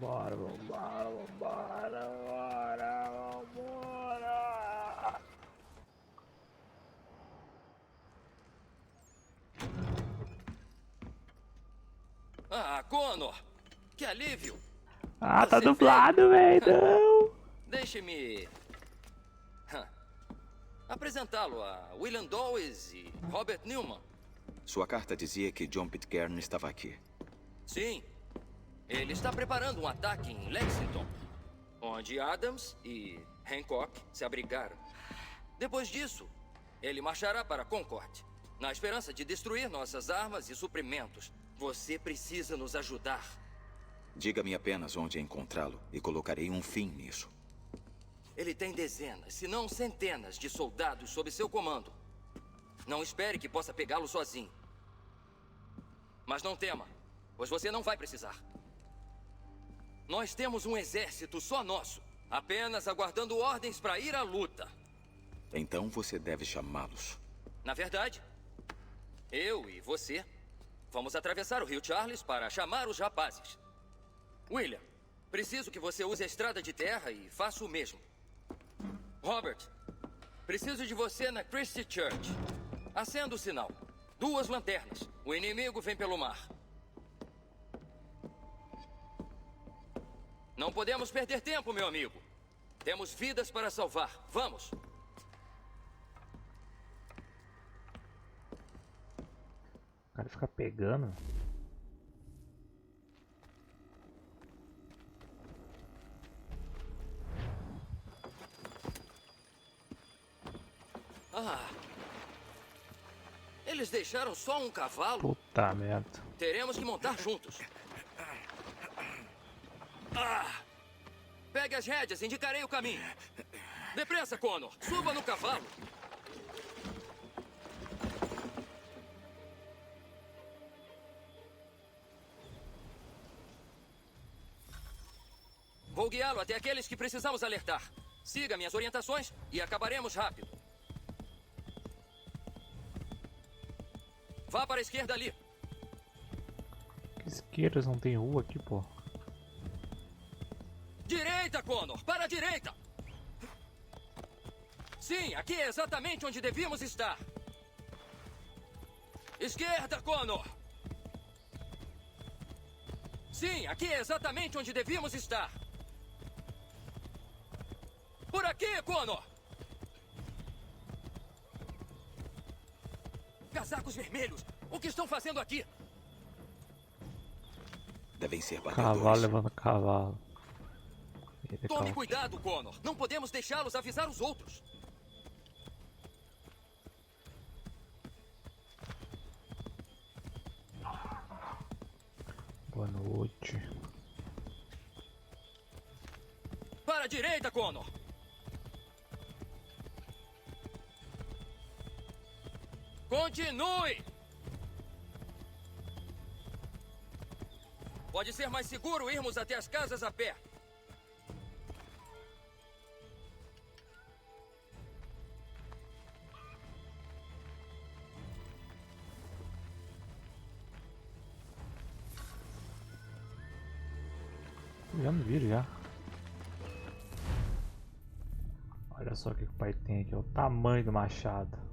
Vambora, vambora, vambora, vambora, vambora. Ah, Connor! Que alívio! Ah, tá Você dublado, velho. Não. Deixe-me apresentá-lo a William Dawes e Robert Newman. Sua carta dizia que John Pitcairn estava aqui. Sim, ele está preparando um ataque em Lexington, onde Adams e Hancock se abrigaram. Depois disso, ele marchará para Concord, na esperança de destruir nossas armas e suprimentos. Você precisa nos ajudar. Diga-me apenas onde encontrá-lo e colocarei um fim nisso. Ele tem dezenas, se não centenas, de soldados sob seu comando. Não espere que possa pegá-lo sozinho. Mas não tema, pois você não vai precisar. Nós temos um exército só nosso, apenas aguardando ordens para ir à luta. Então você deve chamá-los. Na verdade, eu e você vamos atravessar o rio Charles para chamar os rapazes. William, preciso que você use a estrada de terra e faça o mesmo. Robert, preciso de você na Christie Church. Acenda o sinal. 2 lanternas. O inimigo vem pelo mar. Não podemos perder tempo, meu amigo. Temos vidas para salvar. Vamos. O cara fica pegando. Ah. Eles deixaram só um cavalo? Puta merda. Teremos que montar juntos. Ah! Pegue as rédeas, indicarei o caminho. Depressa, Connor. Suba no cavalo. Vou guiá-lo até aqueles que precisamos alertar. Siga minhas orientações e acabaremos rápido. Vá para a esquerda ali. Que esquerdas, não tem rua aqui, pô. Direita, Connor! Para a direita! Sim, aqui é exatamente onde devíamos estar. Esquerda, Connor! Sim, aqui é exatamente onde devíamos estar. Por aqui, Connor! Casacos vermelhos! O que estão fazendo aqui? Devem ser Cavalo batedores. levando cavalo. Eita, Tome calma. cuidado, Connor! Não podemos deixá-los avisar os outros. Boa noite. Para a direita, Connor! Continue! Pode ser mais seguro irmos até as casas a pé. Olhando o vídeo já. Olha só o que o pai tem aqui, é o tamanho do machado.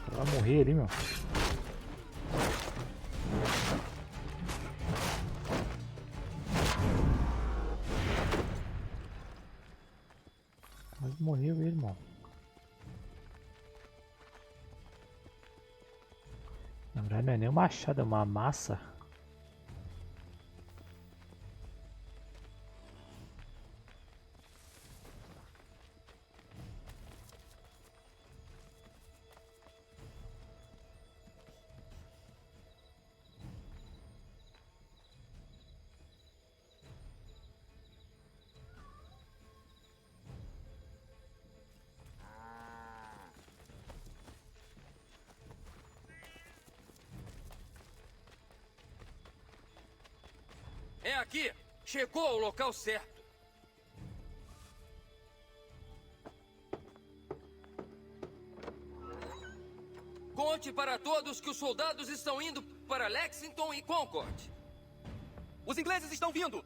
Vai morrer ali, meu. Quase morreu ele, irmão. Na verdade não é nem um machado, é uma massa. É aqui! Chegou ao local certo! Conte para todos que os soldados estão indo para Lexington e Concord. Os ingleses estão vindo!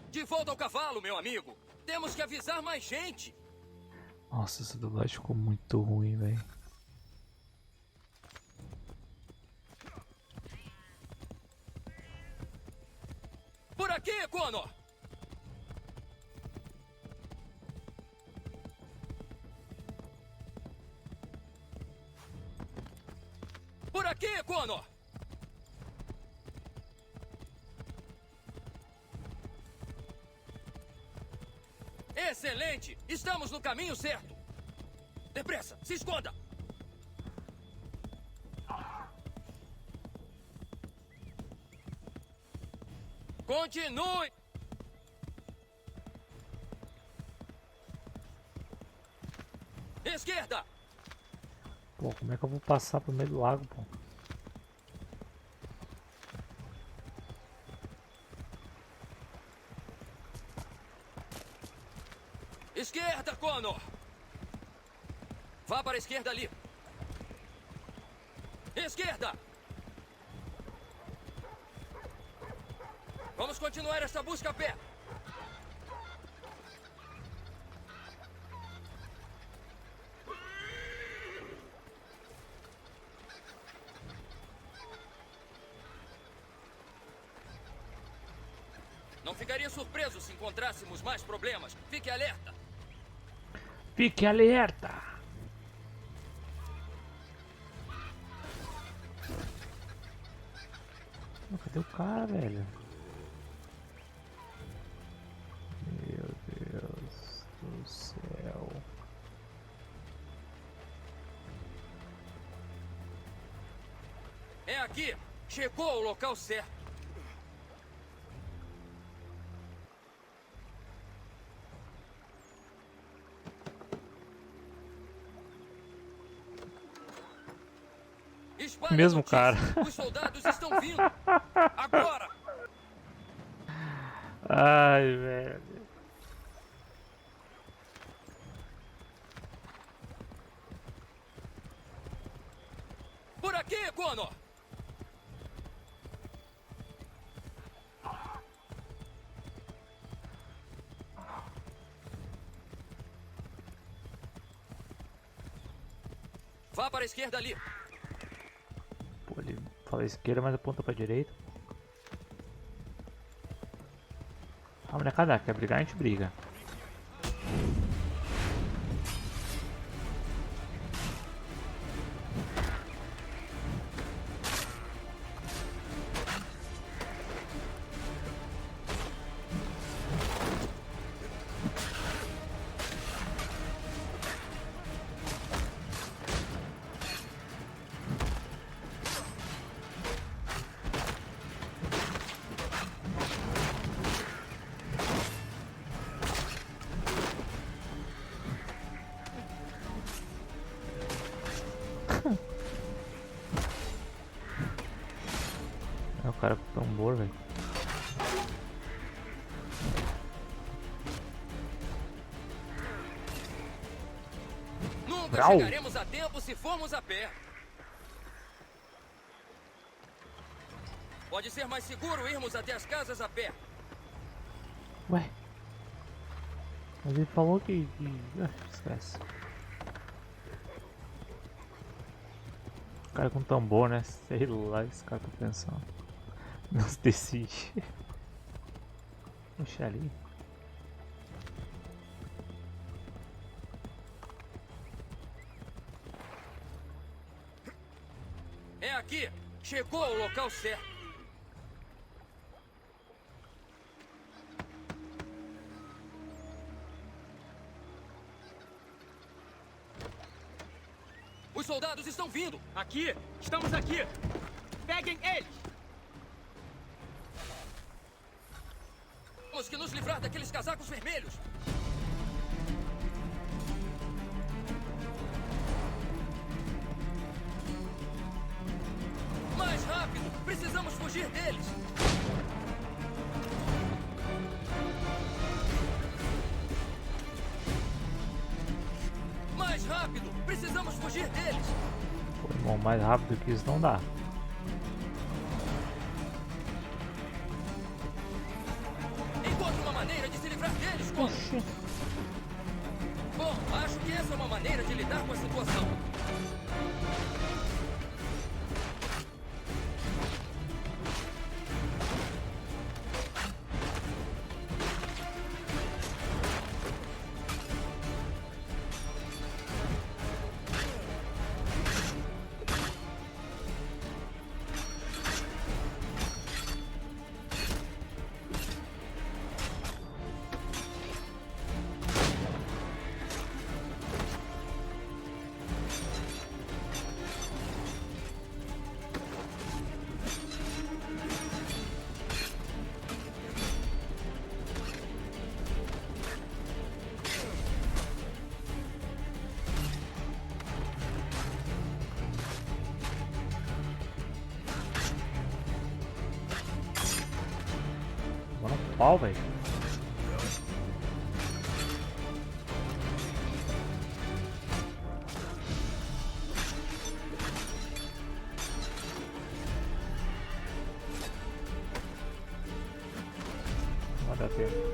De volta ao cavalo, meu amigo! Temos que avisar mais gente! Nossa, essa dublagem ficou muito ruim, velho. Por aqui, Connor! Por aqui, Connor! Excelente! Estamos no caminho certo! Depressa, se esconda! Continue! Esquerda! Pô, como é que eu vou passar pro meio do lago, pô? Esquerda, Connor! Vá para a esquerda ali. Esquerda! Vamos continuar esta busca a pé. Não ficaria surpreso se encontrássemos mais problemas. Fique alerta. Fique alerta! Cadê o cara, velho? Meu Deus do céu. É aqui. Chegou ao local certo. Espalhe a Mesmo notícia. cara. Os soldados estão vindo. Agora. Ai, velho. Por aqui, Connor. Vá para a esquerda ali. Pô, ele fala esquerda, mas aponta pra direita. Ah, molecada, quer brigar, a gente briga. É o cara com o tambor, velho. Nunca Brau. chegaremos a tempo se formos a pé. Pode ser mais seguro irmos até as casas a pé. Ué. Mas ele falou que... Ah, esquece. O cara com tambor, né? Sei lá, esse cara tá pensando. Não se decide. Puxa ali. É aqui. Chegou ao local certo. Os soldados estão vindo. Aqui! Estamos aqui! Peguem eles! Temos que nos livrar daqueles casacos vermelhos. Mais rápido! Precisamos fugir deles. mais rápido que isso não dá. Encontre uma maneira de se livrar deles, Connor. Oxi. Bom, acho que essa é uma maneira de lidar com a situação. Agora um pau, velho. Não vai dar tempo.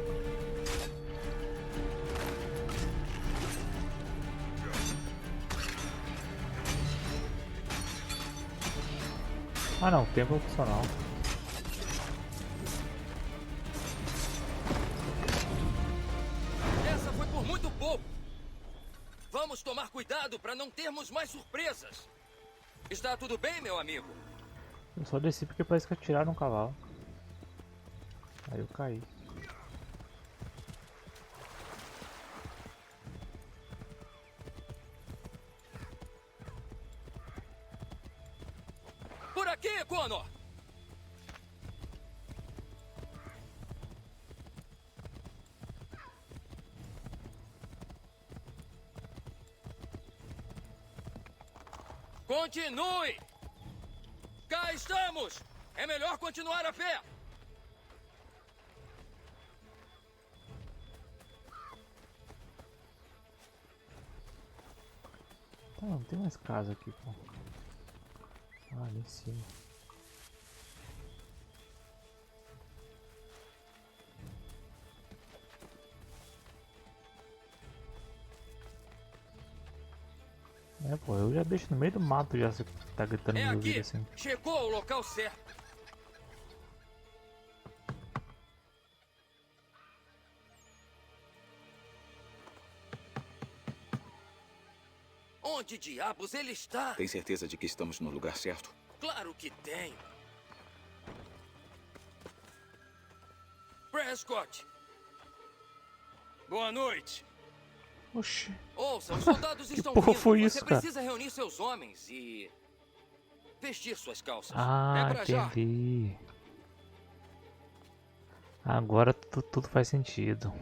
Ah não, tempo opcional. Essa foi por muito pouco. Vamos tomar cuidado para não termos mais surpresas. Está tudo bem, meu amigo? Eu só desci porque parece que atiraram um cavalo. Aí eu caí. Por aqui, Connor! Continue! Cá estamos! É melhor continuar a pé! Tá, não tem mais casa aqui, pô. Ah, ali em cima. É, pô, eu já deixo no meio do mato já, você tá gritando É no meu aqui! vídeo assim. Chegou ao local certo! Onde diabos ele está? Tem certeza de que estamos no lugar certo? Claro que tenho. Prescott. Boa noite. Oxi. Ouça, os soldados estão porra vindo. foi Você isso, cara? precisa reunir seus homens e vestir suas calças. Ah, É pra já. entendi. Agora tudo faz sentido.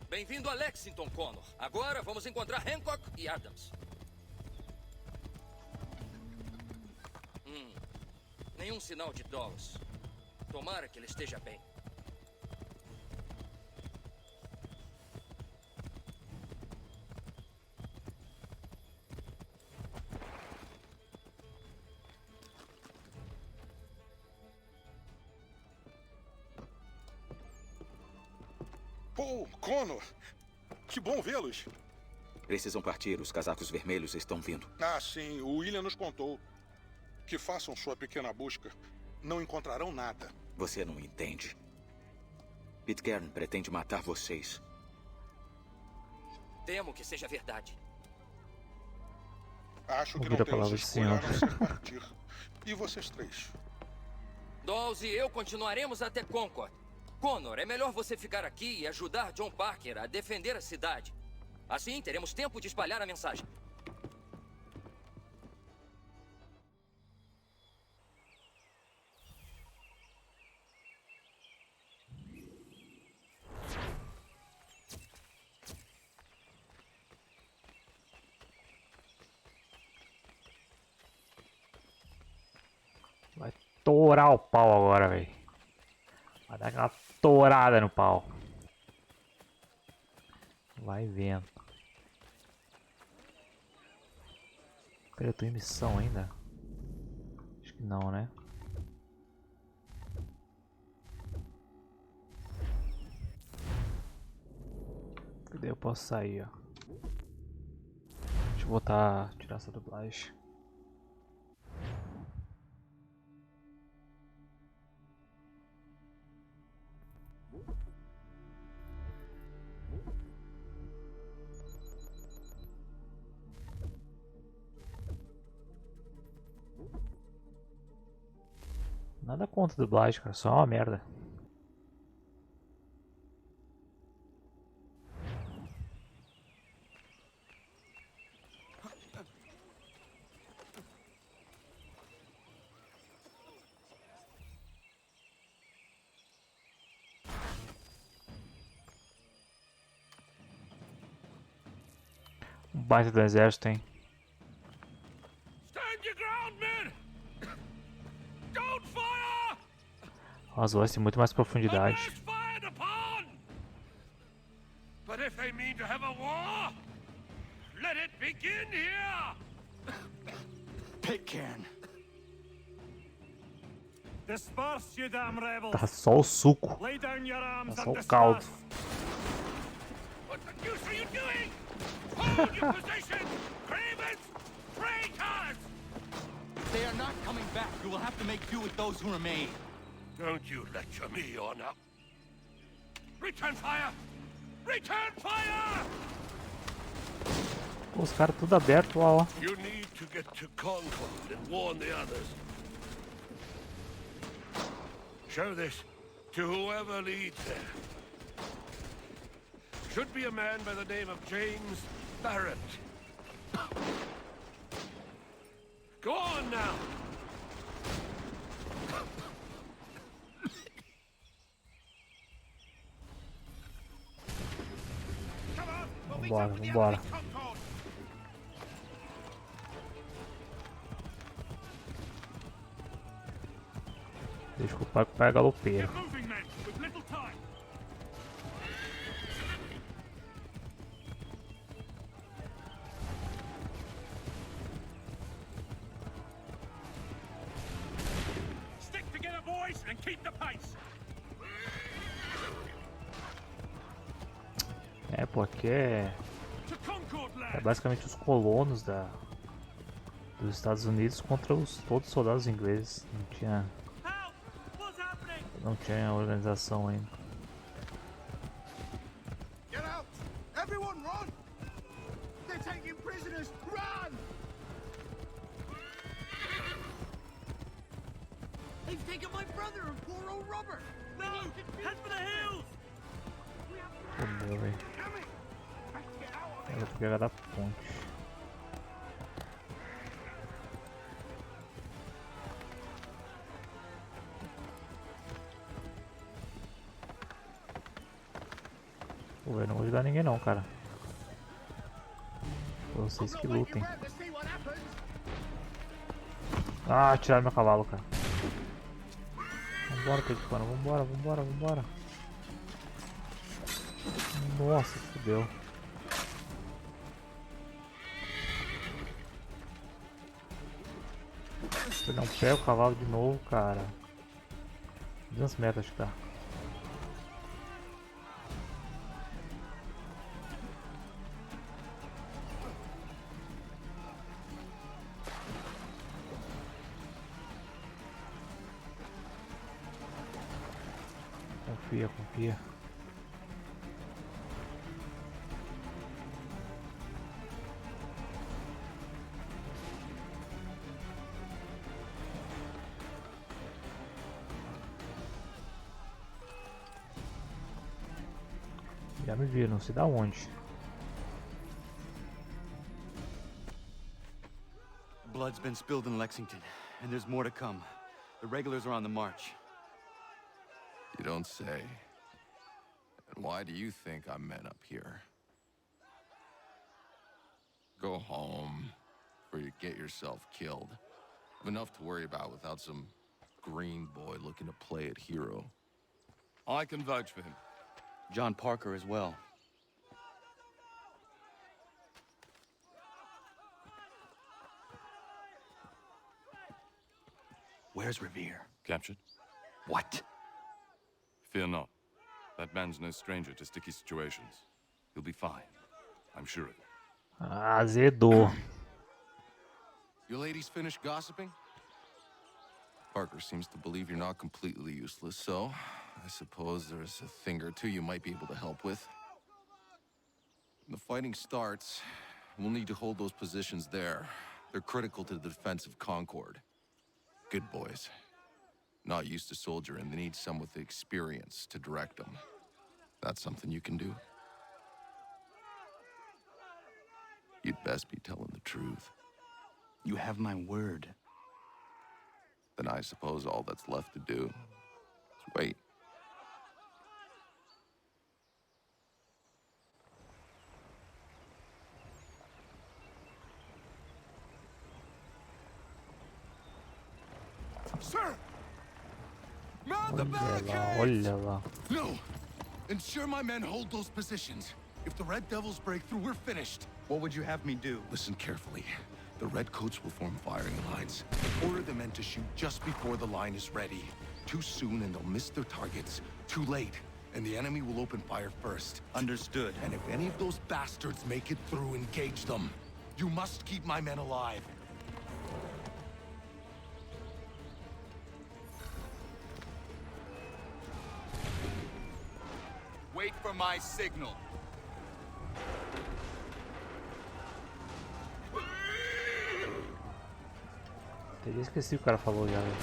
Bem-vindo a Lexington, Connor. Agora vamos encontrar Hancock e Adams. Nenhum sinal de Dawes. Tomara que ele esteja bem. Paul, Connor, que bom vê-los. Precisam partir, os casacos vermelhos estão vindo. Ah, sim, o William nos contou. Que façam sua pequena busca. Não encontrarão nada. Você não entende. Pitcairn pretende matar vocês. Temo que seja verdade. Acho que Ouvir não a temos palavra do escolha a Senhor. não ser partir. E vocês três? Dawes e eu continuaremos até Concord. Connor, é melhor você ficar aqui e ajudar John Parker a defender a cidade. Assim, teremos tempo de espalhar a mensagem. torar o pau agora, velho. Vai dar aquela torada no pau. Vai vendo. Peraí, eu tô em missão ainda? Acho que não, né? Daí eu posso sair, ó. Deixa eu botar, tirar essa dublagem. Nada contra a dublagem, cara, só uma merda. Um baita do exército, hein? Stand your ground, men! Don't fire! As vozes têm muito mais profundidade. Unless fired upon! But if they mean to have a war, let it begin here! Pitcairn. Disperse, you damn rebels! Tá só o suco. Lay down your arms Tá só and o caldo. disperse! What the deuce are you doing? Hold your positions! Cravens! Traitors! They are not coming back. You will have to make do with those who remain. Don't you lecture me or now. Return fire! Return fire! Pô, os caras tudo aberto lá, ó. You need to get to Concord and warn the others. Show this to whoever leads there. Should be a man by the name of James Barrett. Go on now! Vambora, vambora. Deixa que o pai pega galopeiro. Moving men with little time. Stick together, boys, and keep the pace. É, pô, aqui é To Concord, lad. basicamente os colonos dos Estados Unidos contra todos os soldados ingleses. Help! What's happening? Não tinha organização ainda. Get out! Everyone run! They're taking prisoners! Run! They've taken my brother and poor old Robert. No! Head for the hills! Fudeu, velho. Eu vou pegar da ponte. Pô, velho, não vou ajudar ninguém não, cara. Vocês que lutem. Ah, tiraram meu cavalo, cara. Vambora, Peticano, vambora, vambora, vambora. Nossa, fudeu. Você não pega o cavalo de novo, cara. 200 metros acho que tá. Confia, confia. Já me viram, não sei da onde. Blood's been spilled in Lexington, and there's more to come. The regulars are on the march. You don't say. And why do you think I'm men up here? Go home, or you get yourself killed. Have enough to worry about without some green boy looking to play it hero. I can vouch for him. John Parker as well. Where's Revere? Captured? What? Fear not. That man's no stranger to sticky situations. He'll be fine. I'm sure of it. Azedou. You ladies finished gossiping? Parker seems to believe you're not completely useless, so I suppose there's a thing or two you might be able to help with. When the fighting starts, we'll need to hold those positions there. They're critical to the defense of Concord. Good boys. Not used to soldiering, they need some with the experience to direct them. That's something you can do? You'd best be telling the truth. You have my word. Then I suppose all that's left to do is wait. Sir! Mount the Olha lá, barricades! olha lá. No! Ensure my men hold those positions. If the Red Devils break through, we're finished. What would you have me do? Listen carefully. The Redcoats will form firing lines. Order the men to shoot just before the line is ready. Too soon and they'll miss their targets. Too late, and the enemy will open fire first. Understood. And if any of those bastards make it through, engage them. You must keep my men alive. Wait for my signal. Teria esquecido o que o cara falou já, velho.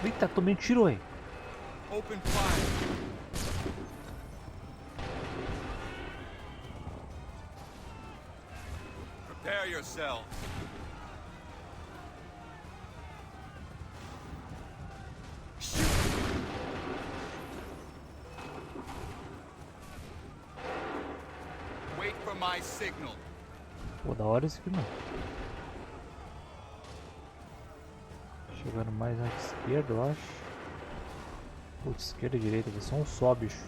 Eita, tomei um tiro, aí. Open fire. Prepare yourselves. Shoot. Wait for my signal. Pô, da hora isso aqui, mano. Chegando mais à esquerda, eu acho. Putz, esquerda e direita, vai ser um só, bicho.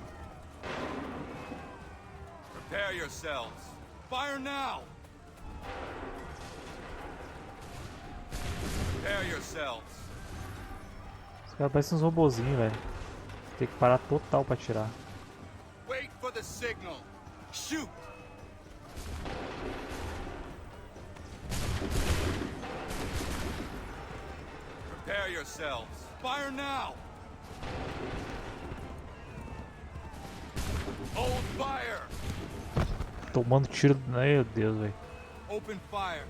Prepare yourselves. Fire now. Prepare yourselves. Os caras parecem uns robozinhos, velho. Tem que parar total pra atirar. Wait for the signal. Shoot. Prepare yourselves. Fire now. Hold fire. Tomando tiro. Meu Deus, velho. Open fire.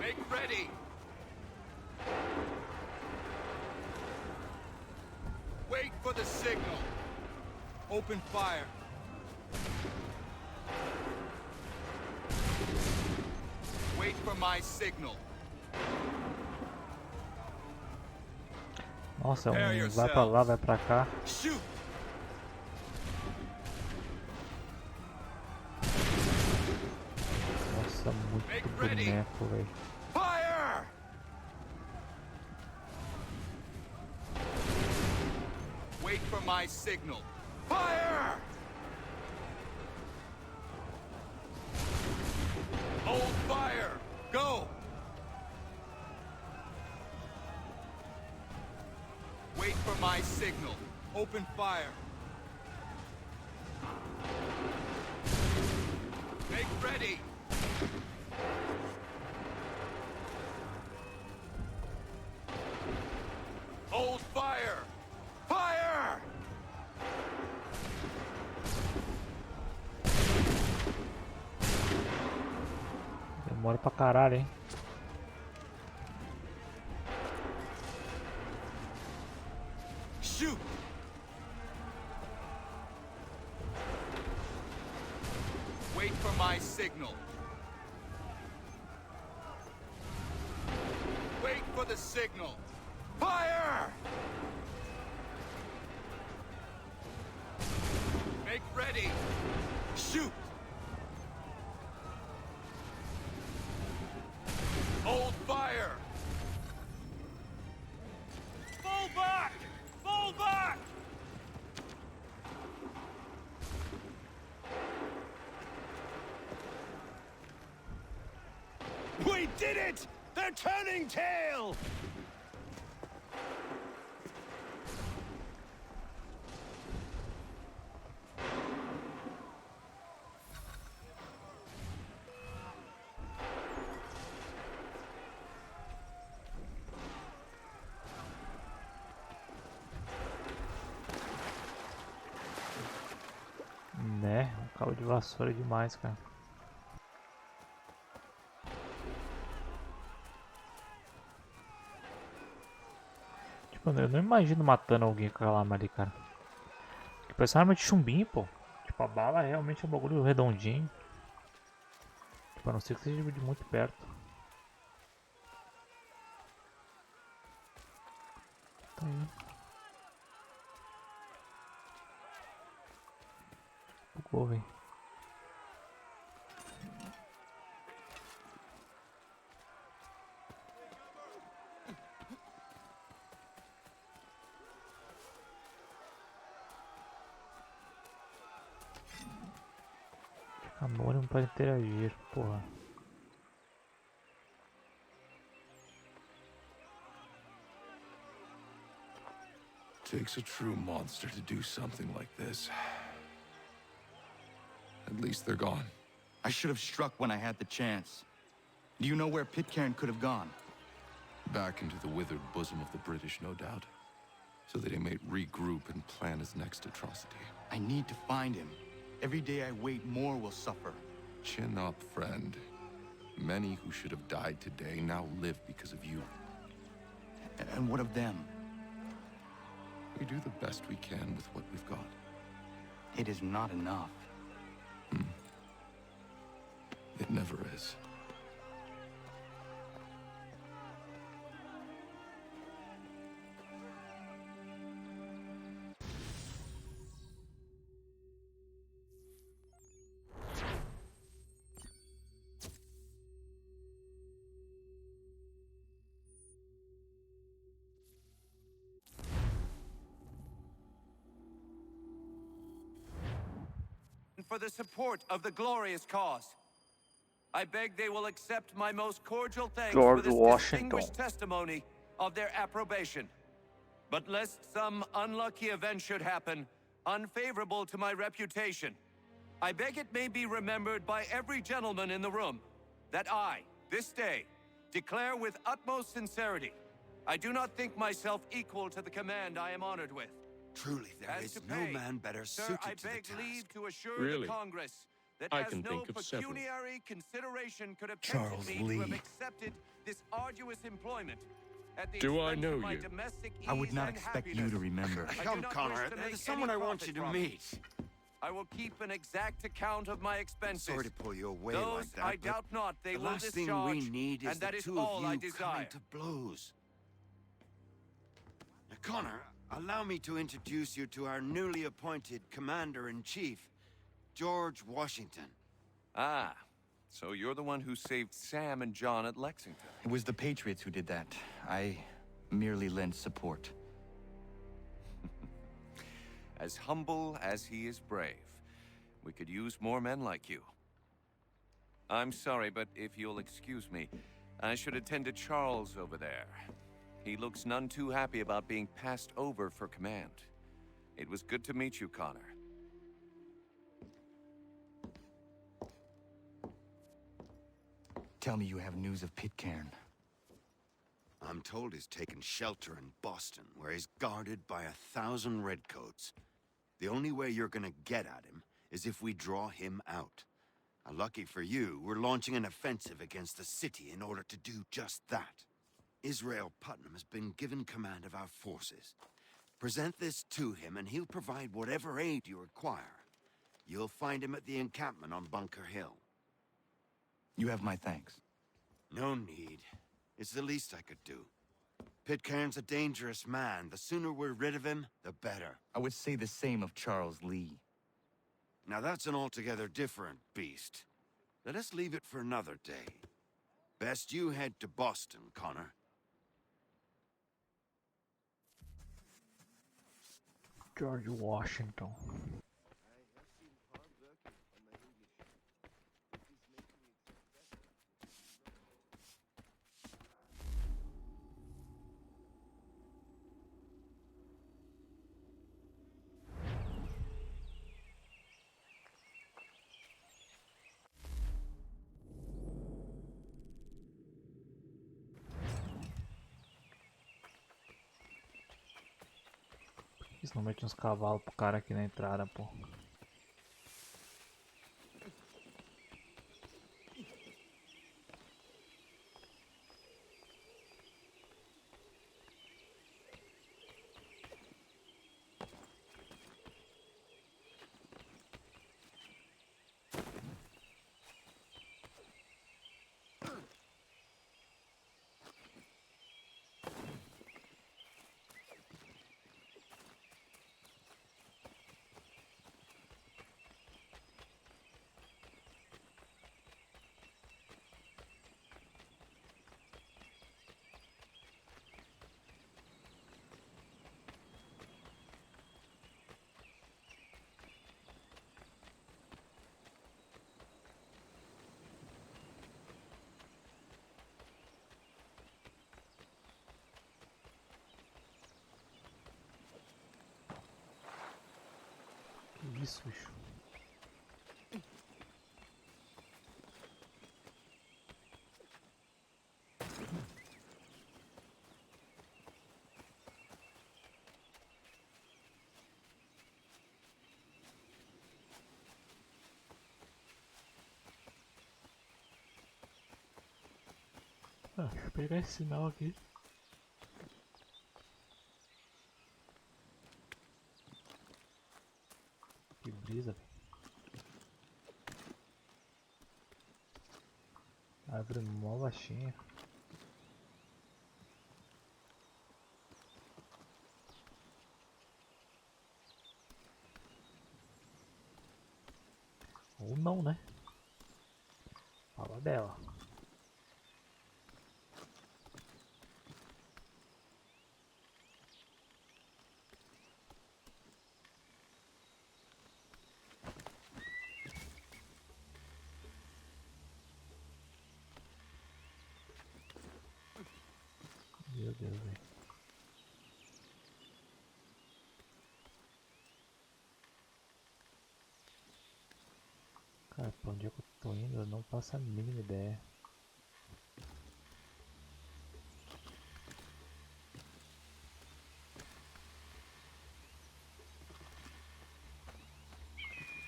Make ready. Wait for the signal. Open fire. Wait for my signal. Nossa, é um vai pra lá, vai pra cá. Shoot. Nossa, muito boneco, velho. Fire! Wait for my signal. Fire! Hold fire! Go! Wait for my signal. Open fire. Make ready. Hold fire! Fire! Demora pra caralho, hein? Shoot! Wait for my signal. Wait for the signal. Fire! Make ready. Shoot! We did it! They're turning tail! Né? Um cabo de vassoura demais, cara. Tipo, eu não imagino matando alguém com aquela arma ali, cara. Que parece uma arma de chumbinho, pô. Tipo, a bala realmente é um bagulho redondinho. Tipo, a não ser que seja de muito perto. Tá aí. Bugou, velho. Anônimo para interagir, porra. Takes a true monster to do something like this. At least they're gone. I should have struck when I had the chance. Do you know where Pitcairn could have gone? Back into the withered bosom of the British, no doubt. So that he may regroup and plan his next atrocity. I need to find him. Every day I wait, more will suffer. Chin up, friend. Many who should have died today now live because of you. And what of them? We do the best we can with what we've got. It is not enough. It never is. For the support of the glorious cause. I beg they will accept my most cordial thanks George for this Washington. distinguished testimony of their approbation. But lest some unlucky event should happen, unfavorable to my reputation, I beg it may be remembered by every gentleman in the room that I, this day, declare with utmost sincerity, I do not think myself equal to the command I am honored with. Truly, there As is to no pay, man better sir, suited I to the beg task. leave to assure Really? the Congress that I as can no think of several. pecuniary consideration could have Charles tempted me to have Lee. accepted this arduous employment at the Do I expense know of my you? domestic I would ease not and expect you happiness. to remember. I do Come, not Connor, wish to make there's someone any I want you profit to from it. meet. I will keep an exact account of my expenses. Sorry to pull you away Those like that, I but doubt not they the will last thing discharge, we need is and that the is two all of I you desire. coming to blows. Now, Connor, allow me to introduce you to our newly appointed Commander-in-Chief, George Washington. Ah, so you're the one who saved Sam and John at Lexington. It was the Patriots who did that. I merely lent support. As humble as he is brave. We could use more men like you. I'm sorry, but if you'll excuse me, I should attend to Charles over there. He looks none too happy about being passed over for command. It was good to meet you, Connor. Tell me you have news of Pitcairn. I'm told he's taken shelter in Boston, where he's guarded by 1,000 redcoats. The only way you're gonna get at him is if we draw him out. Lucky for you, we're launching an offensive against the city in order to do just that. Israel Putnam has been given command of our forces. Present this to him and he'll provide whatever aid you require. You'll find him at the encampment on Bunker Hill. You have my thanks. No need. It's the least I could do. Pitcairn's a dangerous man. The sooner we're rid of him, the better. I would say the same of Charles Lee. Now that's an altogether different beast. Let us leave it for another day. Best you head to Boston, Connor. George Washington. Isso não mete uns cavalos pro cara aqui na entrada, pô. Que isso, bicho? Ah, deixa eu pegar esse sinal aqui. Que brisa, velho. Árvore mó baixinha. Ou não, né? Fala dela. Meu Deus, velho. Cara, pra onde é que eu tô indo? Eu não faço a mínima ideia.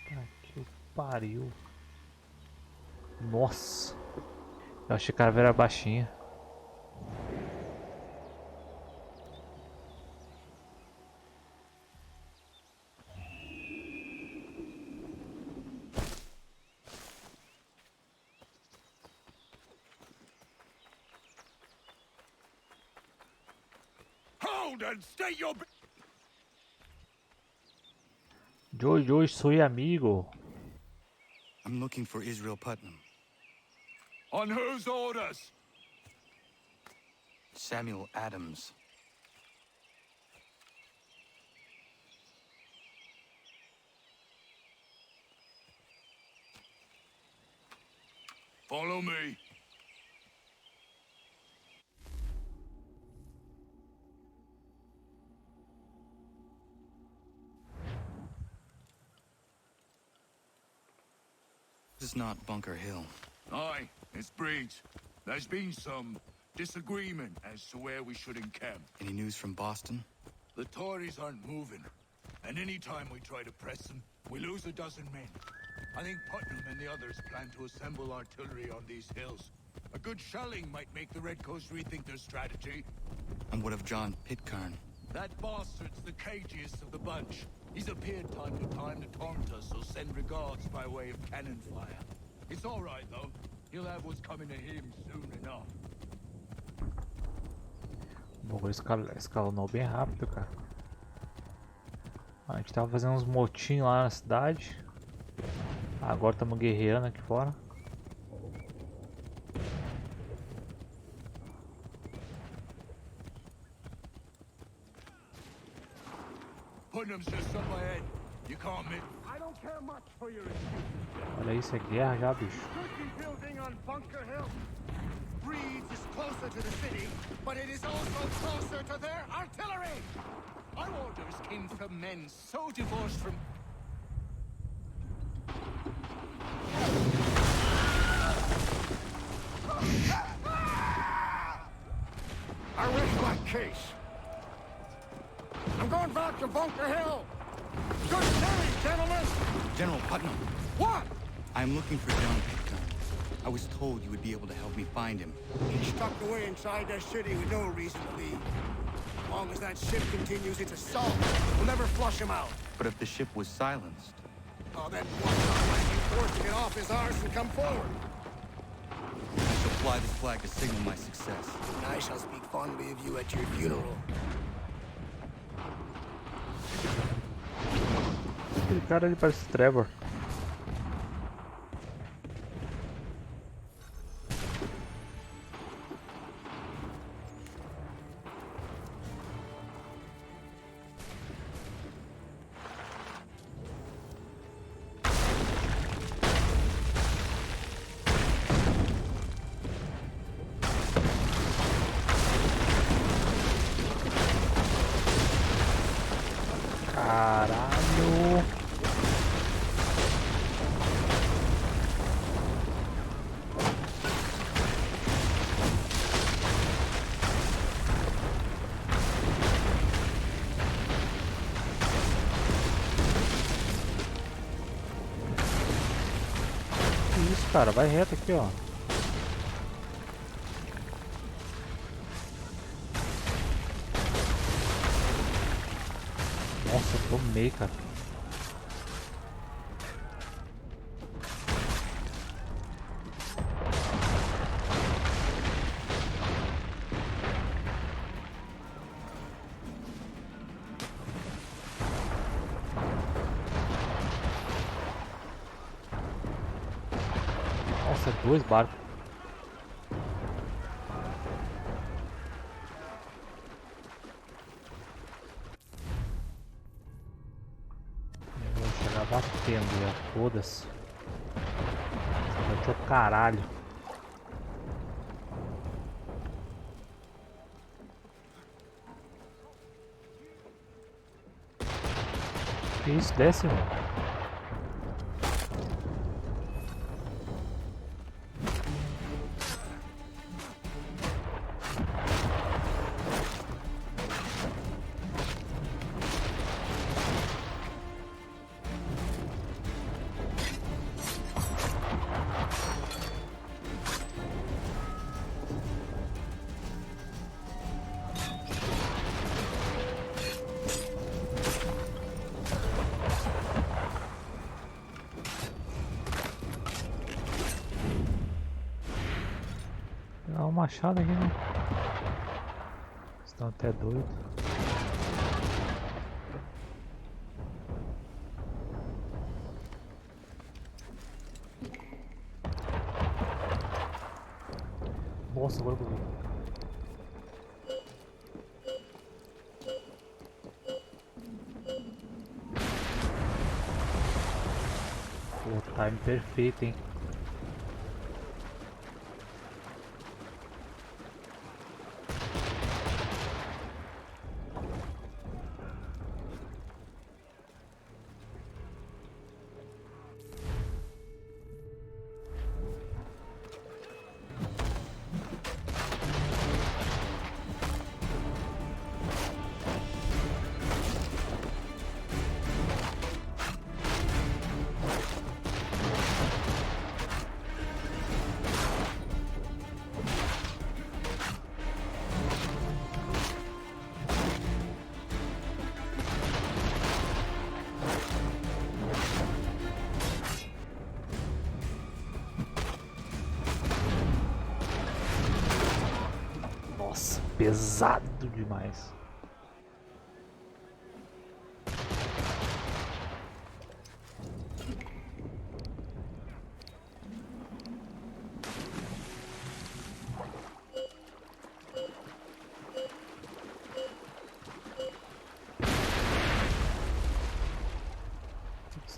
Tá que pariu. Nossa. Eu achei que a árvore era baixinha. Hold and state your... Joy, soy amigo. I'm looking for Israel Putnam. On whose orders? Samuel Adams. Follow me. This is not Bunker Hill. Aye, it's Breach. There's been some disagreement as to where we should encamp. Any news from Boston? The Tories aren't moving, and any time we try to press them, we lose a dozen men. I think Putnam and the others plan to assemble artillery on these hills. A good shelling might make the Redcoats rethink their strategy. And what of John Pitcairn? That bastard's the cagiest of the bunch. He's appeared time to time to taunt us, so send regards by way of cannon fire. It's all right, though. He'll have what's coming to him soon enough. O bagulho escalonou bem rápido, cara. A gente tava fazendo uns motim lá na cidade. Agora estamos guerreando aqui fora. Putnam's just up ahead. You can't miss. I don't care much for your excuses. Olha isso, é guerra já, bicho. Could be building on Bunker Hill. Breeds is closer to the city, but it is also closer to their artillery. Our orders came from men so divorced from... I rest my case. I'm going back to Bunker Hill! Good sailing, gentlemen! General Putnam, What? I'm looking for John Pitcairn. I was told you would be able to help me find him. He's tucked away inside that city with no reason to leave. As long as that ship continues its assault, we'll never flush him out. But if the ship was silenced... Oh, then one might be forced to get off his arse and come forward. I shall fly this flag to signal my success. And I shall speak fondly of you at your funeral. Aquele cara ali parece Trevor. Caralho. Que isso, cara? Vai reto aqui, ó. Nossa, eu tomei, cara. Nossa, dois barcos. Eu vou chegar batendo já, foda-se. Bate o caralho. Que isso, desce, mano. Dá um machado aqui, né? Estão até doidos. Nossa, agora eu vou. Pô, time perfeito, hein? Nossa, pesado demais.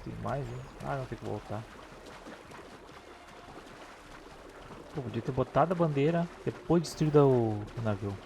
Tem mais, hein? Ah, não, tem que voltar. Pô, podia ter botado a bandeira depois de destruir o navio.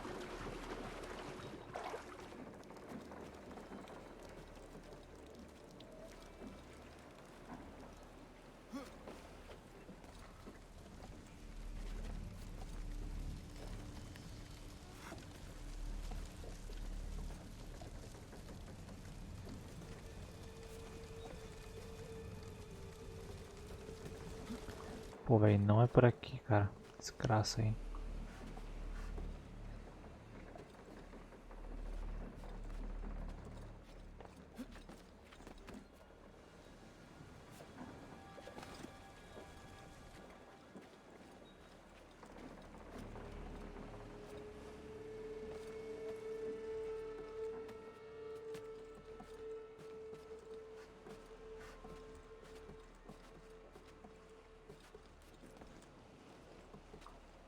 Pô, velho, não é por aqui, cara. Desgraça aí.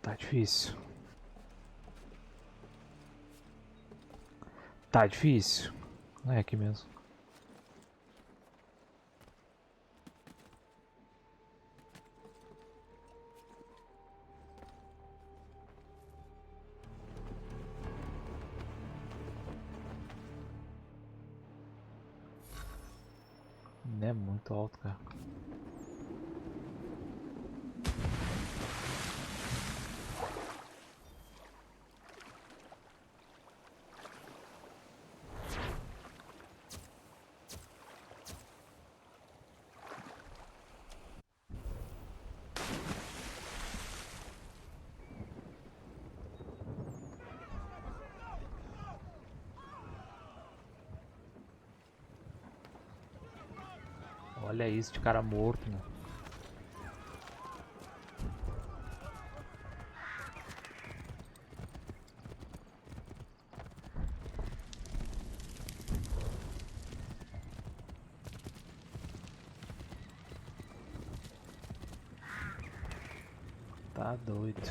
Tá difícil. Tá difícil. É aqui mesmo. Não é muito alto, cara. Olha isso de cara morto, mano. Tá doido.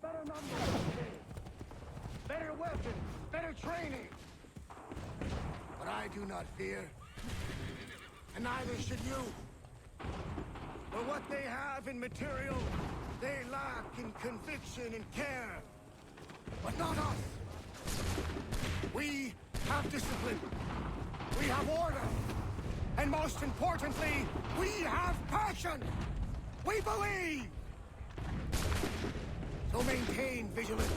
Better numbers today. Better weapons, better training. But I do not fear. And neither should you. For what they have in material, they lack in conviction and care. But not us. We have discipline. We have order. And most importantly, we have passion. We believe. So maintain vigilance,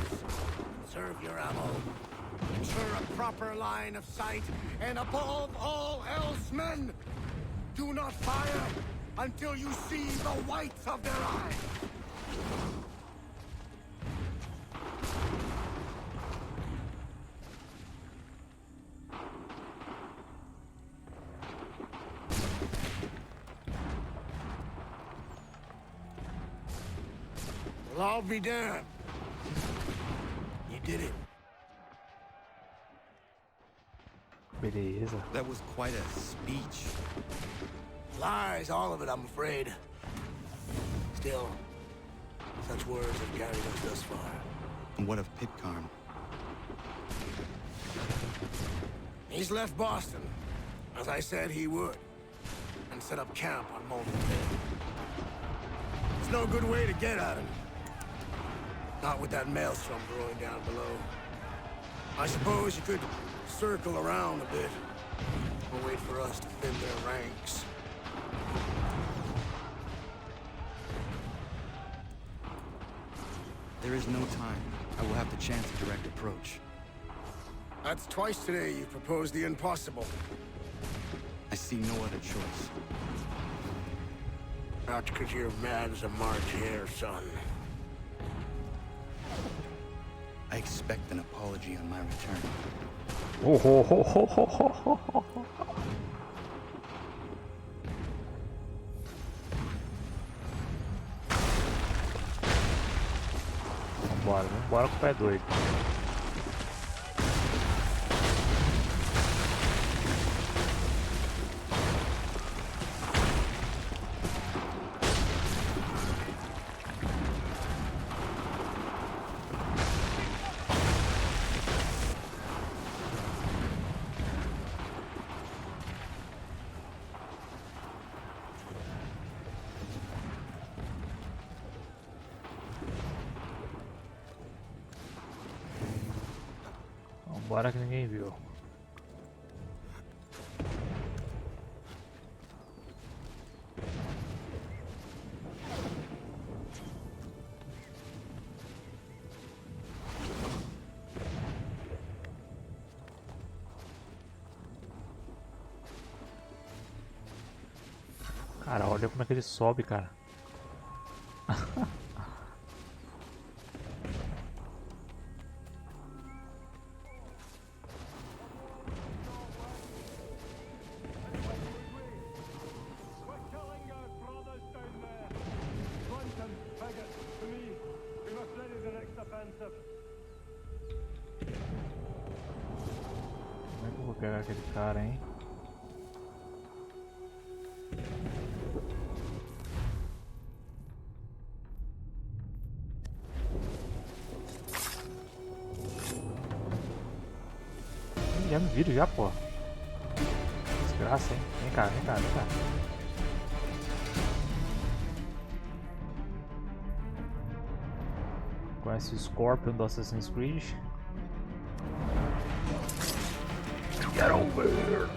conserve your ammo, ensure a proper line of sight, and above all else, men, do not fire until you see the whites of their eyes. Well, I'll be damned. You did it. Beleza. That was quite a speech. Lies, all of it, I'm afraid. Still, such words have carried us thus far. And what of Pitcairn? He's left Boston, as I said he would, and set up camp on Molten Bay. There's no good way to get at him. Not with that maelstrom brewing down below. I suppose you could circle around a bit, or wait for us to thin their ranks. There is no time. I will have to chance a direct approach. That's twice today you've proposed the impossible. I see no other choice. Not because you're mad as a March hare, son. I expect an apology on my return. Oh, ho, ho, ho, ho, ho, ho, ho. Vambora com o pé doido. Agora que ninguém viu. Cara, olha como é que ele sobe, cara. Como é que eu vou pegar aquele cara, hein? Já me viram já, pô. Desgraça, hein? Vem cá, vem cá, vem cá. Conhece o Scorpion do Assassin's Creed? Get over!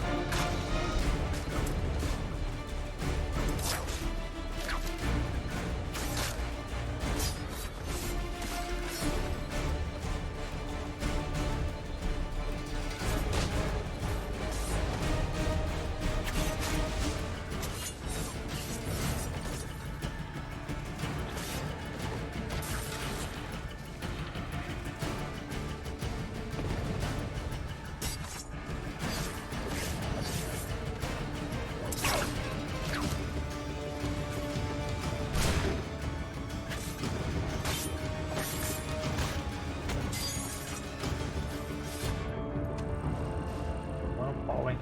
Tomando pau, hein?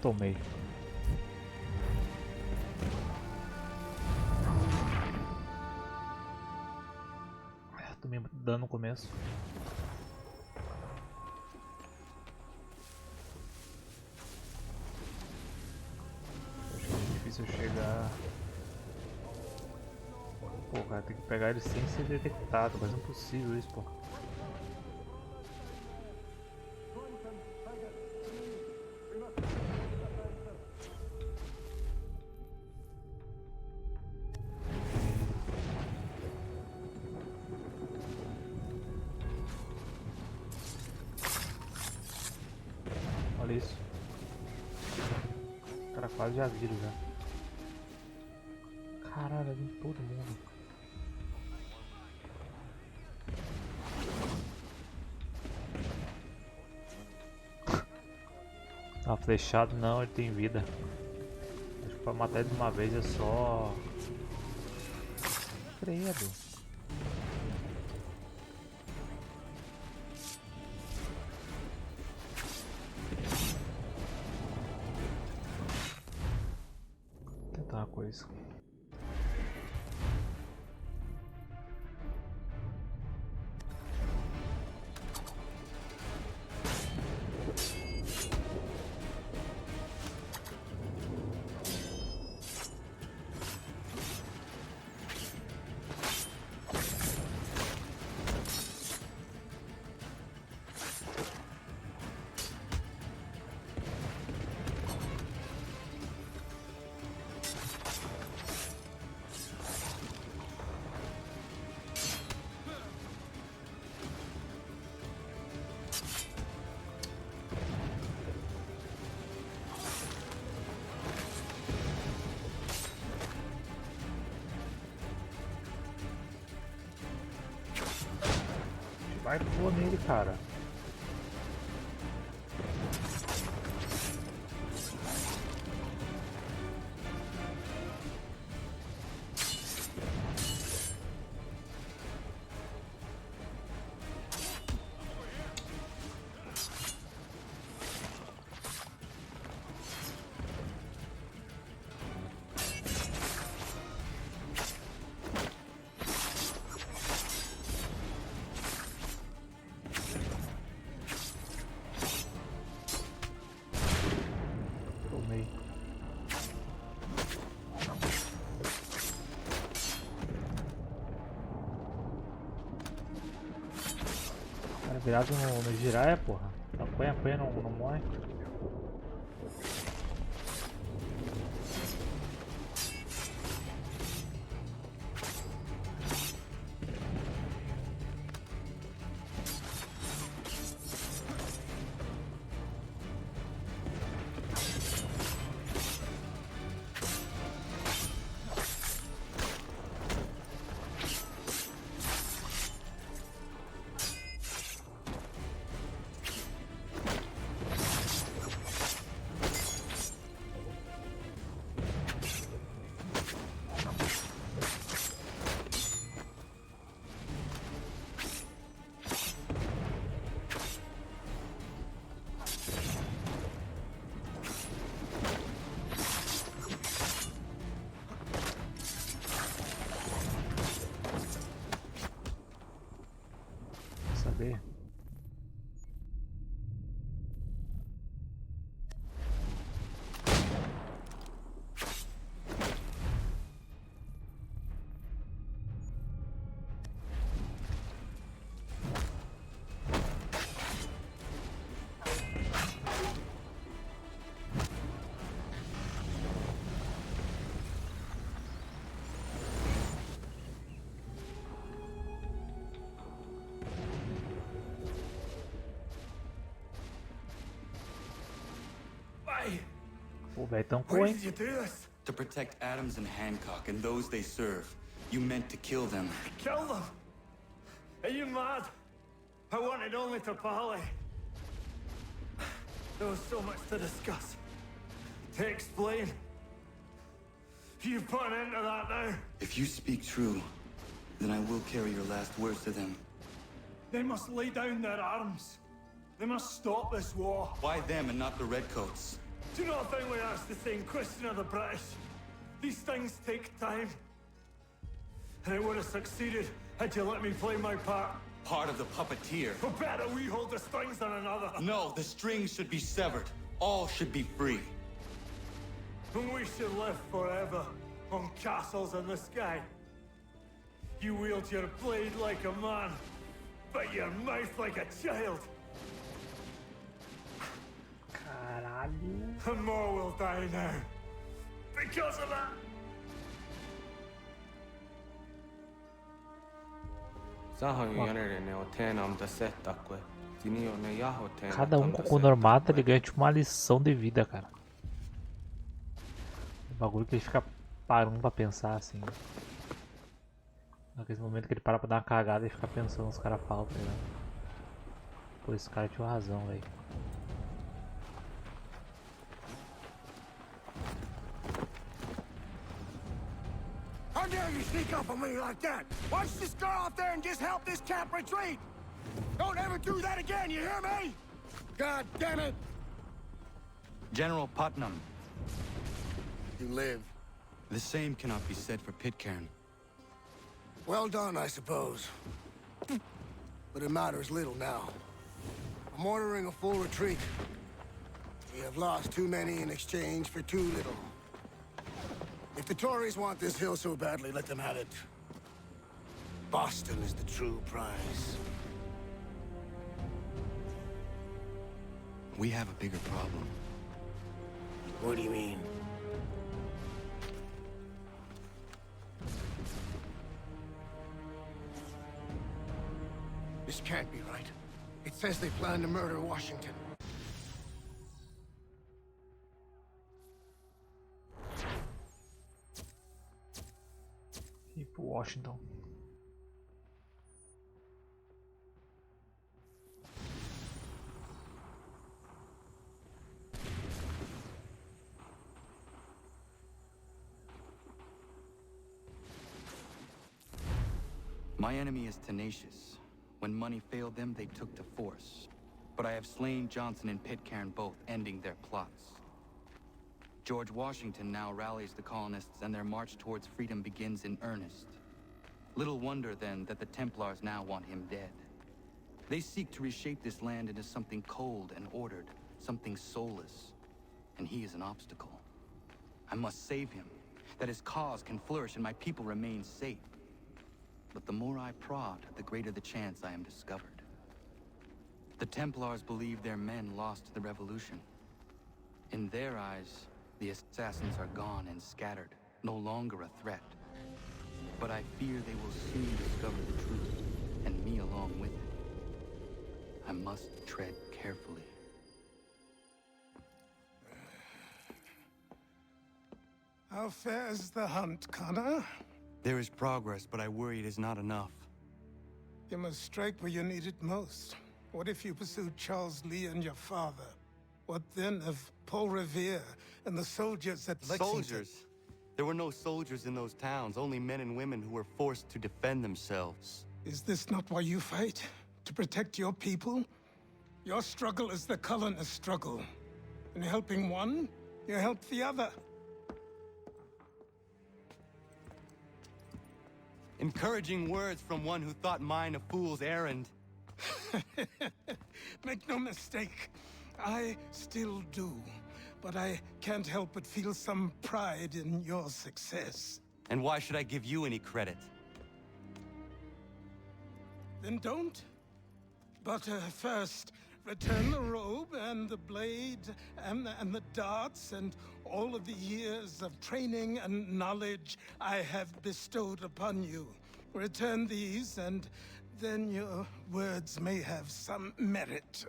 Tomei. Tomei muito dano no começo. Acho que é difícil chegar. Pô, cara, tem que pegar ele sem ser detectado, mas é impossível isso, pô. Olha isso. O cara quase já vira já. Caralho, vem todo mundo. Tá flechado não, ele tem vida. Acho que pra matar ele de uma vez é só... Credo. Vou tentar uma coisa. Vai pôr nele, cara. Virado no giraia, porra. Apanha, apanha, não morre. Saber. Pô, velho, tancou, hein? To protect Adams and Hancock and those they serve, you meant to kill them. Kill them? Are you mad? I wanted only to parley. There was so much to discuss, to explain. You put an end to that now. If you speak true, then I will carry your last words to them. They must lay down their arms. They must stop this war. Why them and not the Redcoats? Do you not think we asked the same question of the British? These things take time. And it would have succeeded had you let me play my part. Part of the puppeteer. For better we hold the strings than another. No, the strings should be severed. All should be free. And we should live forever on castles in the sky. You wield your blade like a man, but your mouth like a child. Caralho. And more will die now. Because of that. Cada quando mata, ele ganha tipo uma lição de vida, cara. O bagulho que ele fica parando pra pensar assim. Naquele momento que ele para pra dar uma cagada e fica pensando nos caras falam, tá ligado? Pô, esse cara tinha razão, velho. How dare you sneak up on me like that? Why don't you just go out there and just help this camp retreat? Don't ever do that again, you hear me? God damn it! General Putnam. You live. The same cannot be said for Pitcairn. Well done, I suppose. But it matters little now. I'm ordering a full retreat. We have lost too many in exchange for too little. If the Tories want this hill so badly, let them have it. Boston is the true prize. We have a bigger problem. What do you mean? This can't be right. It says they plan to murder Washington. E pro Washington. My enemy is tenacious. When money failed them, they took to force. But I have slain Johnson and Pitcairn both, ending their plots. George Washington now rallies the colonists, and their march towards freedom begins in earnest. Little wonder, then, that the Templars now want him dead. They seek to reshape this land into something cold and ordered, something soulless. And he is an obstacle. I must save him, that his cause can flourish and my people remain safe. But the more I prod, the greater the chance I am discovered. The Templars believe their men lost the revolution. In their eyes, the assassins are gone and scattered, no longer a threat. But I fear they will soon discover the truth, and me along with it. I must tread carefully. How fares the hunt, Connor? There is progress, but I worry it is not enough. You must strike where you need it most. What if you pursued Charles Lee and your father? What then of Paul Revere and the soldiers at Lexington? Soldiers? There were no soldiers in those towns, only men and women who were forced to defend themselves. Is this not why you fight? To protect your people? Your struggle is the colonist struggle. In helping one, you help the other. Encouraging words from one who thought mine a fool's errand. Make no mistake, I still do. But I can't help but feel some pride in your success. And why should I give you any credit? Then don't. But first, return the robe and the blade and the darts and all of the years of training and knowledge I have bestowed upon you. Return these, and then your words may have some merit.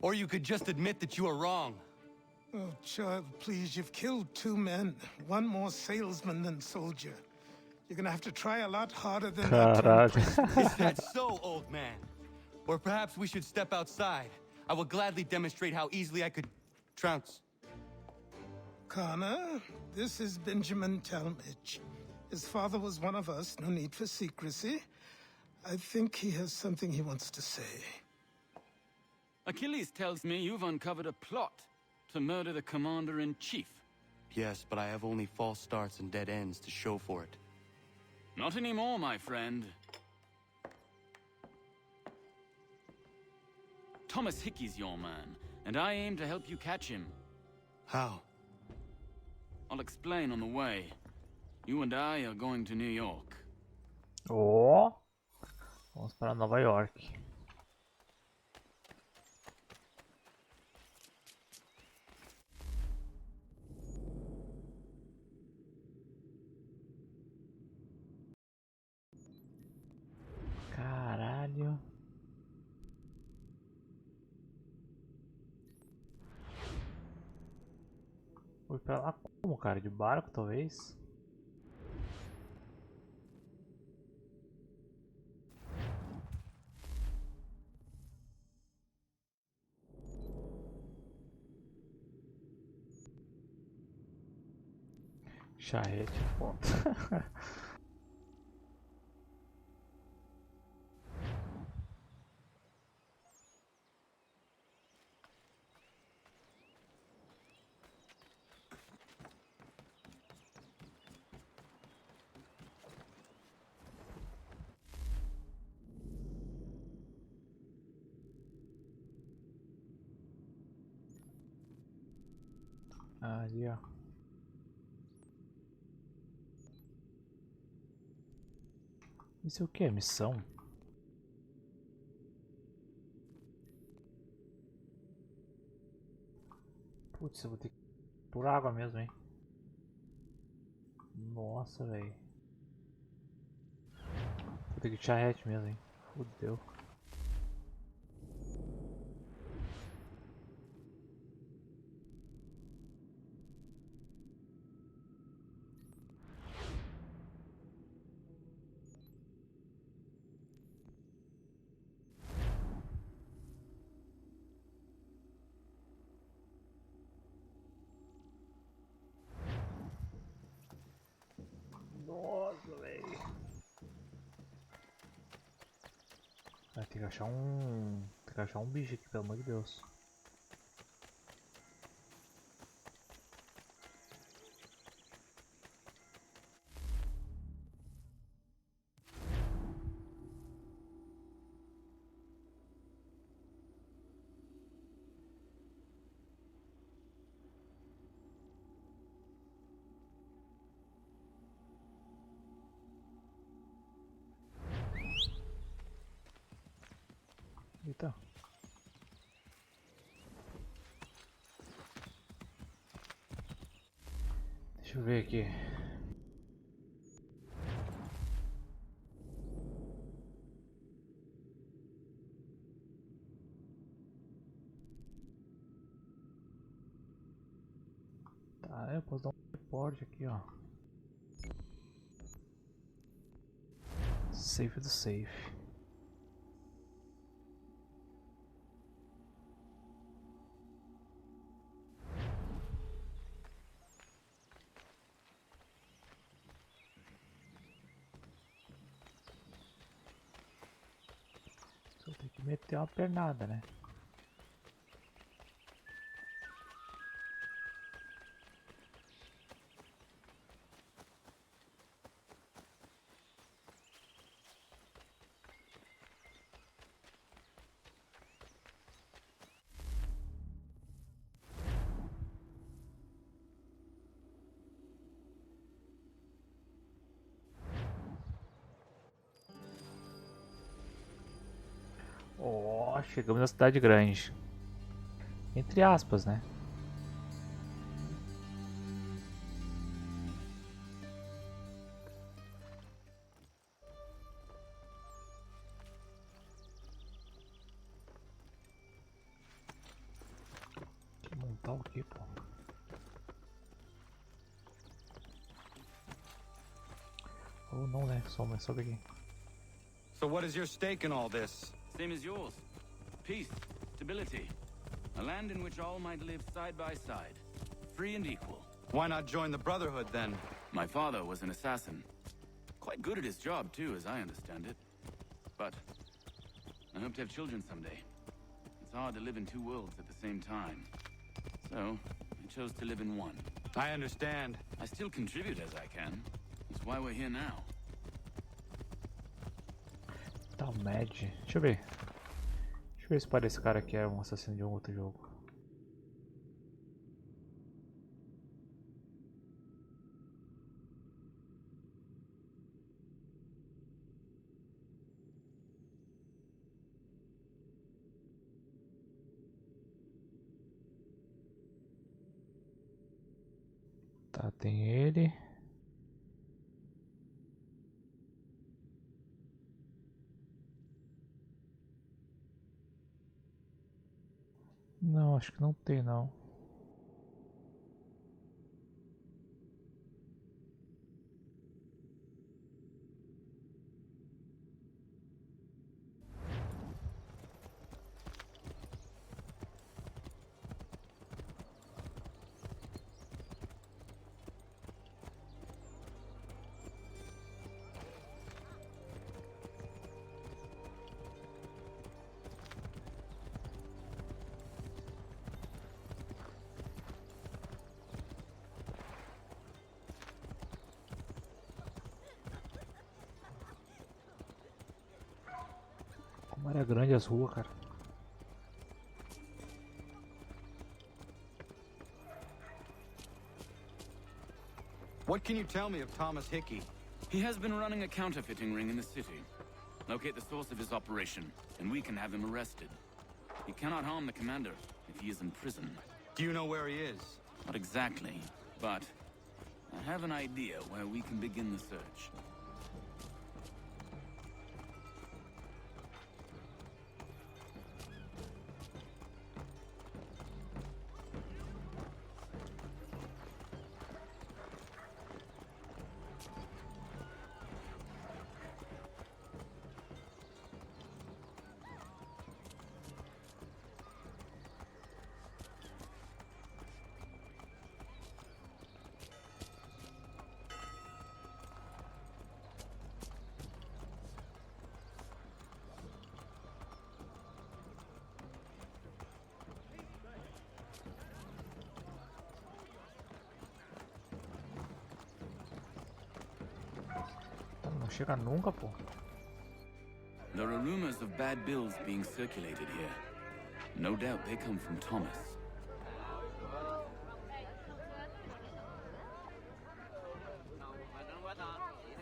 Or you could just admit that you are wrong. Oh, child, please, you've killed 2 men. One more salesman than soldier. You're gonna have to try a lot harder than that. Is that so, old man? Or perhaps we should step outside. I will gladly demonstrate how easily I could trounce. Connor, this is Benjamin Talmadge. His father was one of us, no need for secrecy. I think he has something he wants to say. Achilles tells me you've uncovered a plot to murder the commander-in-chief. Yes, but I have only false starts and dead ends to show for it. Not anymore, my friend. Thomas Hickey's your man, and I aim to help you catch him. How? I'll explain on the way. You and I are going to New York. Oh, vamos para Nova York. Caralho. Fui pra lá como, cara? De barco, talvez? Charrete, ponto. Ali, ó. Isso é o que? Missão? Putz, eu vou ter que ir por água mesmo, hein? Nossa, velho. Vou ter que ir de charrete mesmo, hein? Fudeu. Nossa, velho. Vai ter que achar um. Tem que achar um bicho aqui, pelo amor de Deus. Eita. Deixa eu ver aqui. Tá, eu posso dar um report aqui, ó. Safe do safe. Só tem que meter uma pernada, né? Ó, chegamos na cidade grande. Entre aspas, né? Tem que montar o que, pô? Ou não, né? Sobe aqui. So what is your stake in all this? Same as yours. Peace, stability. A land in which all might live side by side, free and equal. Why not join the Brotherhood then? My father was an assassin. Quite good at his job too, as I understand it. But I hope to have children someday. It's hard to live in two worlds at the same time. So I chose to live in one. I understand. I still contribute as I can. That's why we're here now. Tá, Mad. Deixa eu ver. Deixa eu ver se parece esse cara aqui é um assassino de um outro jogo. Tá, tem ele. Não, acho que não tem não. Como era grande as ruas, cara. What can you tell me of Thomas Hickey? He has been running a counterfeiting ring in the city. Locate the source of his operation, and we can have him arrested. He cannot harm the commander if he is in prison. Do you know where he is? Not exactly, but I have an idea where we can begin the search. Não chega nunca, pô. There are rumors of bad bills being circulated here. No doubt they come from Thomas.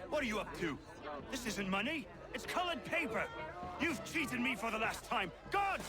What are you up to? This isn't money. It's colored paper. You've cheated me for the last time. God!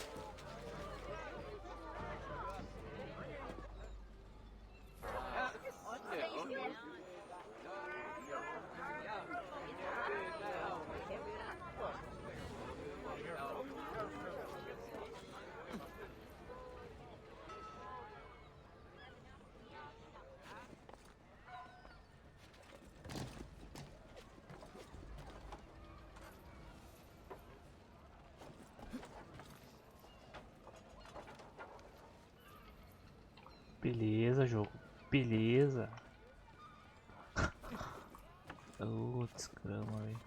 Beleza, jogo. Beleza. Oh, desgrama, velho.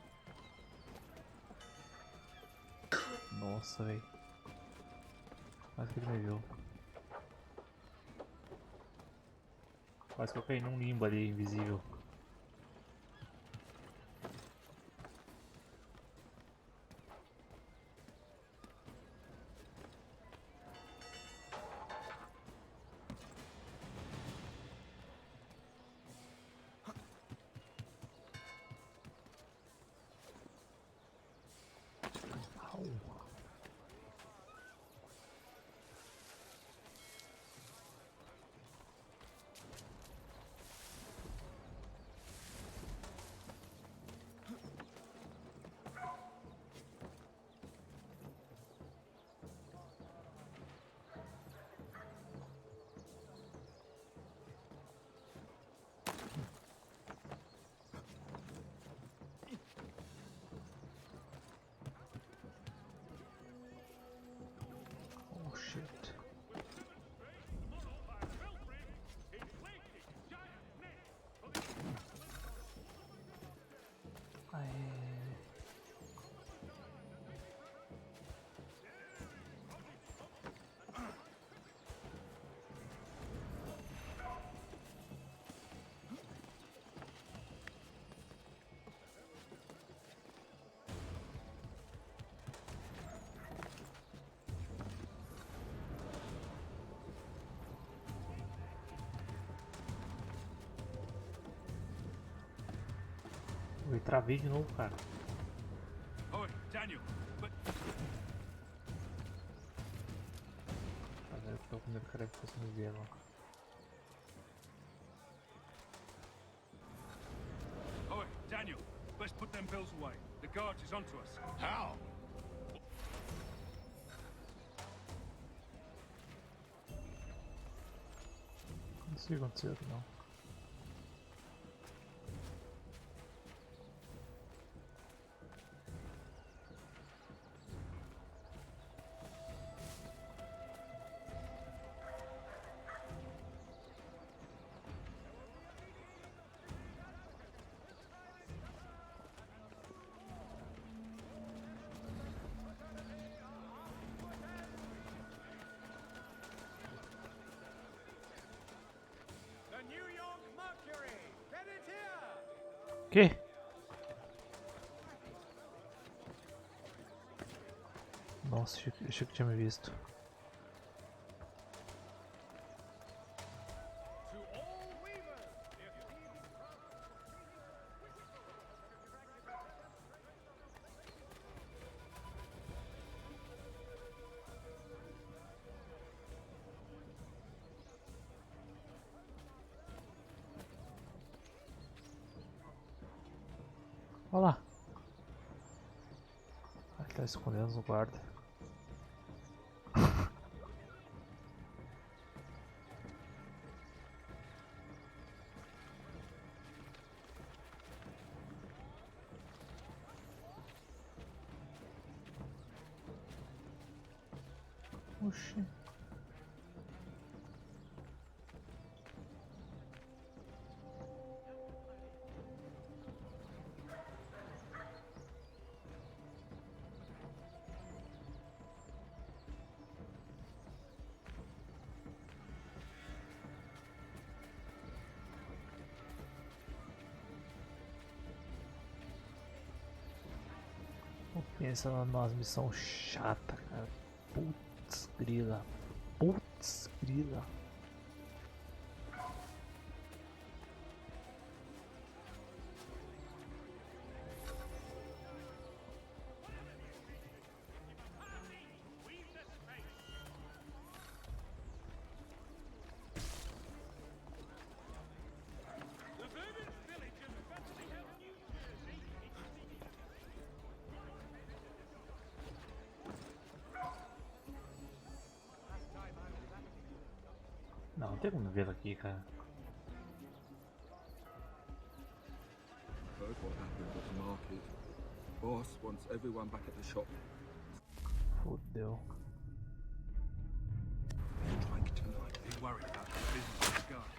Nossa, velho. Quase que ele me viu. Quase que eu caí num limbo ali, invisível. Oh shit. Eu travei de novo, cara. Oh, Daniel, but Agora eu tô com medo que o cara fosse me ver lá. oh, Daniel, let's put them bills away. The guard is onto us. How? Não sei o que aconteceu aqui não. Que? Nossa, achei que tinha me visto. Olha lá. Ele tá escondendo no guarda. Oxi. Pensa numa missão chata, cara. Putz, grila. Putz, grila. Não tem como ver aqui, cara. Heard what happened at the market. Boss wants everyone back at the shop. Fodeu. Drink tonight. Be worried about the business of the guy.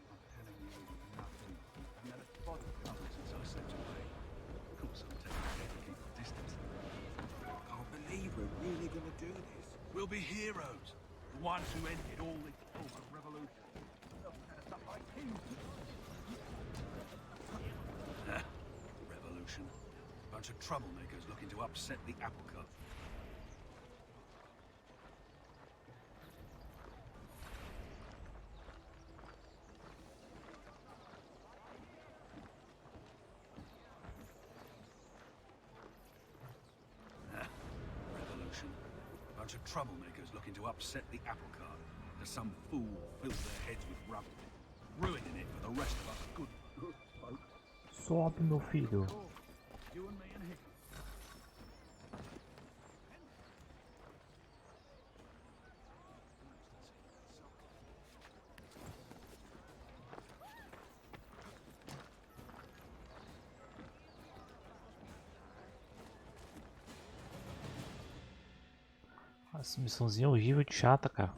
I'm telling you, nothing. And then a spot of cover since I sent away. Of course, I'm taking care to keep the distance. Can't believe we're really gonna do this. We'll be heroes. The ones who ended all this over revolution. Revolution. Bunch of troublemakers looking to upset the apple cart. Revolution. Bunch of troublemakers looking to upset the apple cart. As some fool fills their heads with rubble, ruining it for the rest of us good folk. Sobe, meu filho. You and me and Hickey. Essa missãozinha horrível de chata, cara.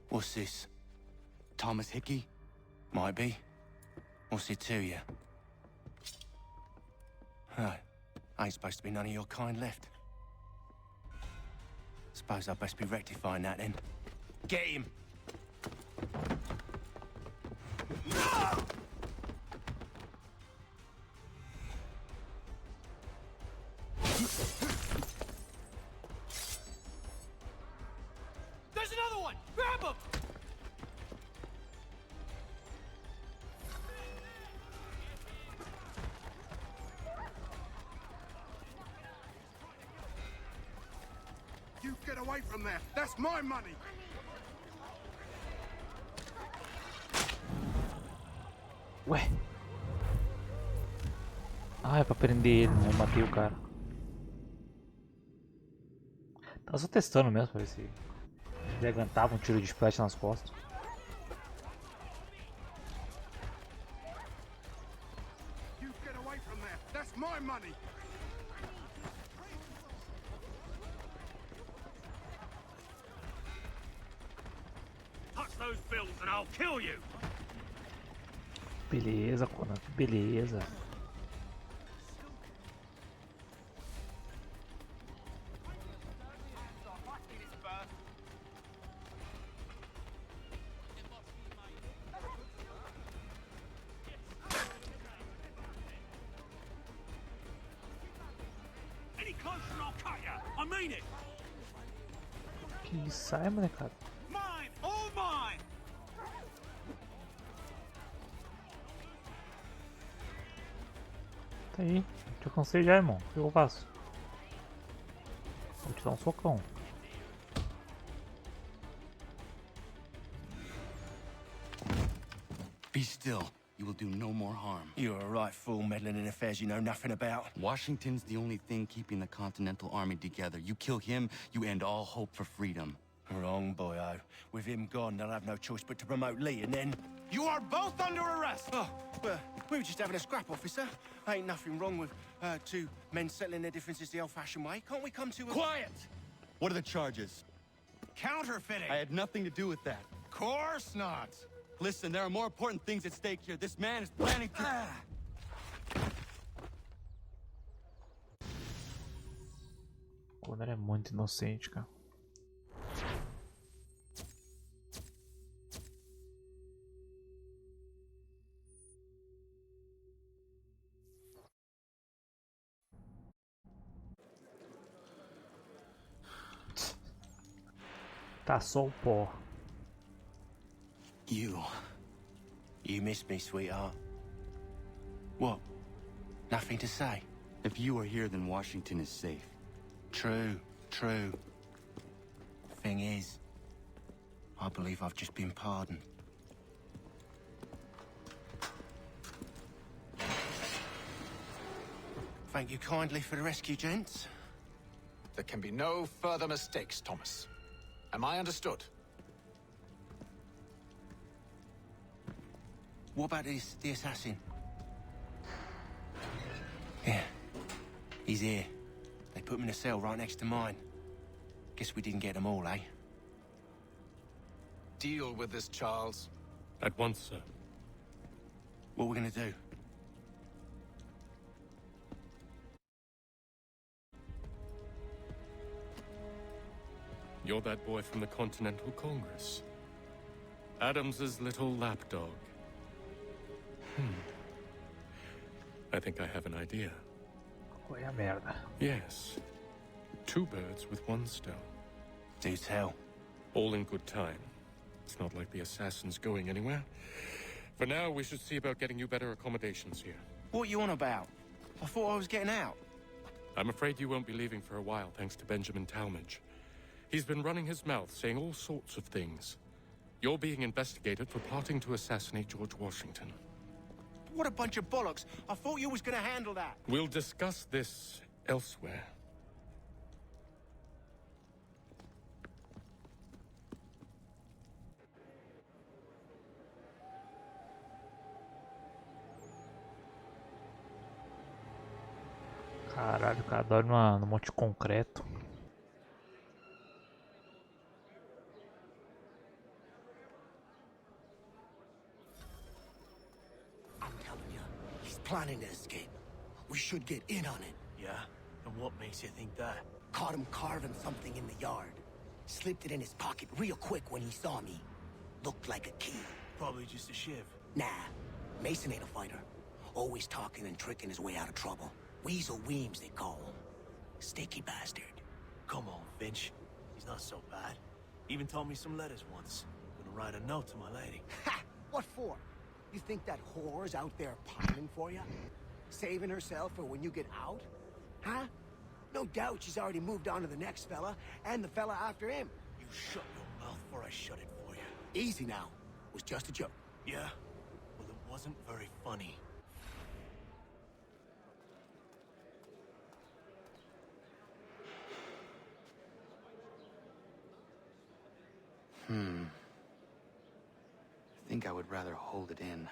What's this? Thomas Hickey? Might be. What's it to you? Oh, ain't supposed to be none of your kind left. Suppose I'd best be rectifying that then. Get him! There's another one! Grab him! You get away from there. That's my money. Ué. Ah, é pra prender ele, né? Eu matei o cara. Tava só testando mesmo pra ver se ele aguentava um tiro de splash nas costas. You get away from there. That's my money. Touch those bills and I'll kill you! Beleza, Conan. Beleza. Any closer and I'll cut ya! I mean it! Que isso aí, molecada. Mine! All mine! Tá aí. Te alcancei já, irmão. O que eu faço? Vou te dar um socão. Be still. You will do no more harm. You're a right fool meddling in affairs you know nothing about. Washington's the only thing keeping the Continental Army together. You kill him, you end all hope for freedom. Wrong, boyo. With him gone, they'll have no choice but to promote Lee, and then... You are both under arrest! Oh, well, we were just having a scrap, officer. Ain't nothing wrong with two men settling their differences the old-fashioned way. Can't we come to a... Quiet! What are the charges? Counterfeiting! I had nothing to do with that. Course not! Listen, there are more important things at stake here. This man is planning to... Conan é muito inocente, cara. Tá só o pó. You miss me, sweetheart. What? Nothing to say? If you are here, then Washington is safe. True, true. Thing is, I believe I've just been pardoned. Thank you kindly for the rescue, gents. There can be no further mistakes, Thomas. Am I understood? What about the assassin? Yeah, he's here. They put him in a cell right next to mine. Guess we didn't get them all, eh? Deal with this, Charles. At once, sir. What we're gonna do? You're that boy from the Continental Congress. Adams's little lapdog. I think I have an idea. Foi a merda. Yes. Two birds with one stone. Do tell. All in good time. It's not like the assassin's going anywhere. For now, we should see about getting you better accommodations here. What you on about? I thought I was getting out. I'm afraid you won't be leaving for a while, thanks to Benjamin Talmadge. He's been running his mouth, saying all sorts of things. You're being investigated for plotting to assassinate George Washington. What a bunch of bollocks. I thought you was gonna handle that. We'll discuss this elsewhere. Caralho, o cara dorme no monte de concreto. I'm telling you, he's planning to escape. We should get in on it. Yeah? And what makes you think that? Caught him carving something in the yard. Slipped it in his pocket real quick when he saw me. Looked like a key. Probably just a shiv. Nah, Mason ain't a fighter. Always talking and tricking his way out of trouble. Weasel Weems, they call him. Sticky bastard. Come on, Finch. He's not so bad. Even taught me some letters once. Gonna write a note to my lady. Ha! What for? You think that whore's out there pining for you? Saving herself for when you get out? Huh? No doubt she's already moved on to the next fella, and the fella after him. You shut your mouth before I shut it for you. Easy now. It was just a joke. Yeah? Well, it wasn't very funny. I think I would rather hold it in.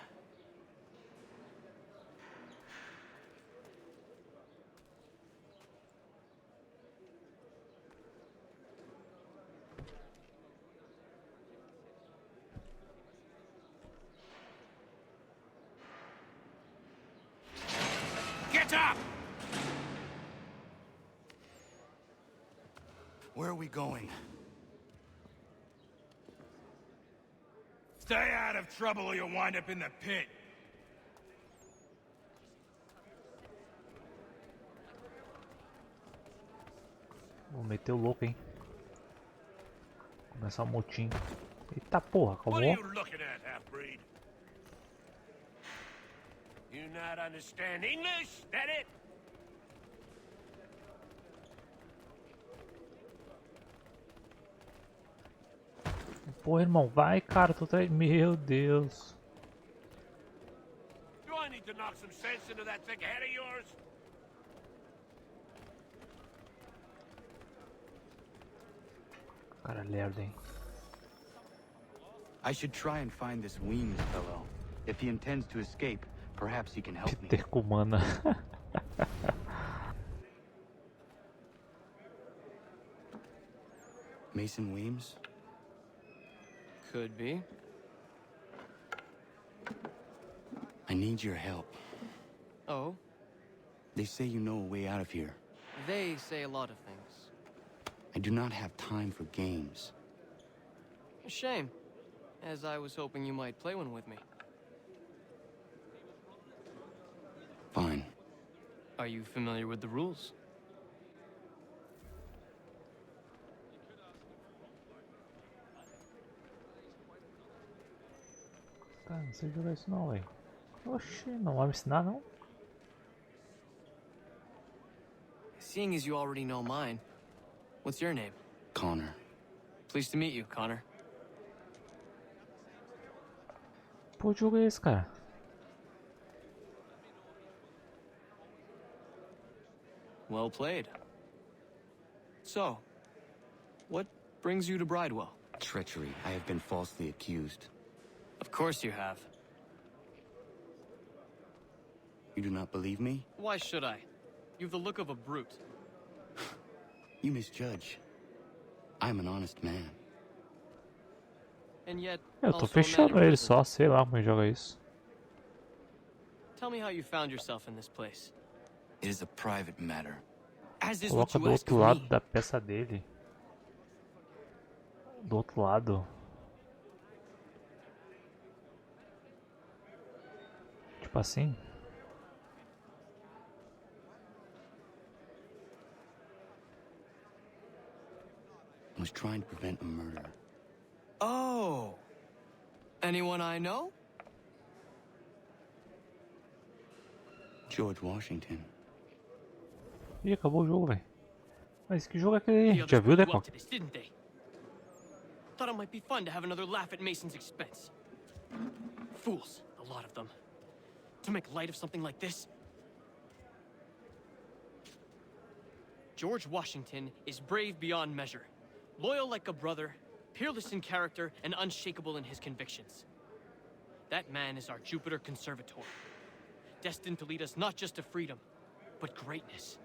Get up! Where are we going? Stay out of trouble or you'll wind up in the pit. Vou meter o louco, hein? Começar o motim. Eita porra, What acabou. are you looking at, half-breed? You not understand English? That it? Porra, irmão, vai, cara, tu tá... Meu Deus. Do I need to knock some sense into that thick head of yours? Cara, lerdo, hein? I should try and find this Weems fellow. If he intends to escape, perhaps he can help me. Peter com mana. Mason Weems? Could be. I need your help. Oh? They say you know a way out of here. They say a lot of things. I do not have time for games. A shame, as I was hoping you might play one with me. Fine. Are you familiar with the rules? Tá, não sei jogar isso não, velho. Oxi, não vai me ensinar não? Seeing as you already know mine, what's your name? Connor. Pleased to meet you, Connor. Pô, que jogo é esse, cara? Well played. So, what brings you to Bridewell? Treachery. I have been falsely accused. Of course you have. You do not believe me? Why should I? You've the look of a brute. You misjudge. I'm an honest man. And yet, Eu tô also a man fechando in ele prison. só, sei lá como ele joga isso. Tell me how you found yourself in this place. It is a private matter. As is what Coloca you do ask outro of lado me. da peça dele. Do outro lado. Tipo assim. I was trying to prevent a murder. Oh! Anyone I know? George Washington. Ih, acabou o jogo, velho. Mas que jogo é aquele aí? The Já others viu, put you Deco? up to this, didn't they? Thought it might be fun to have another laugh at Mason's expense. Fools, a lot of them. To make light of something like this. George Washington is brave beyond measure, loyal like a brother, peerless in character, and unshakable in his convictions. That man is our Jupiter Conservator, destined to lead us not just to freedom, but greatness.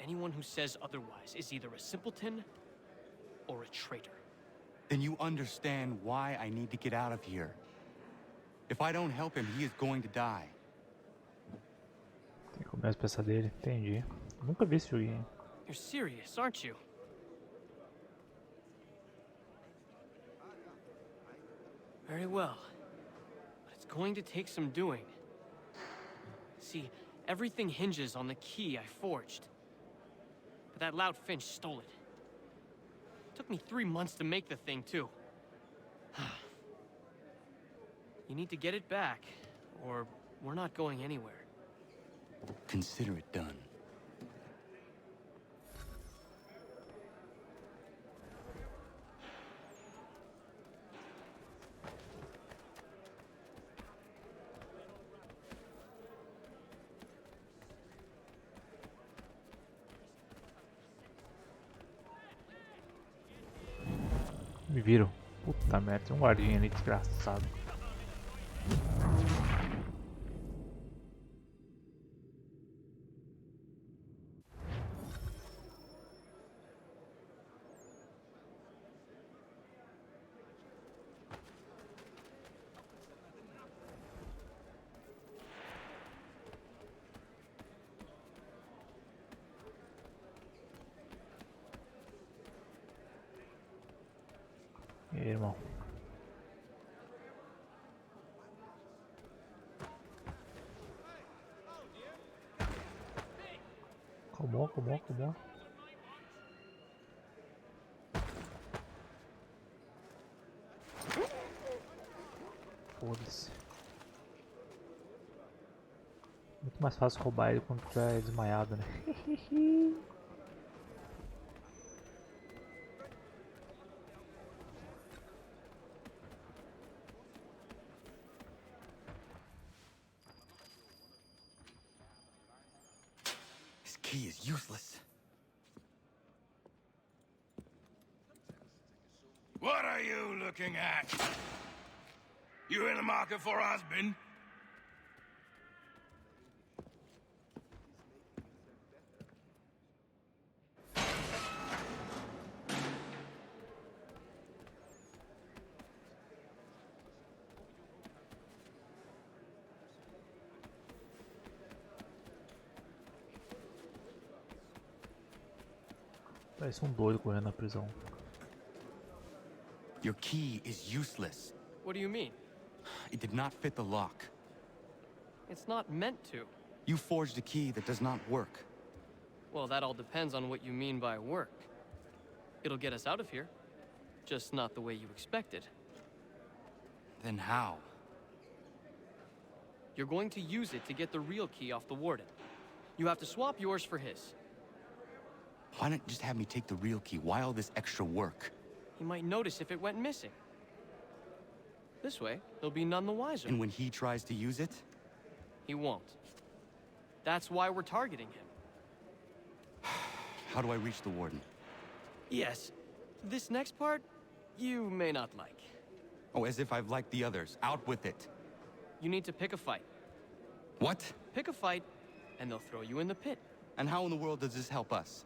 Anyone who says otherwise is either a simpleton or a traitor. Then you understand why I need to get out of here. If I don't help him, he is going to die. Tem que comer as peças dele, entendi. Nunca vi esse joguinho. You're serious, aren't you? Very well. But it's going to take some doing. See, everything hinges on the key I forged. But that loud Finch stole it. Took me 3 months to make the thing, too. You need to get it back, or we're not going anywhere. Consider it done. Me viram. Puta merda, tem um guardinha ali desgraçado. E aí, irmão? Come on. Foda-se. Muito mais fácil roubar ele quando tu é desmaiado, né? This key is useless. What are you looking at? You in the market for a husband? Parece um doido correndo na prisão. Your key is useless. What do you mean? It did not fit the lock. It's not meant to. You forged a key that does not work. Well, that all depends on what you mean by work. It'll get us out of here. Just not the way you expected. Then how? You're going to use it to get the real key off the warden. You have to swap yours for his. Why not just have me take the real key? Why all this extra work? He might notice if it went missing. This way, he'll be none the wiser. And when he tries to use it? He won't. That's why we're targeting him. How do I reach the warden? Yes. This next part, you may not like. Oh, as if I've liked the others. Out with it. You need to pick a fight. What? Pick a fight, and they'll throw you in the pit. And how in the world does this help us?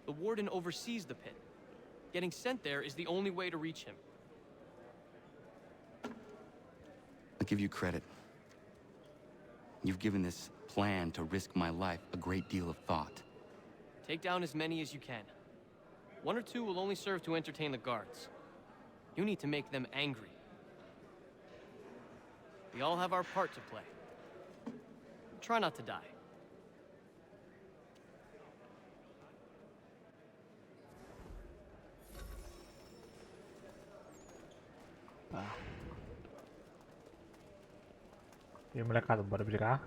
The warden oversees the pit. Getting sent there is the only way to reach him. I'll give you credit. You've given this plan to risk my life a great deal of thought. Take down as many as you can. 1 or 2 will only serve to entertain the guards. You need to make them angry. We all have our part to play. Try not to die. Tá. E aí, molecada, bora brigar?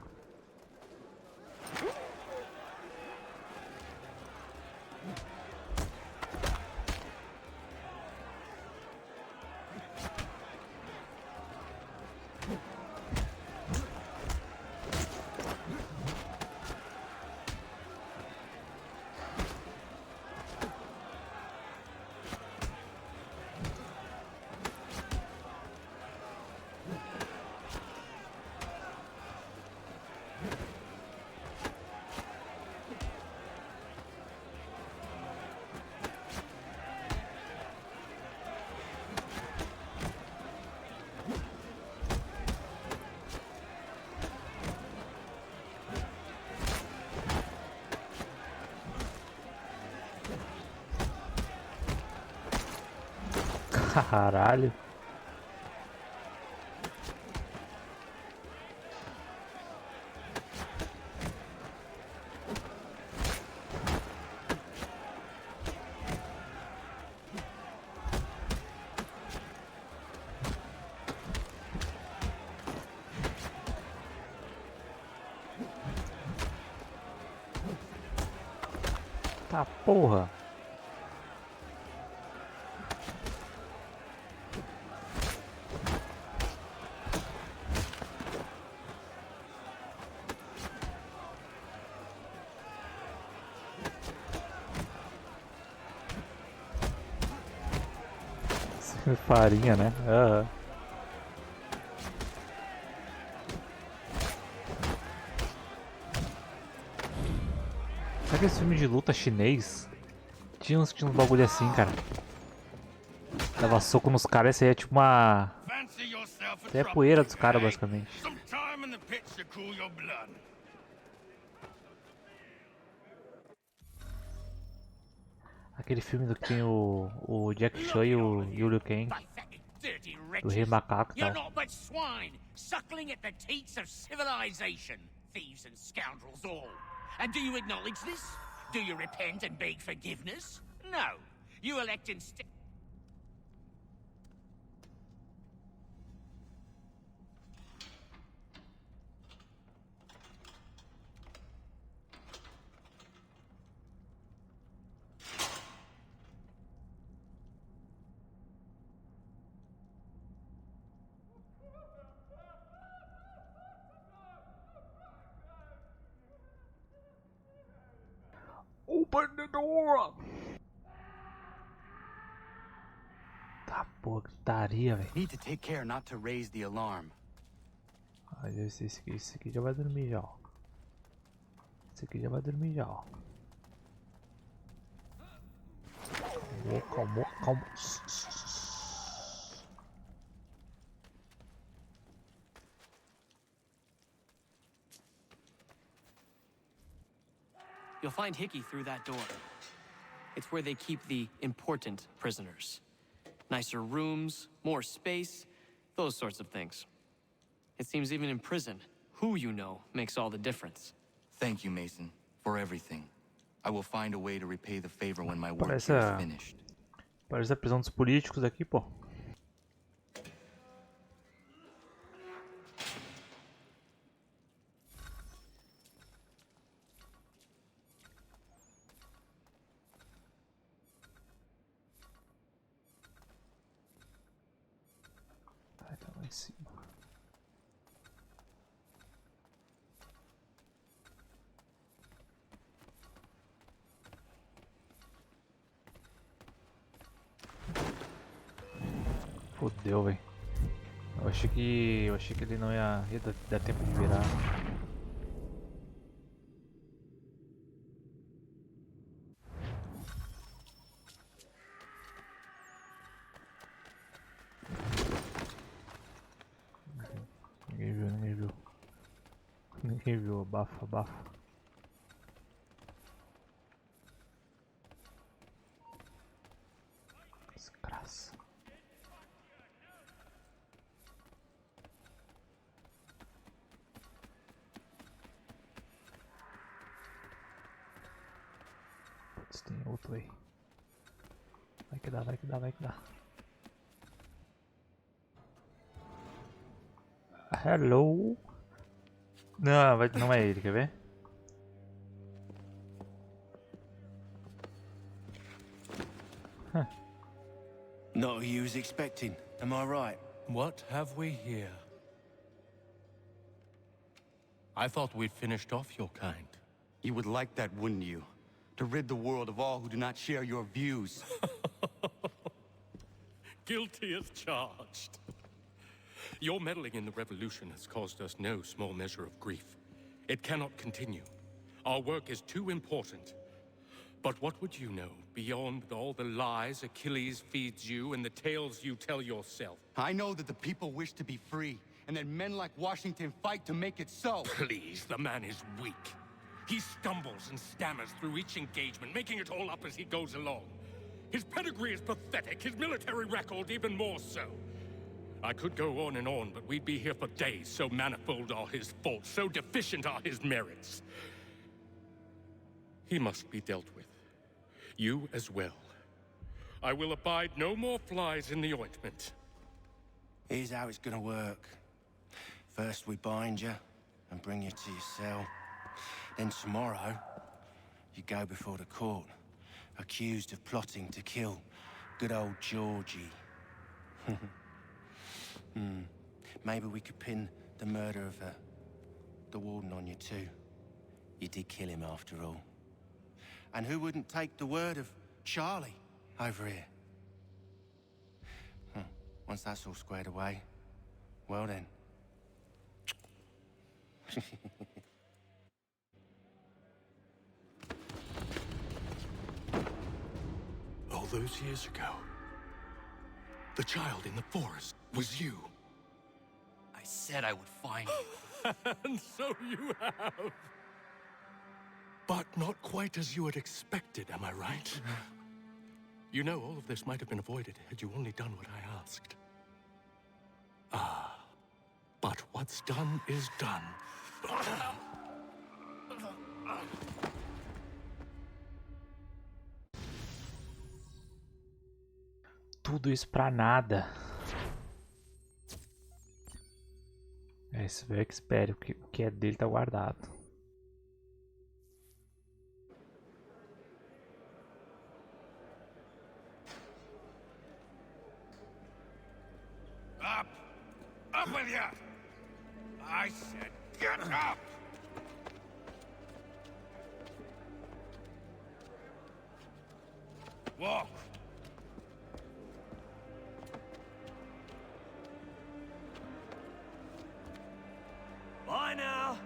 Caralho. Tá porra. Farinha, né? Aham. Sabe esse filme de luta chinês? Tinha uns bagulho assim, cara. Dava soco nos caras, esse aí é tipo uma... Isso aí é poeira dos caras, basicamente. Aquele filme do que tem o Jack Chan e o Liu Kang. Do Rei Macaco e tal. You're not but swine, suckling at the teats of civilization. Thieves and scoundrels all. And do you acknowledge this? Do you repent and beg forgiveness? No. You elect instead... Open the door! Tá porra, gritaria, velho. Need to take care not to raise the alarm. Esse aqui já vai dormir já, ó. Esse aqui já vai dormir já, ó. Calma, calma. You'll find Hickey through that door. It's where they keep the important prisoners. Nicer rooms, more space, those sorts of things. It seems even in prison, who you know makes all the difference. Thank you, Mason, for everything. I will find a way to repay the favor when my work here is finished. Parece a prisão dos políticos aqui, pô. Tá lá em cima. Fudeu, velho. Eu achei que ele não ia dar tempo de virar. Ninguém viu, abafa, abafa. Desgraça. Putz, tem outro aí. Vai que dá, vai que dá, vai que dá. Hello. Não, não é ele, quer ver? Not who you was expecting, am I right? What have we here? I thought we'd finished off your kind. You would like that, wouldn't you? To rid the world of all who do not share your views. Guilty as charged. Your meddling in the revolution has caused us no small measure of grief. It cannot continue. Our work is too important. But what would you know beyond all the lies Achilles feeds you and the tales you tell yourself? I know that the people wish to be free, and that men like Washington fight to make it so. Please, the man is weak. He stumbles and stammers through each engagement, making it all up as he goes along. His pedigree is pathetic, his military record even more so. I could go on and on, but we'd be here for days, so manifold are his faults, so deficient are his merits. He must be dealt with. You as well. I will abide no more flies in the ointment. Here's how it's gonna work. First we bind you and bring you to your cell. Then tomorrow, you go before the court, accused of plotting to kill good old Georgie. Maybe we could pin the murder of the warden on you too. You did kill him after all. And who wouldn't take the word of Charlie over here? Once that's all squared away, well then. All those years ago, the child in the forest was you. I said I would find you. And so you have. But not quite as you had expected, am I right? You know, all of this might have been avoided had you only done what I asked. Ah, but what's done is done. Tudo isso pra nada. Esse velho que espere, o que é dele tá guardado. Up! Up with you! I said get up! Walk! Bye now.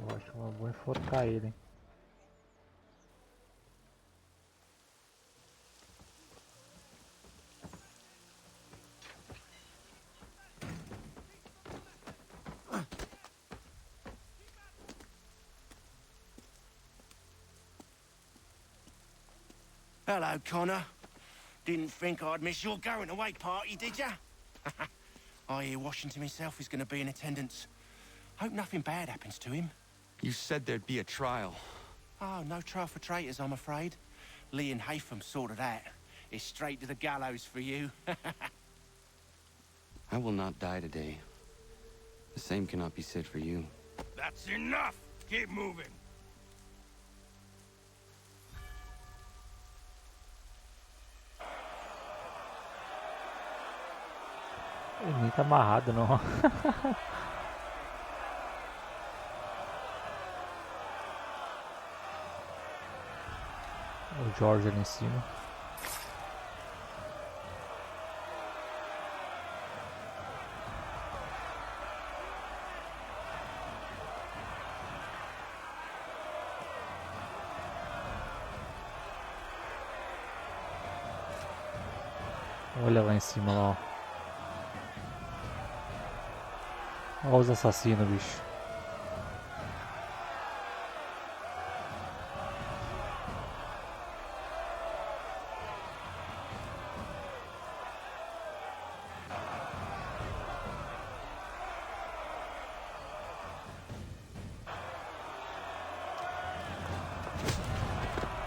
Eu acho que eu vou enforcar ele, hein? Hello, Connor. Didn't think I'd miss your going away party, did ya? I hear Washington himself is going to be in attendance. Hope nothing bad happens to him. You said there'd be a trial. Oh, no trial for traitors, I'm afraid. Lee and Haytham sorted that. It's straight to the gallows for you. I will not die today. The same cannot be said for you. That's enough! Keep moving! Ele nem tá amarrado, não. O George ali em cima. Olha lá em cima, lá, ó. Olha os assassinos, bicho.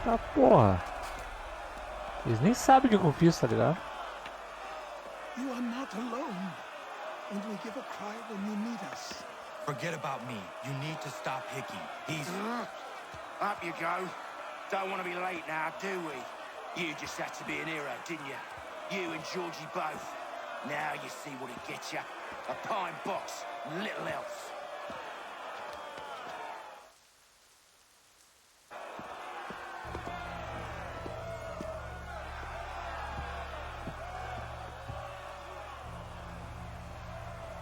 Tá porra. Eles nem sabem o que eu fiz, tá ligado? You are not alone. And we give a cry when you need us. Forget about me. You need to stop Hickey. He's... Up you go. Don't want to be late now, do we? You just had to be an hero, didn't you? You and Georgie both. Now you see what it gets you. A pine box, little else.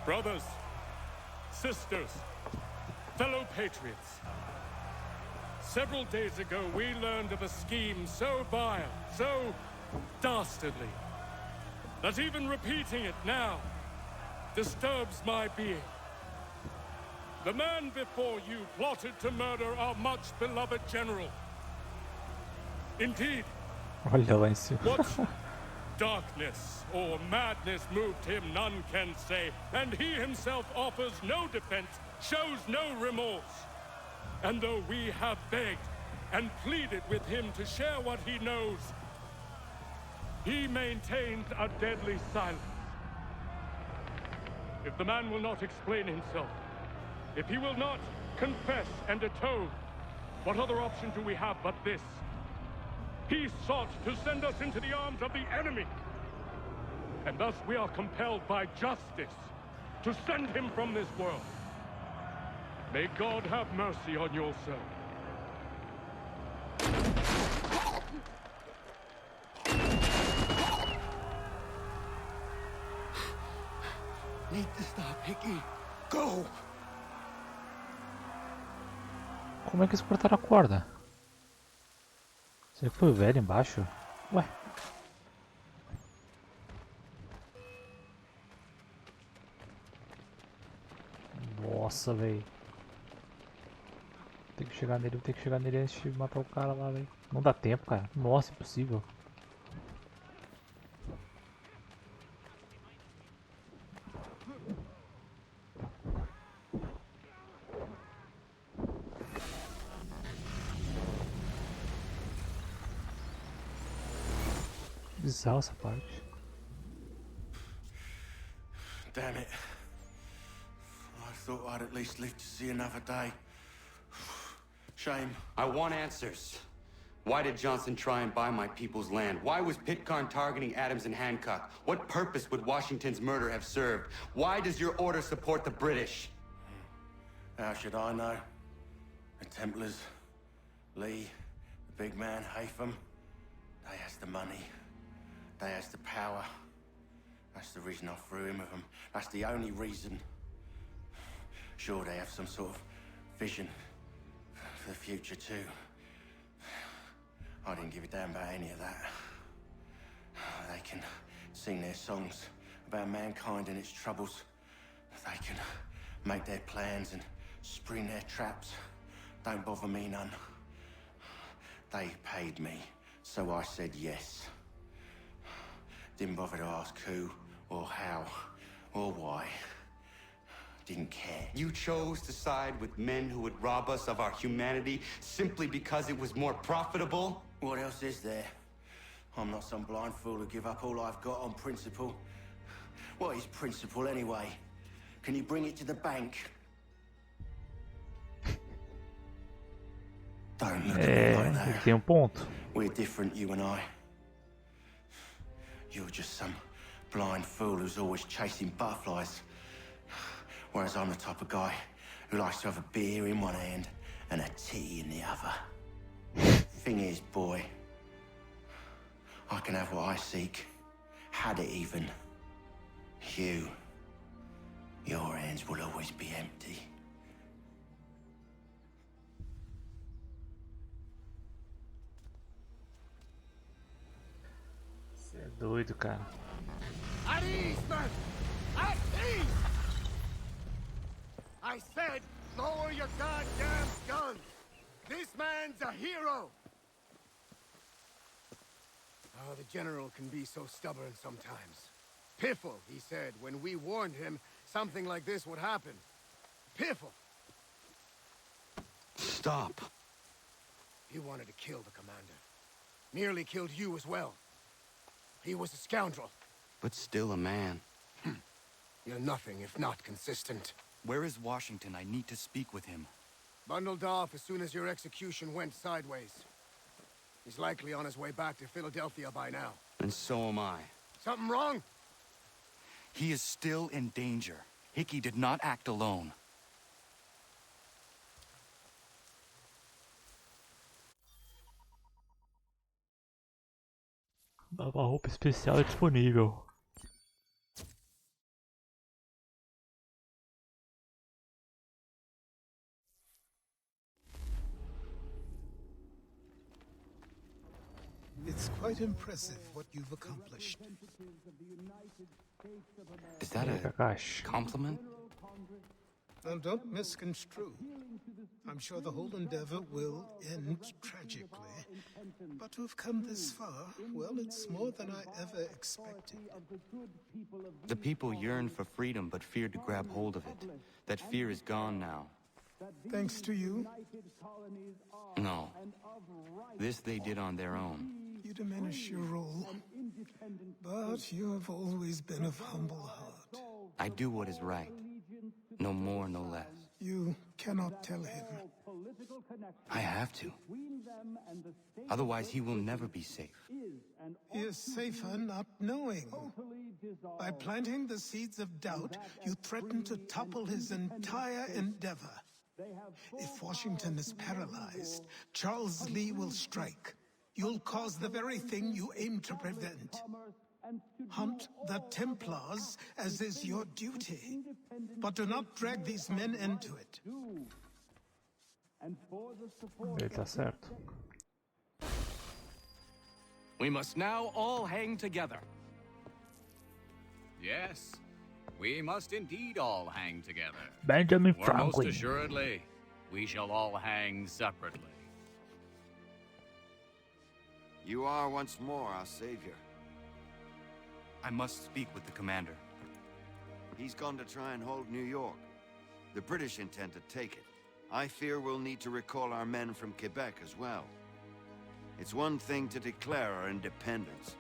Brothers, sisters, fellow patriots. Several days ago, we learned of a scheme so vile, so dastardly, that even repeating it now disturbs my being. The man before you plotted to murder our much-beloved general. Indeed, Olha lá em cima. what darkness or madness moved him, none can say, and he himself offers no defense, shows no remorse. And though we have begged and pleaded with him to share what he knows, he maintains a deadly silence. If the man will not explain himself, if he will not confess and atone, what other option do we have but this? He sought to send us into the arms of the enemy. And thus we are compelled by justice to send him from this world. May God have mercy on your soul. Need to stop, Hickey. Go! Como é que eles cortaram a corda? Será que foi o velho embaixo? Ué. Nossa, velho. Tem que chegar nele, tem que chegar nele antes de matar o cara lá, velho. Não dá tempo, cara. Nossa, impossível. Bizarro essa parte. Damn it. I thought I'd at least live to see another day. Shame. I want answers. Why did Johnson try and buy my people's land? Why was Pitcairn targeting Adams and Hancock? What purpose would Washington's murder have served? Why does your order support the British? How should I know? The Templars, Lee, the big man, Haytham, they has the money. They has the power. That's the reason I threw in with them. That's the only reason. Sure, they have some sort of vision for the future too. I didn't give a damn about any of that. They can sing their songs about mankind and its troubles. They can make their plans and spring their traps. Don't bother me none. They paid me So I said yes. Didn't bother to ask who, or how, or why. Didn't care. You chose to side with men who would rob us of our humanity simply because it was more profitable? What else is there? I'm not some blind fool to give up all I've got on principle. What is principle anyway? Can you bring it to the bank? Don't look at me like that. Ele tem ponto. We're different, you and I. You're just some blind fool who's always chasing butterflies. Whereas I'm the type of guy who likes to have a beer in one hand and a tea in the other. Thing is, boy, I can have what I seek. Had it even. Your hands will always be empty. Você é doido, cara. At ease, men! At ease! I said, lower your goddamn guns! This man's a hero! Oh, the general can be so stubborn sometimes. Piffle, he said, when we warned him something like this would happen. Piffle! Stop. He wanted to kill the commander. Nearly killed you as well. He was a scoundrel. But still a man. You're nothing if not consistent. Where is Washington? I need to speak with him. Bundled off as soon as your execution went sideways. He's likely on his way back to Philadelphia by now. And so am I. Something wrong? He is still in danger. Hickey did not act alone. Nova roupa especial disponível. It's quite impressive what you've accomplished. Is that a compliment? Now, don't misconstrue. I'm sure the whole endeavor will end tragically. But to have come this far, well, it's more than I ever expected. The people yearned for freedom but feared to grab hold of it. That fear is gone now. Thanks to you? No. This they did on their own. You diminish your role. But you have always been of humble heart. I do what is right. No more, no less. You cannot tell him. I have to. Otherwise, he will never be safe. He is safer not knowing. By planting the seeds of doubt, you threaten to topple his entire endeavor. If Washington is paralyzed, Charles Lee will strike. You'll cause the very thing you aim to prevent. Hunt the Templars, as is your duty. But do not drag these men into it. Ele tá certo. We must now all hang together. Yes, we must indeed all hang together. Benjamin Or Franklin. most assuredly, we shall all hang separately. You are once more our savior. I must speak with the commander. He's gone to try and hold New York. The British intend to take it. I fear we'll need to recall our men from Quebec as well. It's one thing to declare our independence.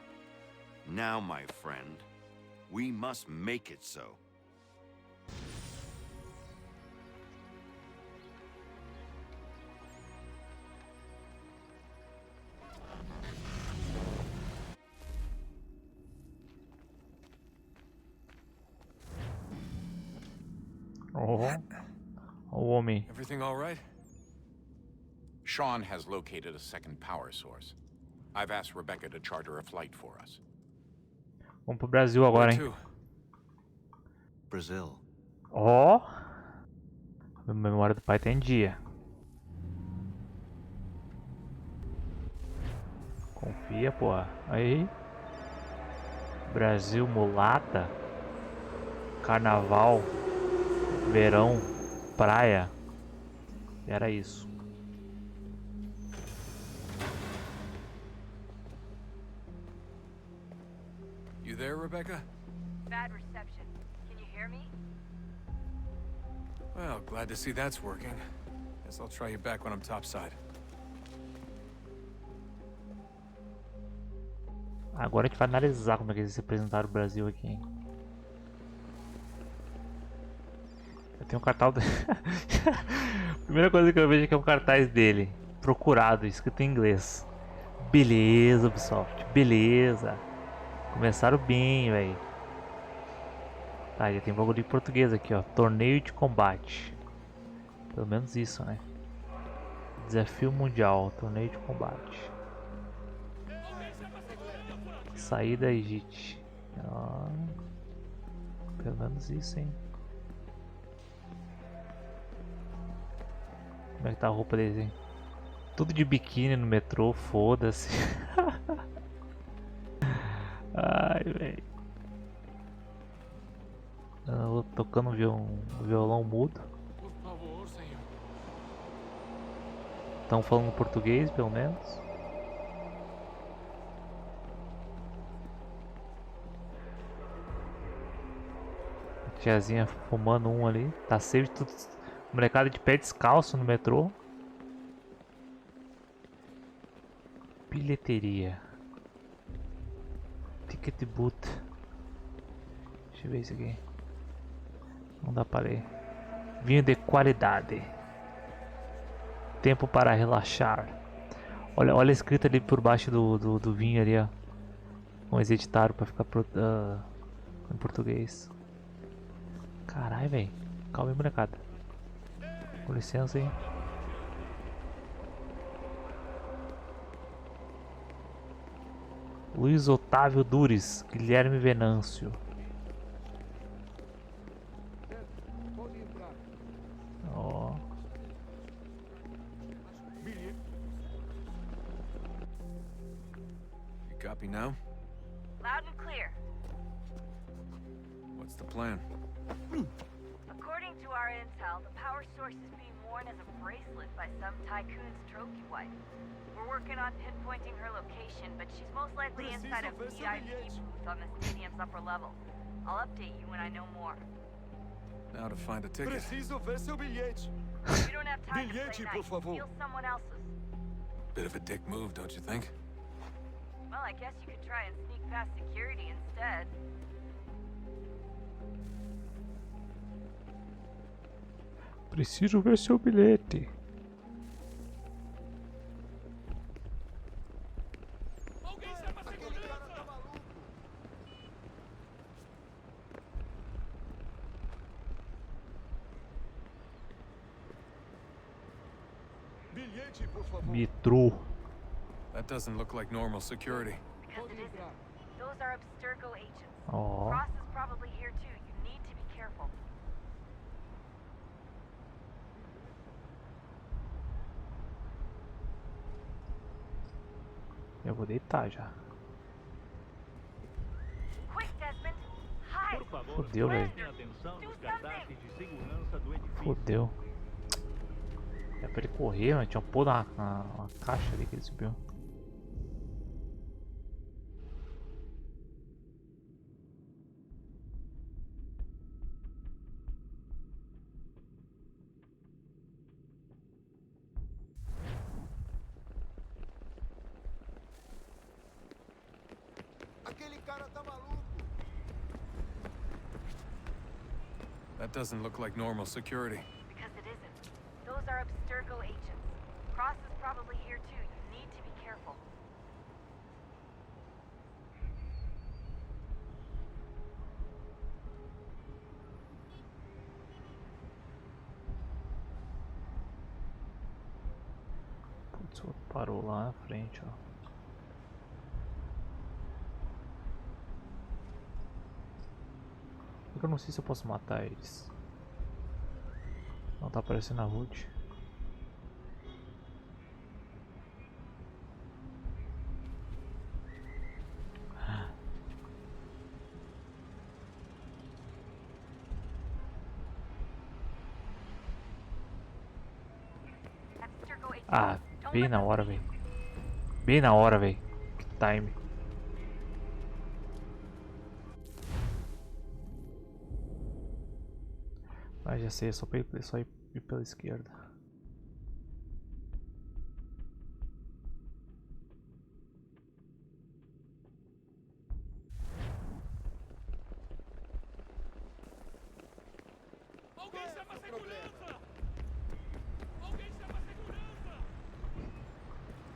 Now, my friend, we must make it so. Oh, o homem. Everything all right? Sean has located a second power source. I've asked Rebecca to charter a flight for us. Vamos pro Brasil agora, hein? Brazil. Ó. A memória do pai tá em dia. Confia, porra. Aí. Brasil, mulata. Carnaval. Verão. Praia. Era isso. Rebecca? Bad reception. Can you hear me? Well, glad to see that's working. Guess I'll try you back when I'm topside. Agora a gente vai analisar como é que eles representaram o Brasil aqui, hein? Eu tenho um cartaz... Primeira coisa que eu vejo aqui é o cartaz dele. Procurado, escrito em inglês. Beleza, Ubisoft. Beleza. Começaram bem, velho. Tá, já tem bagulho em português aqui, ó. Torneio de combate. Pelo menos isso, né? Desafio mundial. Torneio de combate. Saída Egite. Ó, pelo menos isso, hein? Como é que tá a roupa deles, hein? Tudo de biquíni no metrô, foda-se. Ai, velho. Tocando violão mudo. Por favor, senhor. Estão falando português, pelo menos. Tiazinha fumando um ali. Tá cheio de tudo. Molecada de pé descalço no metrô. Bilheteria. Ticket booth. Deixa eu ver isso aqui. Não dá para ler. Vinho de qualidade. Tempo para relaxar. Olha a escrita ali por baixo do vinho ali, ó. Eles editaram para ficar em português. Caralho, velho. Calma aí, molecada. Com licença aí. Luiz Otávio Dures. Guilherme Venâncio. Ó. You copy now? Loud and clear. What's the plan? According to our intel, the power source is being worn as a bracelet by some tycoon's trophy wife. We're working on pinpointing her location, but she's most likely inside a VIP booth on the stadium's upper level. I'll update you when I know more. Now to find a ticket. Preciso ver seu bilhete. You don't have time to play nice. Steal someone else's. Bit of a dick move, don't you think? Well, I guess you could try and sneak past security instead. Preciso ver seu bilhete. Metrô. That doesn't look like normal security. Because it isn't. Those are Abstergo agents. Oh. Cross is probably here too. You need to be careful. Eu vou deitar já. Quick, Desmond. Hide. Fodeu, velho. Fodeu. É pra ele correr, mano. Tinha uma porra na caixa ali que ele subiu. Aquele cara tá maluco. That doesn't look like normal security. Because it isn't. Those are Abstergo agents. Cross is probably here too. You need to be careful. Putz, o outro parou lá na frente, ó. Eu não sei se eu posso matar eles. Não tá aparecendo a Ruth. Ah, bem na hora, velho. Bem na hora, velho. Que time. Ah, já sei, é só ir pela esquerda.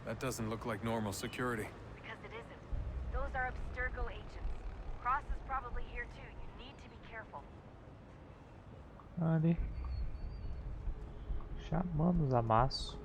That doesn't look like normal security. Because it isn't. Those are Abstergo agents. Cross is probably here too. You need to be careful. Ali. Chamando os amassos.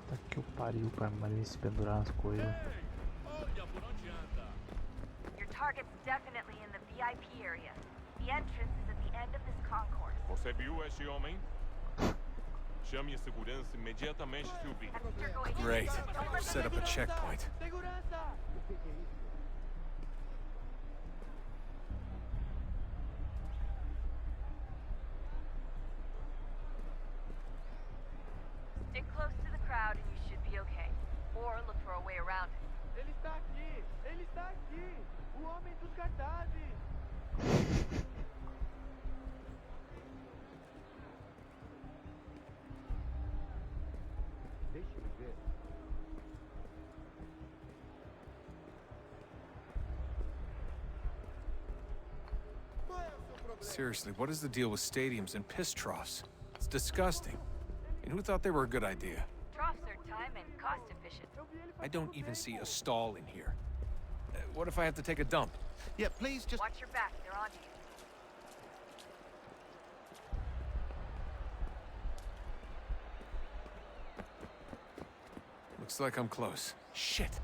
Tá que o pariu pra maneira se pendurar as coisas. Your target's definitely in the VIP area. The entrance is at the end of this concourse. Você viu esse homem? Chame a segurança imediatamente se o vir. Great. Set up a checkpoint. Stick close to the crowd and you should be okay. Or look for a way around it. Ele está aqui! Ele está aqui! O homem dos cartazes! Deixa eu ver. Seriously, what is the deal with stadiums and piss troughs? It's disgusting. And who thought they were a good idea? Troughs are time and cost efficient. I don't even see a stall in here. What if I have to take a dump? Yeah, please just... Watch your back, they're on you. Looks like I'm close. Shit.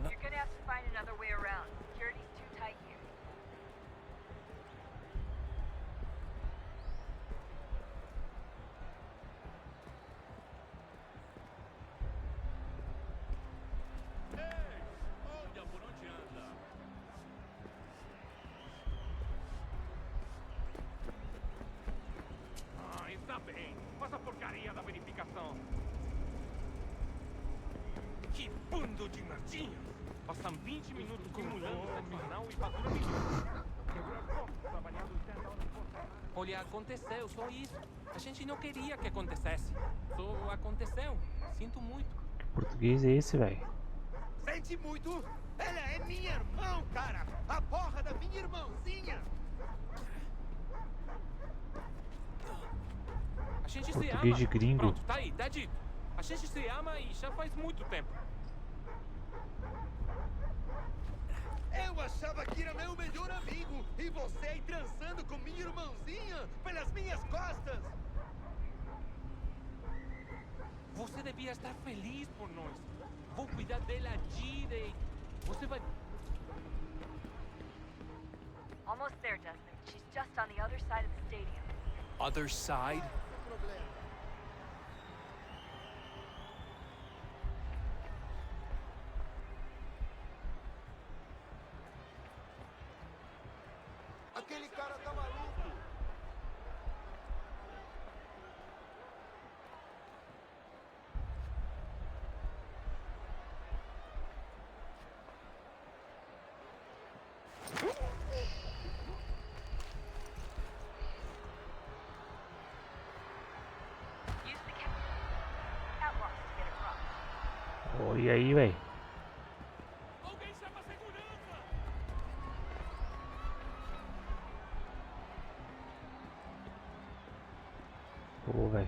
You're gonna have to find another way around. Security's too tight here. Ah, está bem. Faz a porcaria da verificação. Que bando de nerdinhos! Passam 20 minutos simulando o sexo anal e fatura milhões. Olha, aconteceu, só isso. A gente não queria que acontecesse. Só aconteceu. Sinto muito. Que português é esse, velho? Sente muito? Ela é minha irmã, cara! A porra da minha irmãzinha! A gente se Português ama. de gringo. Pronto, tá aí, tá dito. A gente se ama e já faz muito tempo. Eu achava que era meu melhor amigo e você aí transando com minha irmãzinha pelas minhas costas! Você devia estar feliz por nós. Vou cuidar dela direito. Você vai... Almost there, Desmond. She's just on the other side of the stadium. Other side? Aquele cara tá maluco! Use the catwalks to get across. Oh, e aí, velho? Pô, velho.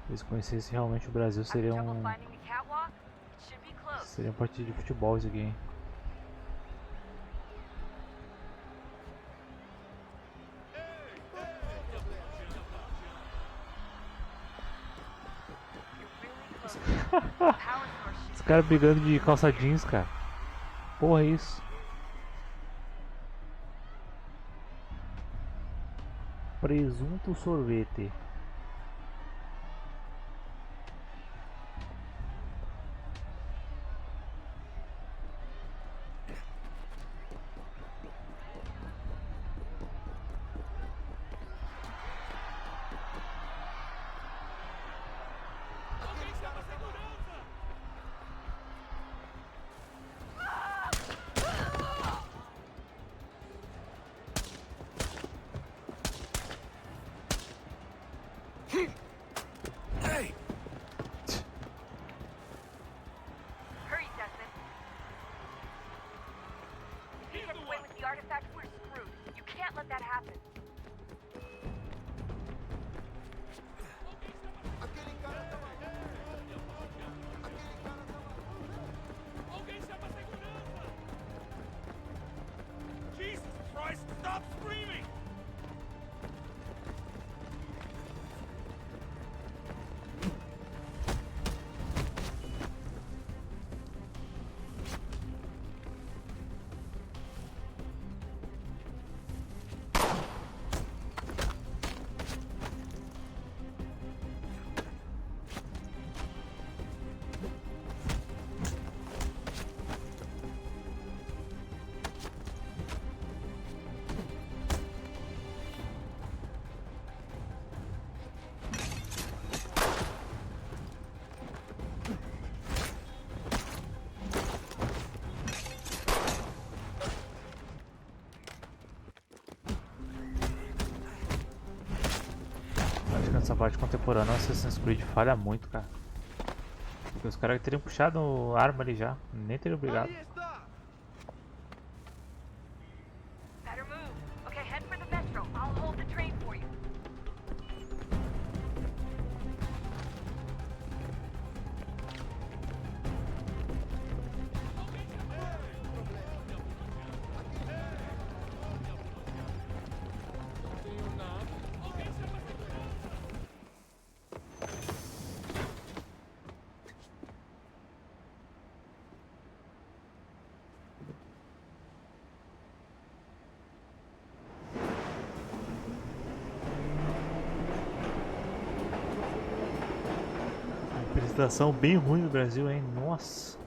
Se eles conhecessem realmente o Brasil, seria um... Finding the catwalk? It should be close. Seria um partido de futebol isso aqui, hein? Os caras brigando de calça jeans, cara. Porra, é isso. presunto sorvete. Hey! Hurry, Desmond. If he gets away with the artifact, we're screwed. You can't let that happen. Jesus Christ, stop screaming! Acho que nessa parte contemporânea o Assassin's Creed falha muito, cara. Porque os caras teriam puxado arma ali já, nem teriam brigado. Better move. Okay, head for the metro. I'll hold the train for you. Apresentação bem ruim do Brasil, hein? Nossa.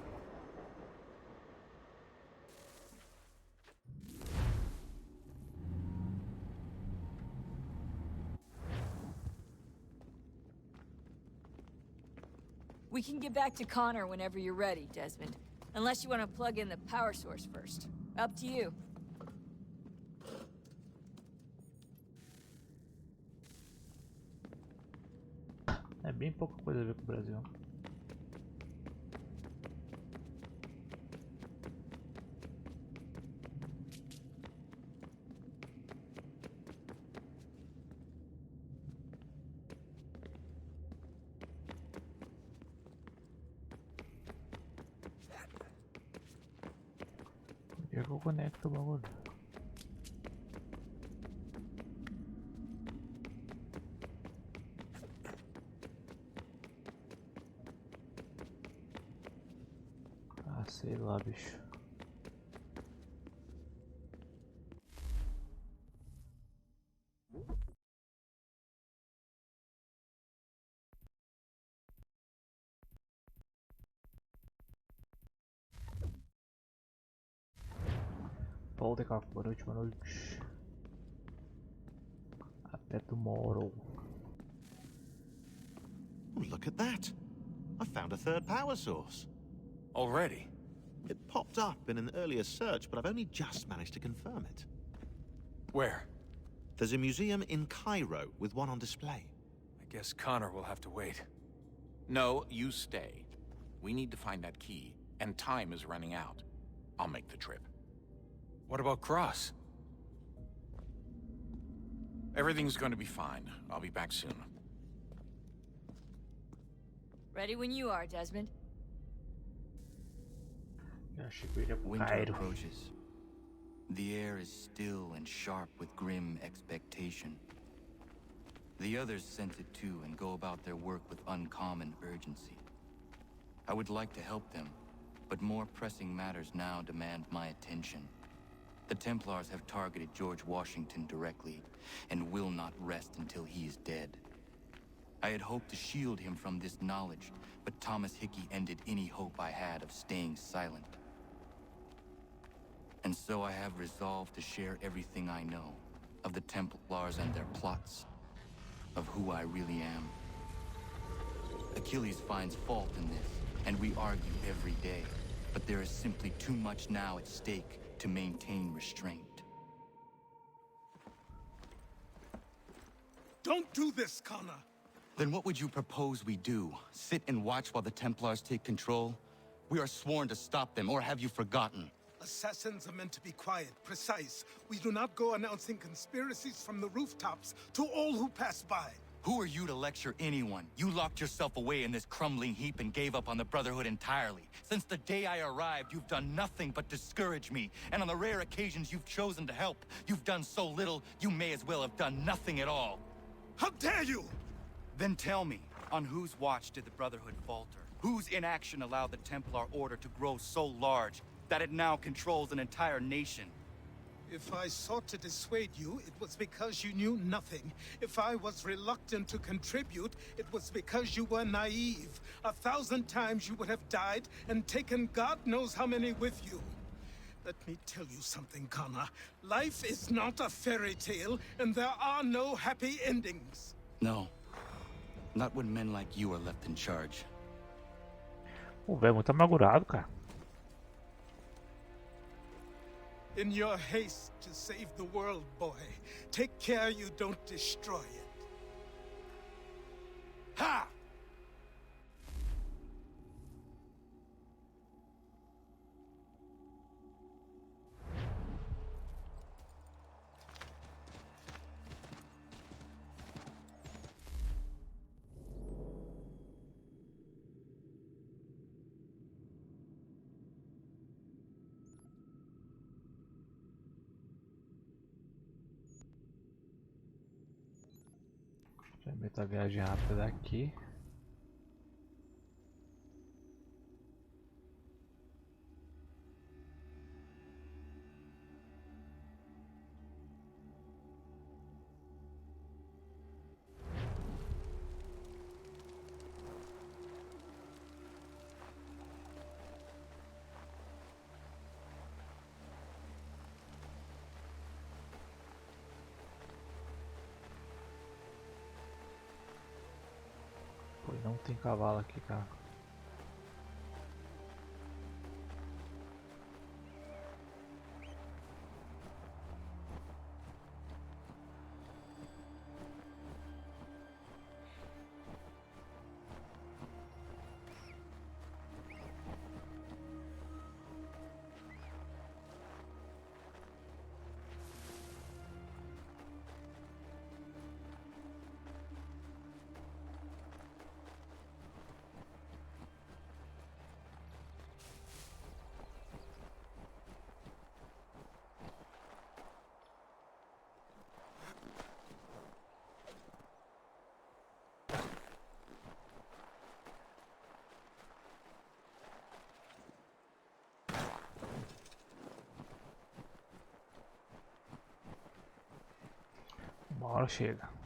We can get back to Connor whenever you're ready, Desmond. Unless you want to plug in the power source first. Up to you. É bem pouca coisa a ver com o Brasil. Onde é que eu conecto o bagulho? Ah, sei lá, bicho. Volta cá, boa noite, boa noite. Até tomorrow. Oh, look at that. I found a third power source. Already? It popped up in an earlier search, but I've only just managed to confirm it. Where? There's a museum in Cairo with one on display. I guess Connor will have to wait. No, you stay. We need to find that key, and time is running out. I'll make the trip. What about Cross? Everything's going to be fine. I'll be back soon. Ready when you are, Desmond. Winter approaches. The air is still and sharp with grim expectation. The others sense it too and go about their work with uncommon urgency. I would like to help them, but more pressing matters now demand my attention. The Templars have targeted George Washington directly, and will not rest until he is dead. I had hoped to shield him from this knowledge, but Thomas Hickey ended any hope I had of staying silent. And so I have resolved to share everything I know of the Templars and their plots, of who I really am. Achilles finds fault in this, and we argue every day, but there is simply too much now at stake to maintain restraint. Don't do this, Connor! Then what would you propose we do? Sit and watch while the Templars take control? We are sworn to stop them, or have you forgotten? Assassins are meant to be quiet, precise. We do not go announcing conspiracies from the rooftops to all who pass by. Who are you to lecture anyone? You locked yourself away in this crumbling heap and gave up on the Brotherhood entirely. Since the day I arrived, you've done nothing but discourage me. And on the rare occasions you've chosen to help, you've done so little, you may as well have done nothing at all. How dare you! Then tell me, on whose watch did the Brotherhood falter? Whose inaction allowed the Templar Order to grow so large that it now controls an entire nation? If I sought to dissuade you, it was because you knew nothing. If I was reluctant to contribute, it was because you were naive. 1,000 times you would have died and taken God knows how many with you. Let me tell you something, Connor. Life is not a fairy tale, and there are no happy endings. No. Not when men like you are left in charge. O velho é muito amargurado, cara. In your haste to save the world, boy, take care you don't destroy it. Ha! Já meto a viagem rápida daqui. Pô, não tem cavalo aqui, cara. Uma hora chega.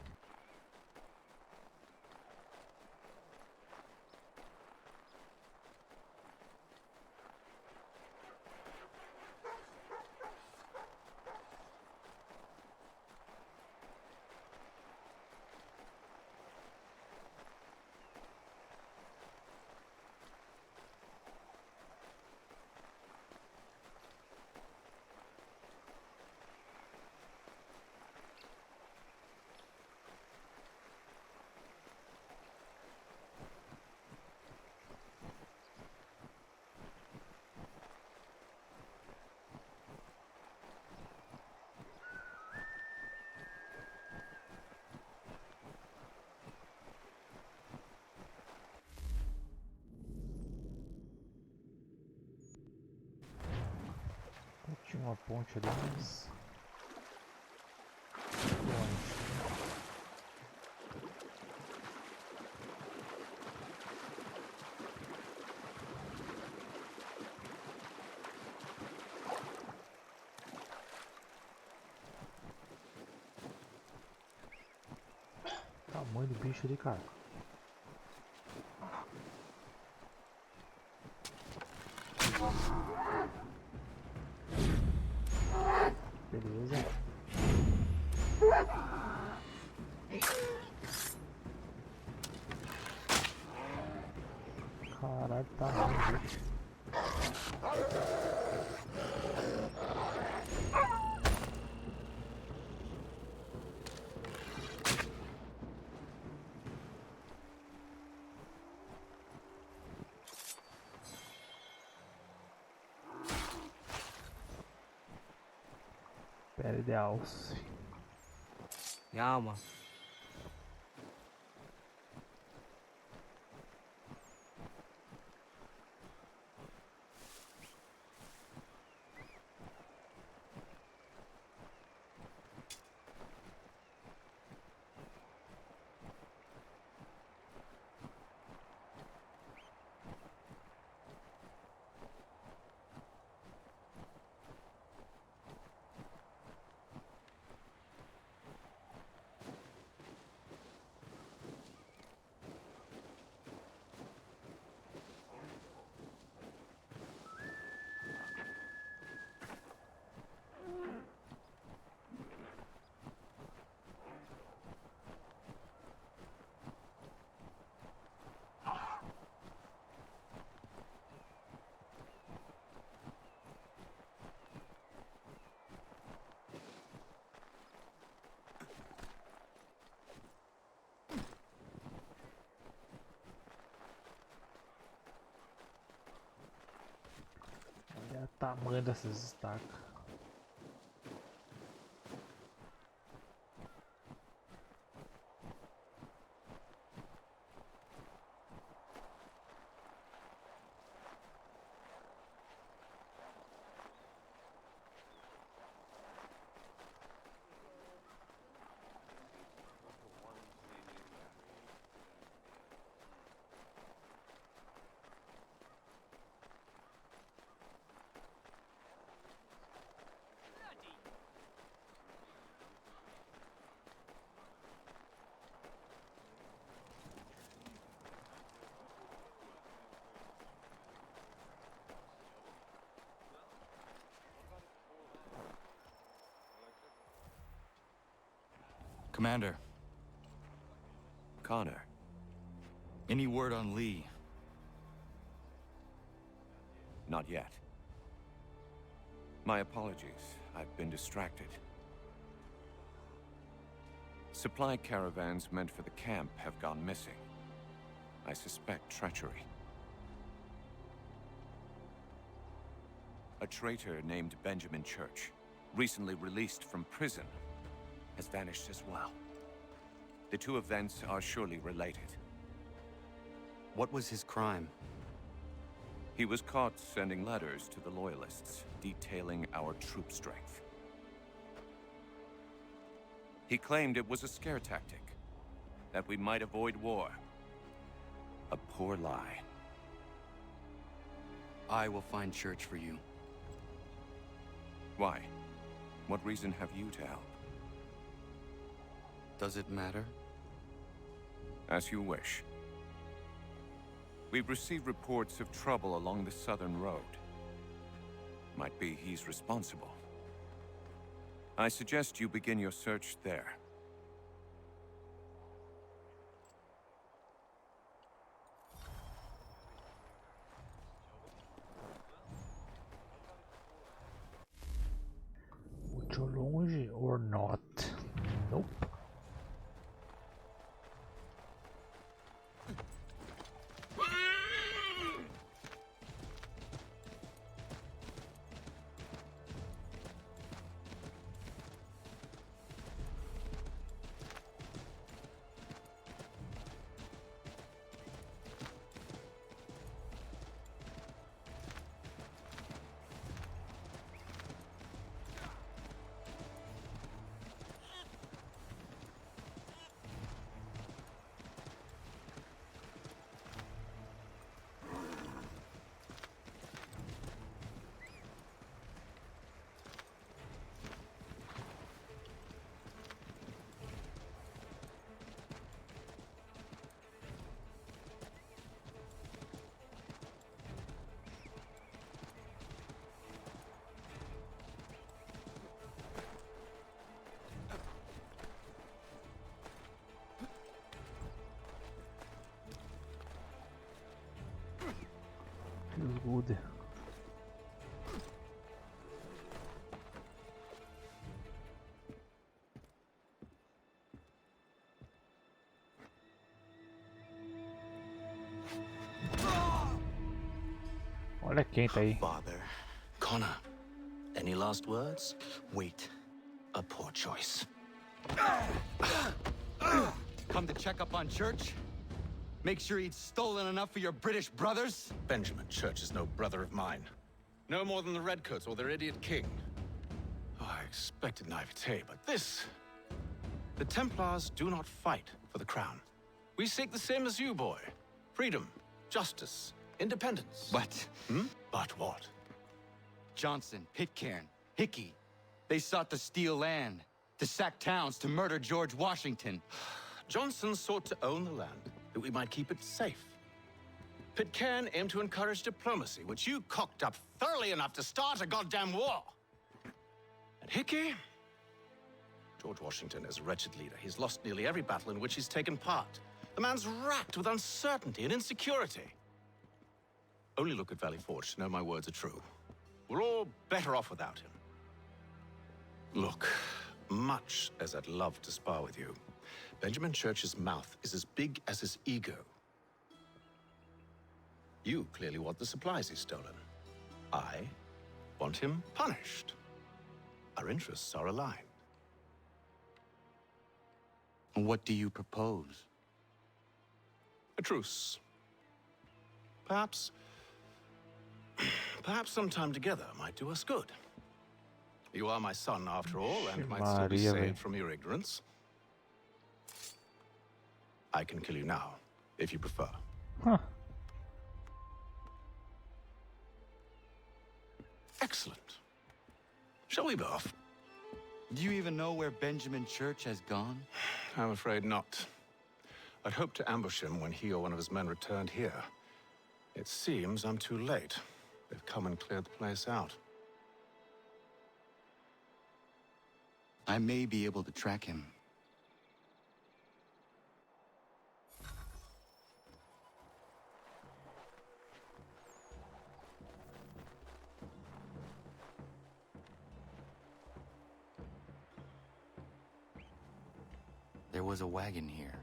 Tinha uma ponte ali, mas... longe. Tamanho do bicho ali, cara. Beleza. Caralho, tá ruim, bicho. Pele de alce. Calma. Olha o tamanho dessas estacas. Commander, Connor. any word on Lee? Not yet. My apologies. I've been distracted. Supply caravans meant for the camp have gone missing. I suspect treachery. A traitor named Benjamin Church, recently released from prison, has vanished as well. The two events are surely related. What was his crime? He was caught sending letters to the Loyalists, detailing our troop strength. He claimed it was a scare tactic, that we might avoid war. A poor lie. I will find Church for you. Why? What reason have you to help? Does it matter? As you wish. We've received reports of trouble along the southern road. Might be he's responsible. I suggest you begin your search there. Muito longe or not? Nope. Feels good. Olha quem tá aí. Father. Connor, any last words? Wait. A poor choice. Come to check up on Church? Make sure he'd stolen enough for your British brothers? Benjamin Church is no brother of mine. No more than the Redcoats or their idiot king. Oh, I expected naivete, but this... The Templars do not fight for the crown. We seek the same as you, boy. Freedom, justice, independence. But... But what? Johnson, Pitcairn, Hickey, they sought to steal land, to sack towns, to murder George Washington. Johnson sought to own the land, that we might keep it safe. Pitcairn aimed to encourage diplomacy, which you cocked up thoroughly enough to start a goddamn war. And Hickey? George Washington is a wretched leader. He's lost nearly every battle in which he's taken part. The man's racked with uncertainty and insecurity. Only look at Valley Forge to know my words are true. We're all better off without him. Look, much as I'd love to spar with you, Benjamin Church's mouth is as big as his ego. You clearly want the supplies he's stolen. I want him punished. Our interests are aligned. What do you propose? A truce. Perhaps some time together might do us good. You are my son, after all, and might still be saved from your ignorance. I can kill you now, if you prefer. Huh. Excellent. Shall we be off? Do you even know where Benjamin Church has gone? I'm afraid not. I'd hoped to ambush him when he or one of his men returned here. It seems I'm too late. They've come and cleared the place out. I may be able to track him. There was a wagon here,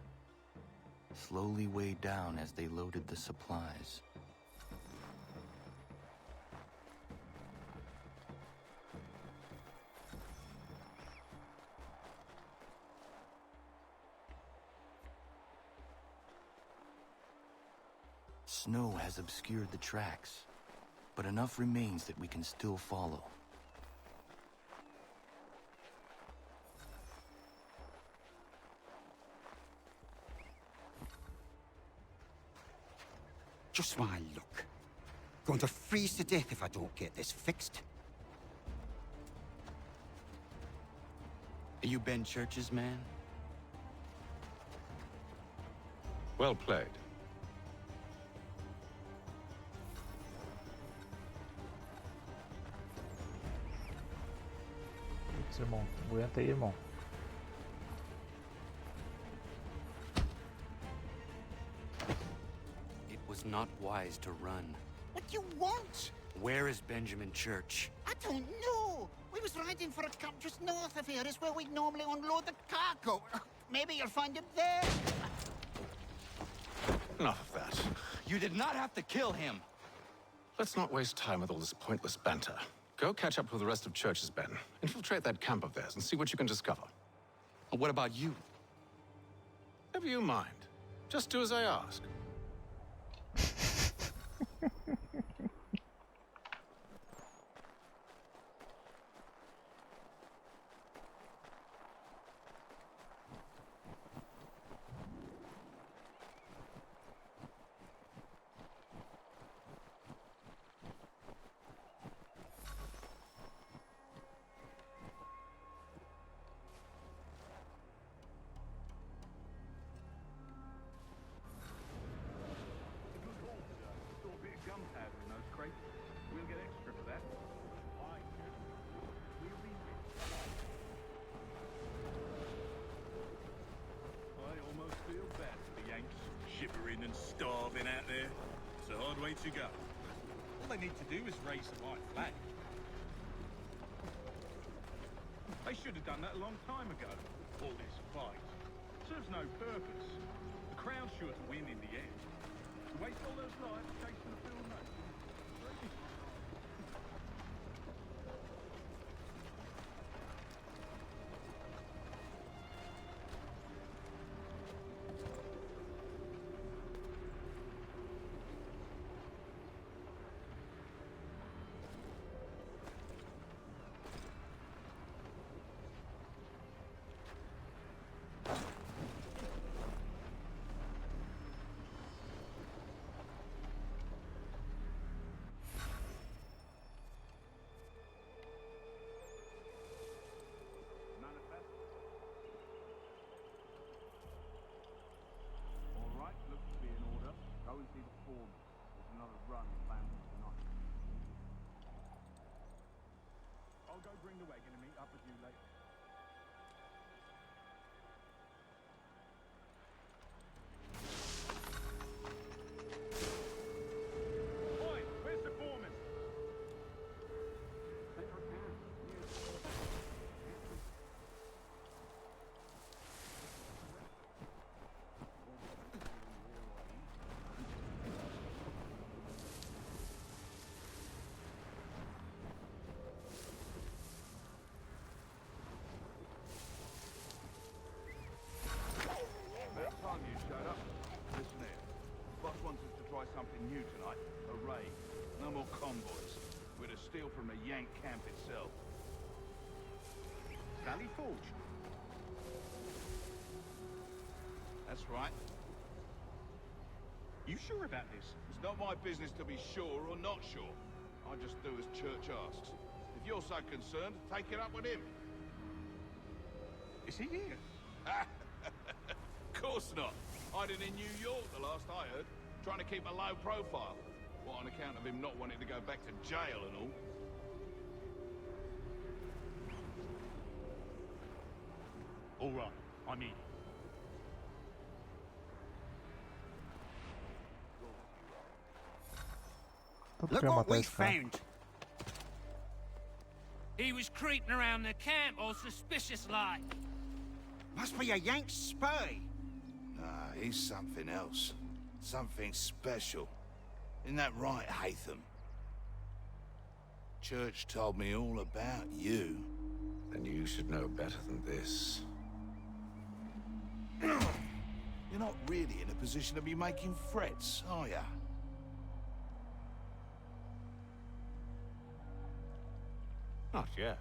slowly weighed down as they loaded the supplies. Snow has obscured the tracks, but enough remains that we can still follow. Just my luck. Going to freeze to death if I don't get this fixed. Are you Ben Church's man? Well played. Putz, irmão. Aguenta aí, irmão. It was not wise to run. What do you want? Where is Benjamin Church? I don't know. We was riding for a camp just north of here. Is where we'd normally unload the cargo. Maybe you'll find him there. Enough of that. You did not have to kill him. Let's not waste time with all this pointless banter. Go catch up with the rest of Church's men. Infiltrate that camp of theirs and see what you can discover. What about you? Never you mind. Just do as I ask. Shivering and starving out there. It's a hard way to go. they need to do is raise the white flag. They should have done that a long time ago. All this fight serves no purpose. The crown's sure to win in the end. To waste all those lives chasing the film, mate. Go and see the foreman. There's another run planned for tonight. I'll go bring the wagon and meet up with you later. Oi, where's the foreman? Take our hand. Time you showed up. Listen here. Boss wants us to try something new tonight. A raid. No more convoys. We're to steal from the Yank camp itself. Valley Forge? That's right. You sure about this? It's not my business to be sure or not sure. I just do as Church asks. If you're so concerned, take it up with him. Is he here? Of course not. Hiding in New York, the last I heard. Trying to keep a low profile. What, on account of him not wanting to go back to jail and all? All right, I'm in. Look what we found. He was creeping around the camp all suspicious like. Must be a Yank spy. Nah, he's something else. Something special. Isn't that right, Hatham? Church told me all about you. Then you should know better than this. You're not really in a position to be making threats, are ya? Not yet.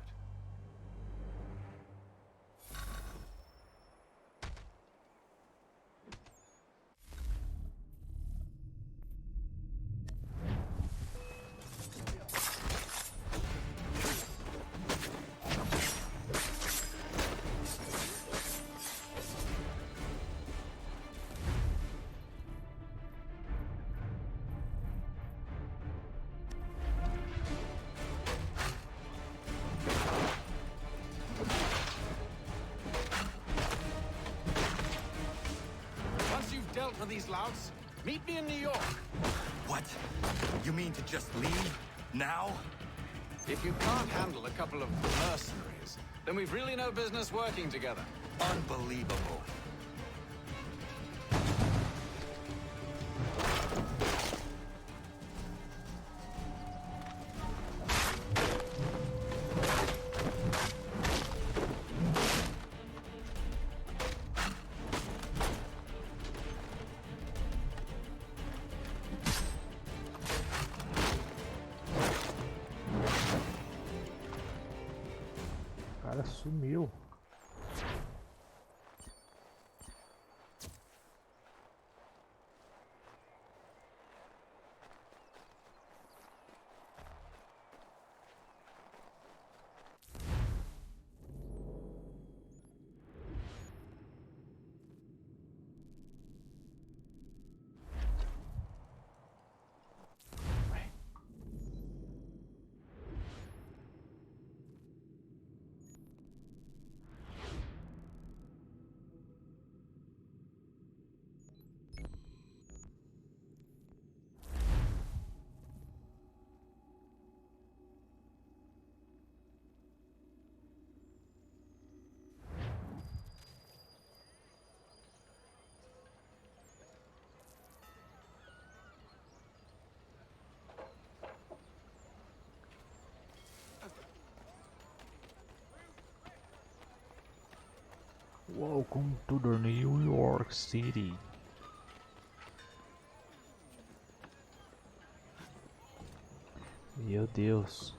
Dealt with these louts. Meet me in New York. What? You mean to just leave? Now? If you can't handle a couple of mercenaries, then we've really no business working together. Unbelievable. O cara sumiu. Welcome to the New York City. Meu Deus.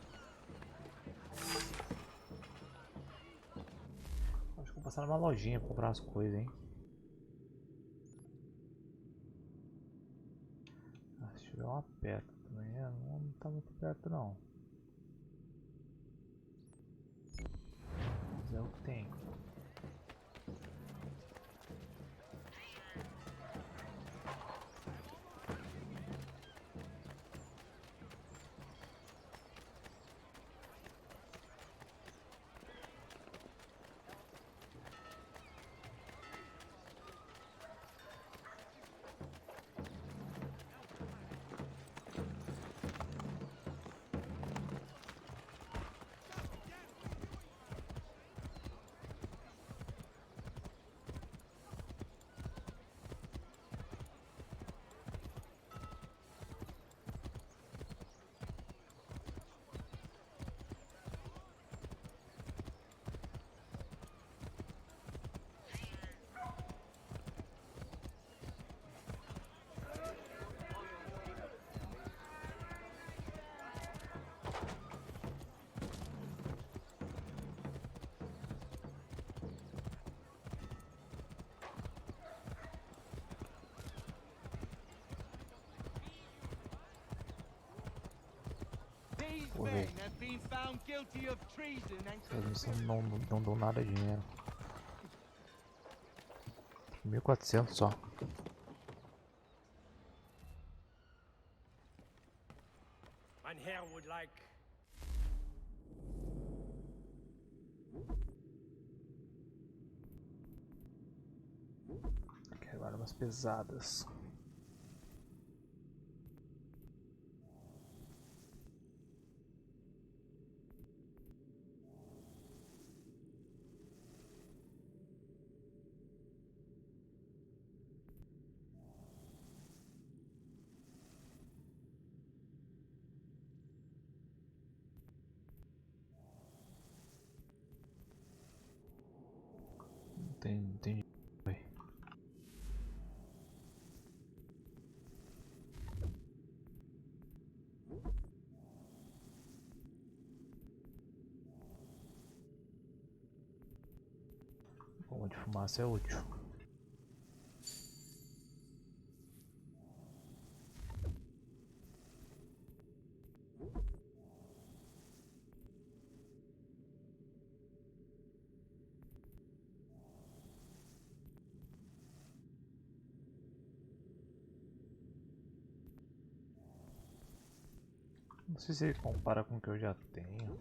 Acho que vou passar numa lojinha pra comprar as coisas, hein. Se tiver uma perto também, não tá muito perto não. Mas é o que tem. Vou ver. Essas missões não dão nada de dinheiro. 1.400 só. Mein Herr would like. Quero armas pesadas. Não tem. Bomba de fumaça é útil. Não sei se ele compara com o que eu já tenho.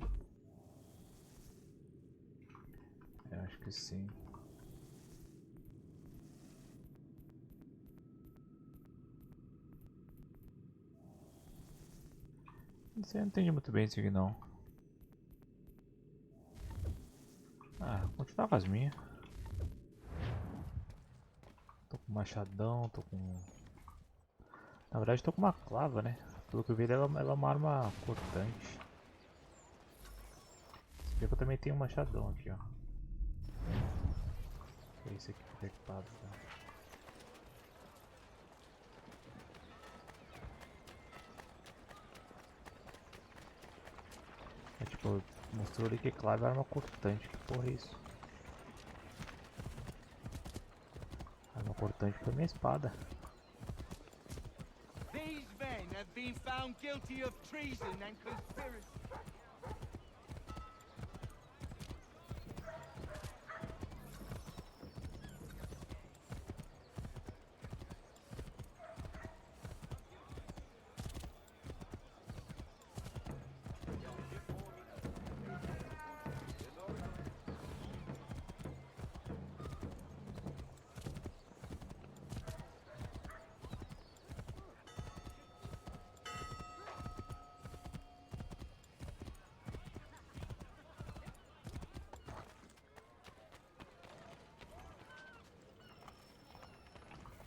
Eu acho que sim. Não entendi muito bem isso aqui não. Ah, vou continuar com as minhas. Tô com machadão, tô com... Na verdade tô com uma clava, né? Pelo que eu vi ela é uma arma cortante. Se bem que eu também tenho um machadão aqui, ó. Esse aqui fica equipado, tá? É tipo, mostrou ali que clave é arma cortante. Que porra é isso? Arma cortante foi minha espada. These men have been found guilty of treason and conspiracy.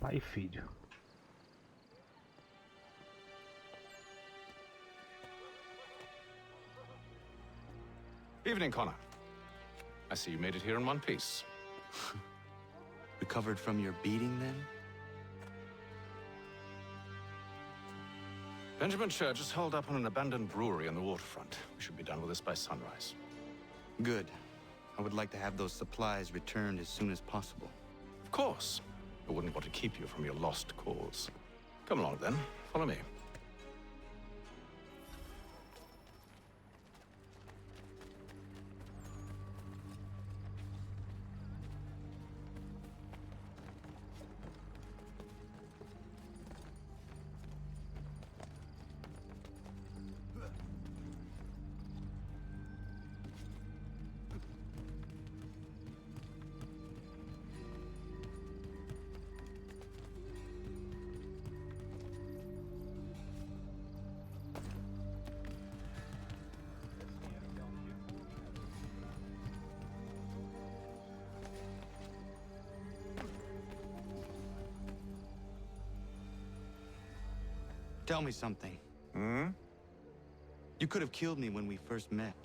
Pai e filho. Evening, Connor. I see you made it here in one piece. Recovered from your beating, then? Benjamin Church is holed up on an abandoned brewery on the waterfront. We should be done with this by sunrise. Good. I would like to have those supplies returned as soon as possible. Of course. I wouldn't want to keep you from your lost cause. Come along, then. Follow me. Tell me something. Hmm? You could have killed me when we first met.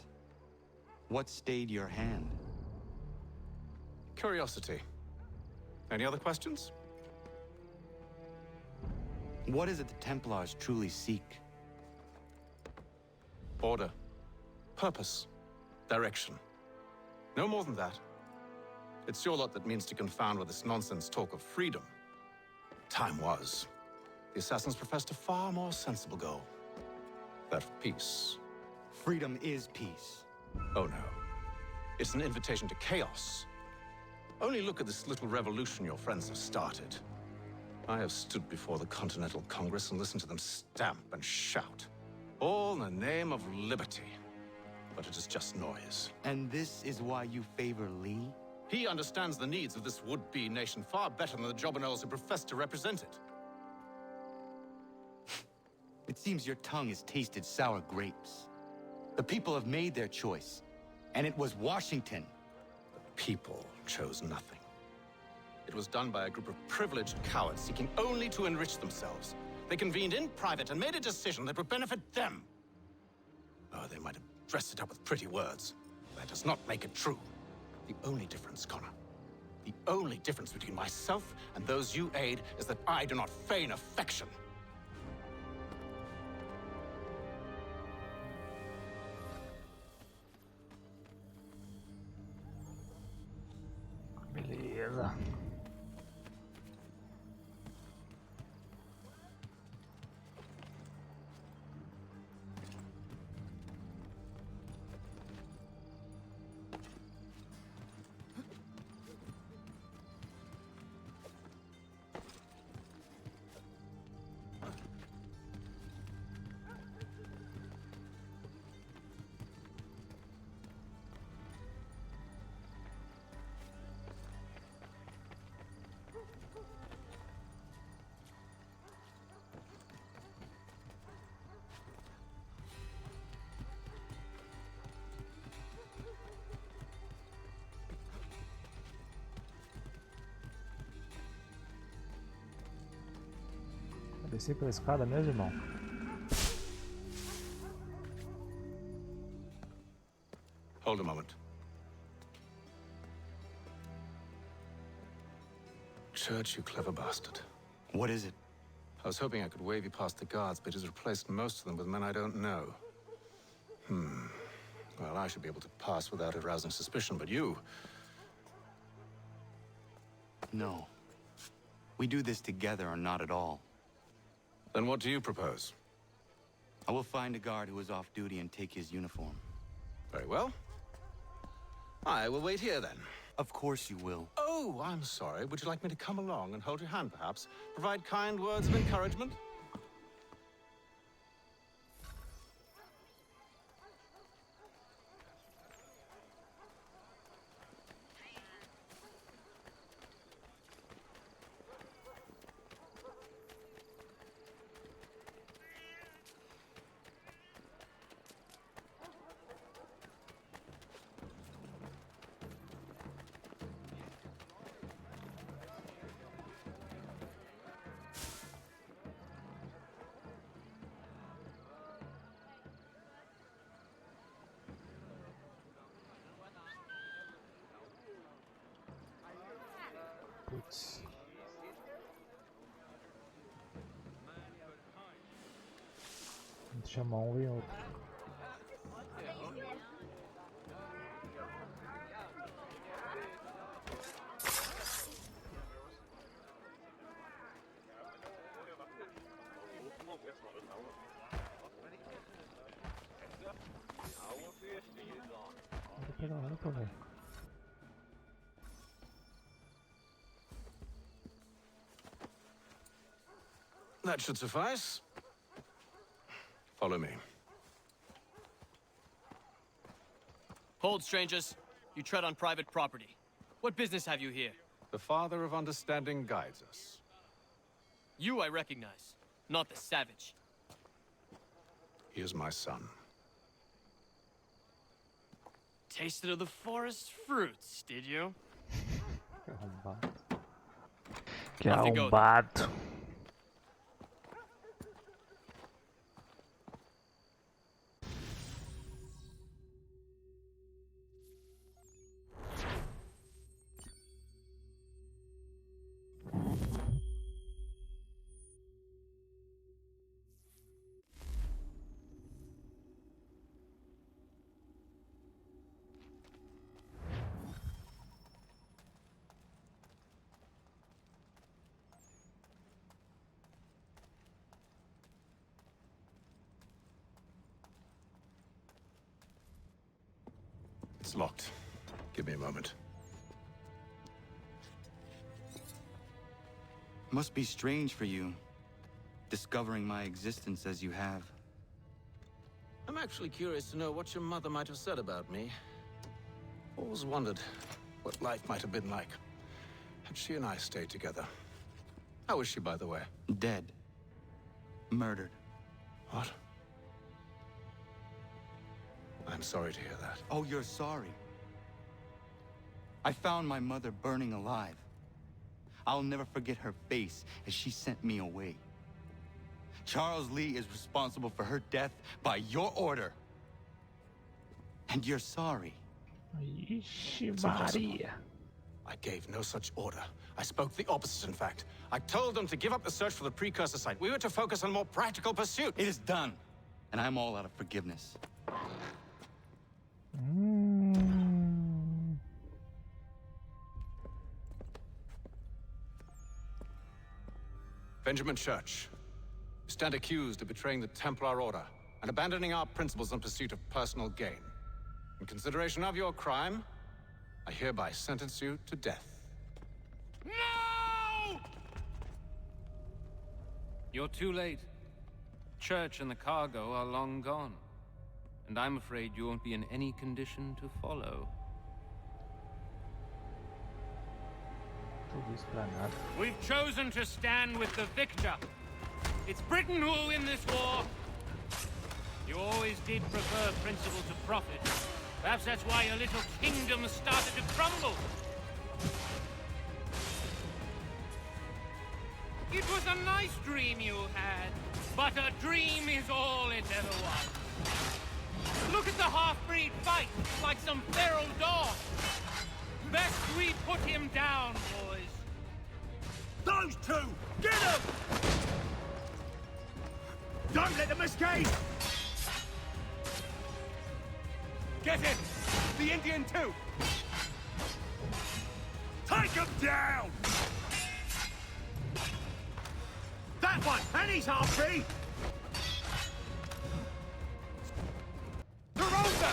What stayed your hand? Curiosity. Any other questions? What is it the Templars truly seek? Order. Purpose. Direction. No more than that. It's your lot that means to confound with this nonsense talk of freedom. Time was. The assassins professed a far more sensible goal. That of peace. Freedom is peace. Oh no. It's an invitation to chaos. Only look at this little revolution your friends have started. I have stood before the Continental Congress and listened to them stamp and shout. All in the name of liberty. But it is just noise. And this is why you favor Lee? He understands the needs of this would-be nation far better than the jobberknolls who profess to represent it. It seems your tongue has tasted sour grapes. The people have made their choice, and it was Washington. The people chose nothing. It was done by a group of privileged cowards seeking only to enrich themselves. They convened in private and made a decision that would benefit them. Oh, they might have dressed it up with pretty words. That does not make it true. The only difference, Connor, the only difference between myself and those you aid is that I do not feign affection. Beleza. Descer pela escada mesmo, irmão? Hold a moment. Church, you clever bastard. What is it? I was hoping I could wave you past the guards, but he's replaced most of them with men I don't know. Well, I should be able to pass without arousing suspicion, but you... No. We do this together or not at all. Then what do you propose? I will find a guard who is off duty and take his uniform. Very well. I will wait here, then. Of course you will. Oh, I'm sorry. Would you like me to come along and hold your hand, perhaps? Provide kind words of encouragement? chamar um e outro. Vou pegar a roupa, velho. That should suffice. Follow me. Hold, strangers. You tread on private property. What business have you here? The Father of Understanding guides us. You I recognize, not the savage. He is my son. Tasted of the forest fruits, did you? Que arrombado. It's locked. Give me a moment. Must be strange for you, discovering my existence as you have. I'm actually curious to know what your mother might have said about me. Always wondered what life might have been like had she and I stayed together. How is she, by the way? Dead. Murdered. What? I'm sorry to hear that. Oh, you're sorry. I found my mother burning alive. I'll never forget her face as she sent me away. Charles Lee is responsible for her death by your order. And you're sorry. It's impossible. I gave no such order. I spoke the opposite, in fact. I told them to give up the search for the precursor site. We were to focus on more practical pursuit. It is done. And I'm all out of forgiveness. Benjamin Church, you stand accused of betraying the Templar Order and abandoning our principles in pursuit of personal gain. In consideration of your crime, I hereby sentence you to death. No! You're too late. Church and the cargo are long gone. And I'm afraid you won't be in any condition to follow. We've chosen to stand with the victor. It's Britain who will win this war. You always did prefer principle to profit. Perhaps that's why your little kingdom started to crumble. It was a nice dream you had, but a dream is all it ever was. Look at the half-breed fight, like some feral dog. Best we put him down, boys. Those two! Get them! Don't let them escape! Get him! The Indian too! Take him down! That one! And he's half-breed! Rosa!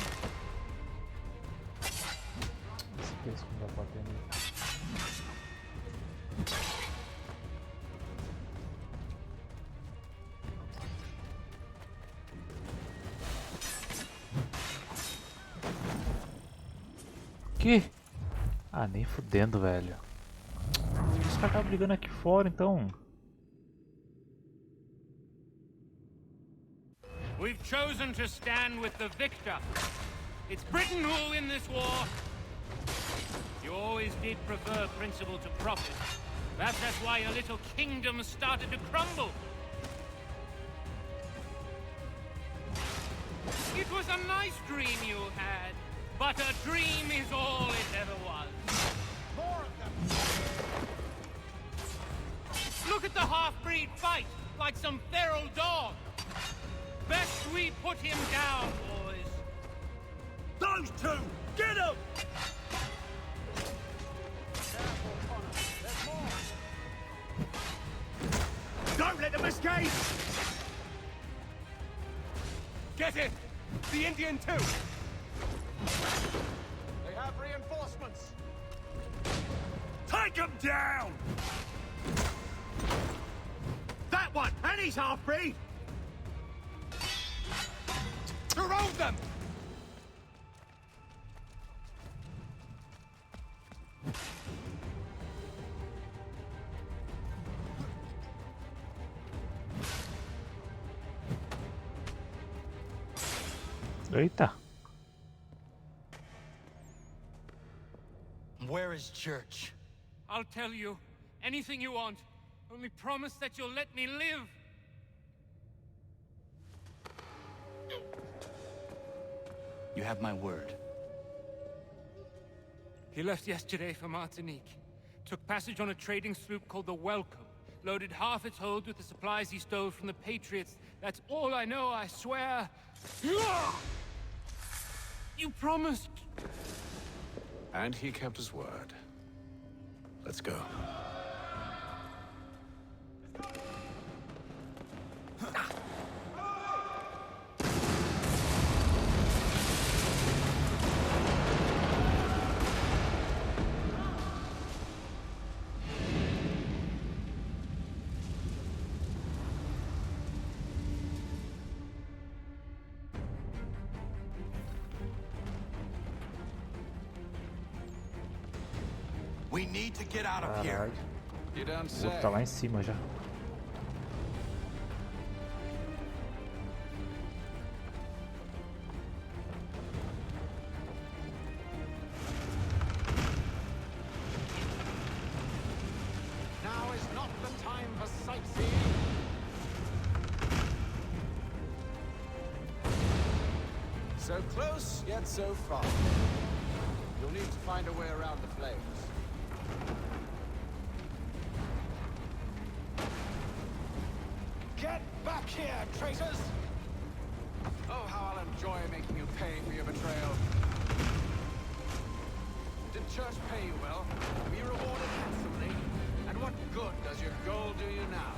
Que? Ah, nem fudendo, velho. Os caras estavam brigando aqui fora, então. We've chosen to stand with the victor. It's Britain who will win this war. You always did prefer principle to profit. Perhaps that's why your little kingdom started to crumble. It was a nice dream you had, but a dream is all it ever was. More of them. Look at the half-breed fight, like some feral dog. Best we put him down, boys. Those two! Get him! Don't let them escape! Get it! The Indian too! They have reinforcements! Take them down! That one! And he's half-breed! Surround them! Eita. Where is Church? I'll tell you. Anything you want. Only promise that you'll let me live. You have my word. He left yesterday for Martinique. Took passage on a trading sloop called the Welcome. Loaded half its hold with the supplies he stole from the Patriots. That's all I know, I swear. You promised. And he kept his word. Let's go. We need to get out of here. You don't O outro say. tá lá em cima já. Now is not the time for sightseeing. So close, yet so far. You'll need to find a way around the flames. Get back here, traitors! Oh, how I'll enjoy making you pay for your betrayal. Did Church pay you well? Were you rewarded handsomely? And what good does your gold do you now?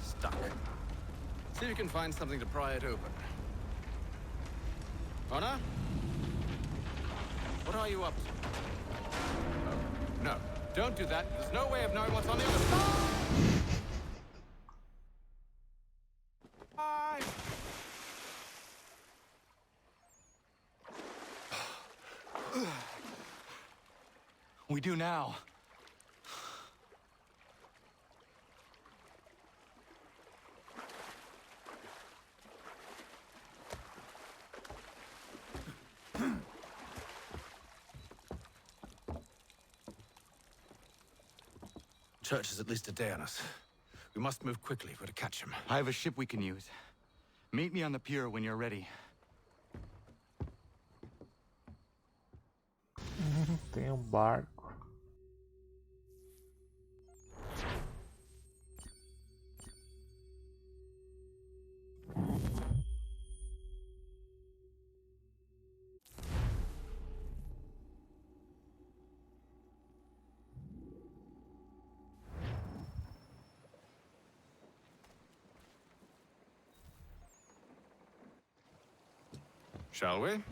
Stuck. See if you can find something to pry it open. Honor? What are you up to? Oh, no. Don't do that. There's no way of knowing what's on the other side. We do now. Church is at least a day on us. We must move quickly if we're to catch him. I have a ship we can use. Meet me on the pier when you're ready. Tem barco. Shall we?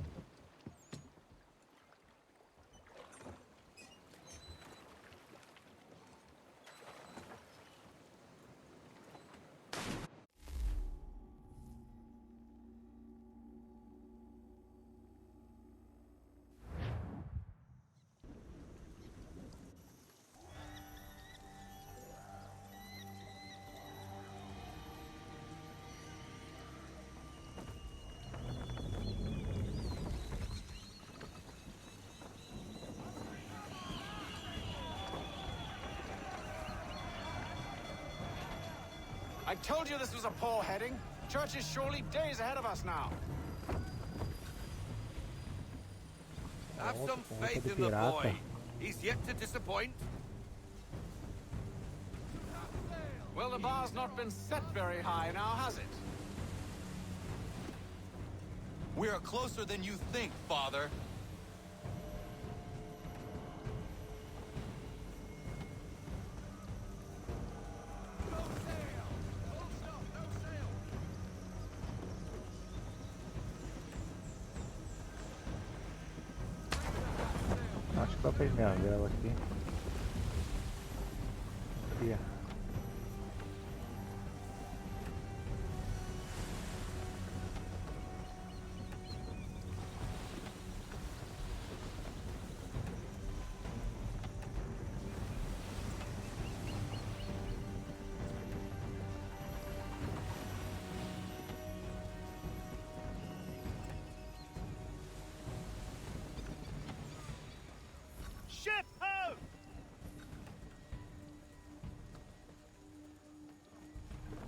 I told you this was a poor heading. Church is surely days ahead of us now. Have some Nossa, faith de in the pirata. boy. He's yet to disappoint. Well, the bar's not been set very high now, has it? We are closer than you think, Father. Acho que dá pra ir minha vela aqui. Aqui. Ship out!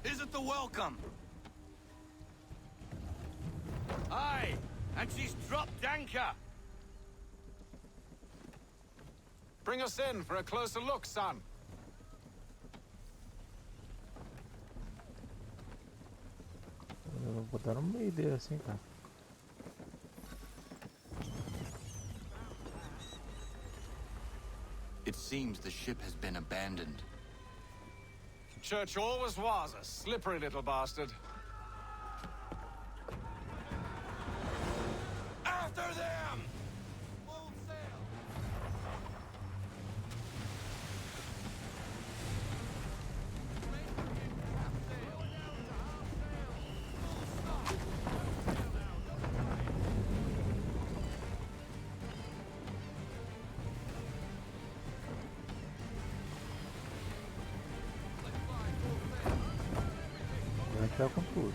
Is it the welcome? Aye, and she's dropped anchor. Bring us in for a closer look, son. Eu vou botar no meio dele assim, cara. It seems the ship has been abandoned. Church always was a slippery little bastard. After them! Full sail! Vai entrar com tudo.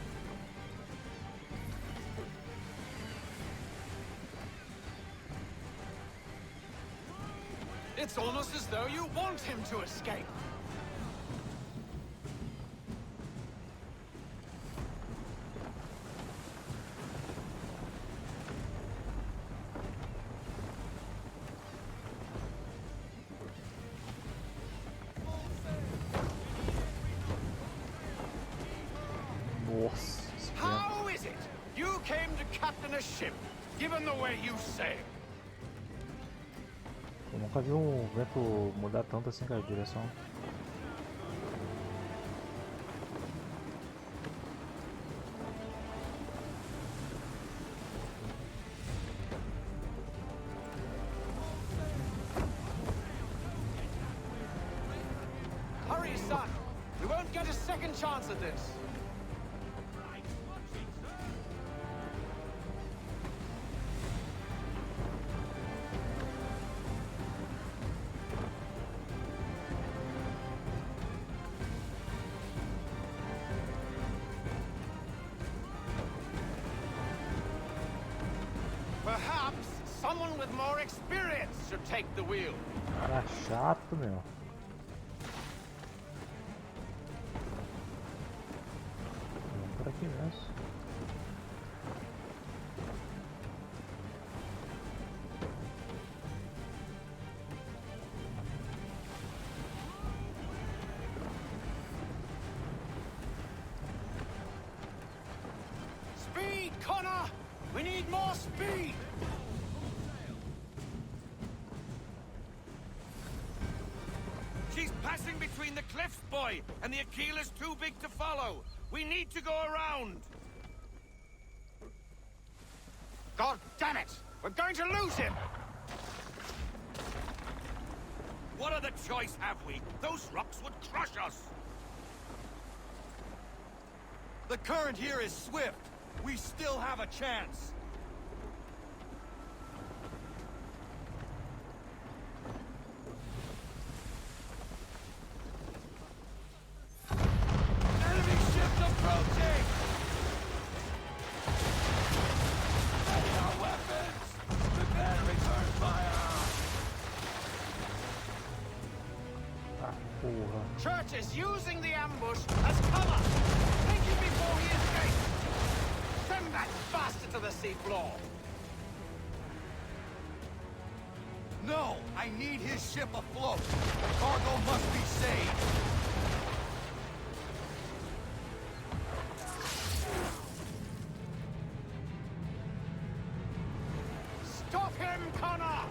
It's almost as though you want him to escape. Nossa. How is it you came to captain a ship, given the way you sail? Eu nunca vi um vento mudar tanto assim, cara, de direção. Hurry, son. We won't get a second chance at this. Perhaps someone with more experience should take the wheel. Cara chato, meu. Vamos por aqui mesmo. Speed, Connor! We need more speed! She's passing between the cliffs, boy, and the Aquila's too big to follow. We need to go around. God damn it! We're going to lose him! What other choice have we? Those rocks would crush us. The current here is swift. We still have a chance. Enemy ships approaching! Ready our weapons! Prepare return fire! Tá, Porra. Church is using the ambush as cover. Take him before he escapes. Send that bastard to the seafloor. No! I need his ship afloat! The cargo must be saved! Stop him, Connor!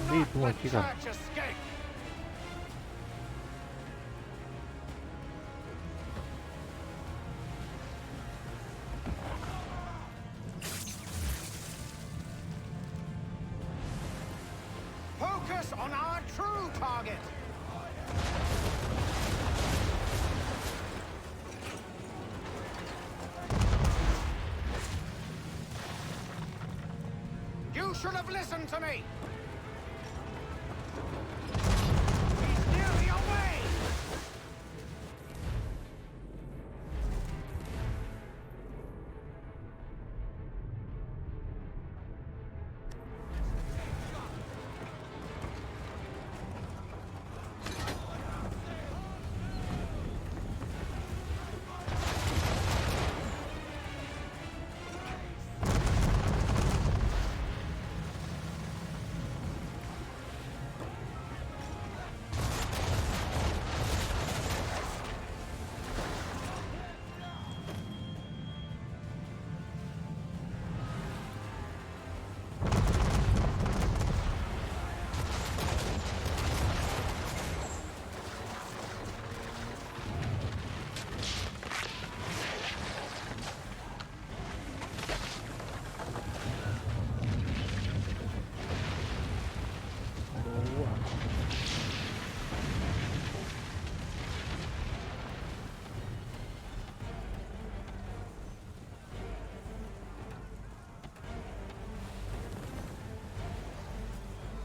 Need one aqui, cara. Church escape! Focus on our true target! You should have listened to me! He's nearly away!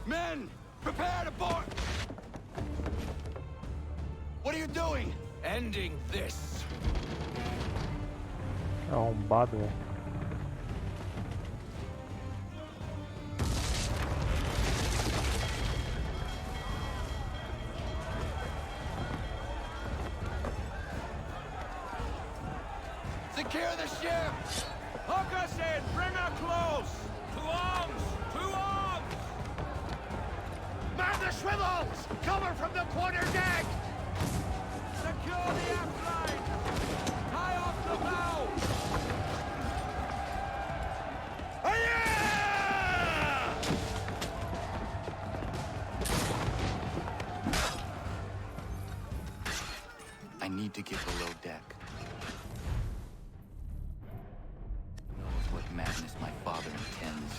Men! Prepare to board! What are you doing? Ending this. Arrombado, velho. Secure the ship! Hook us in! Bring her close! To arms! To arms! Man the swivels! Cover from the quarter deck! Secure the aft line! Tie off the bow! I need to get below deck. Who knows what madness my father intends?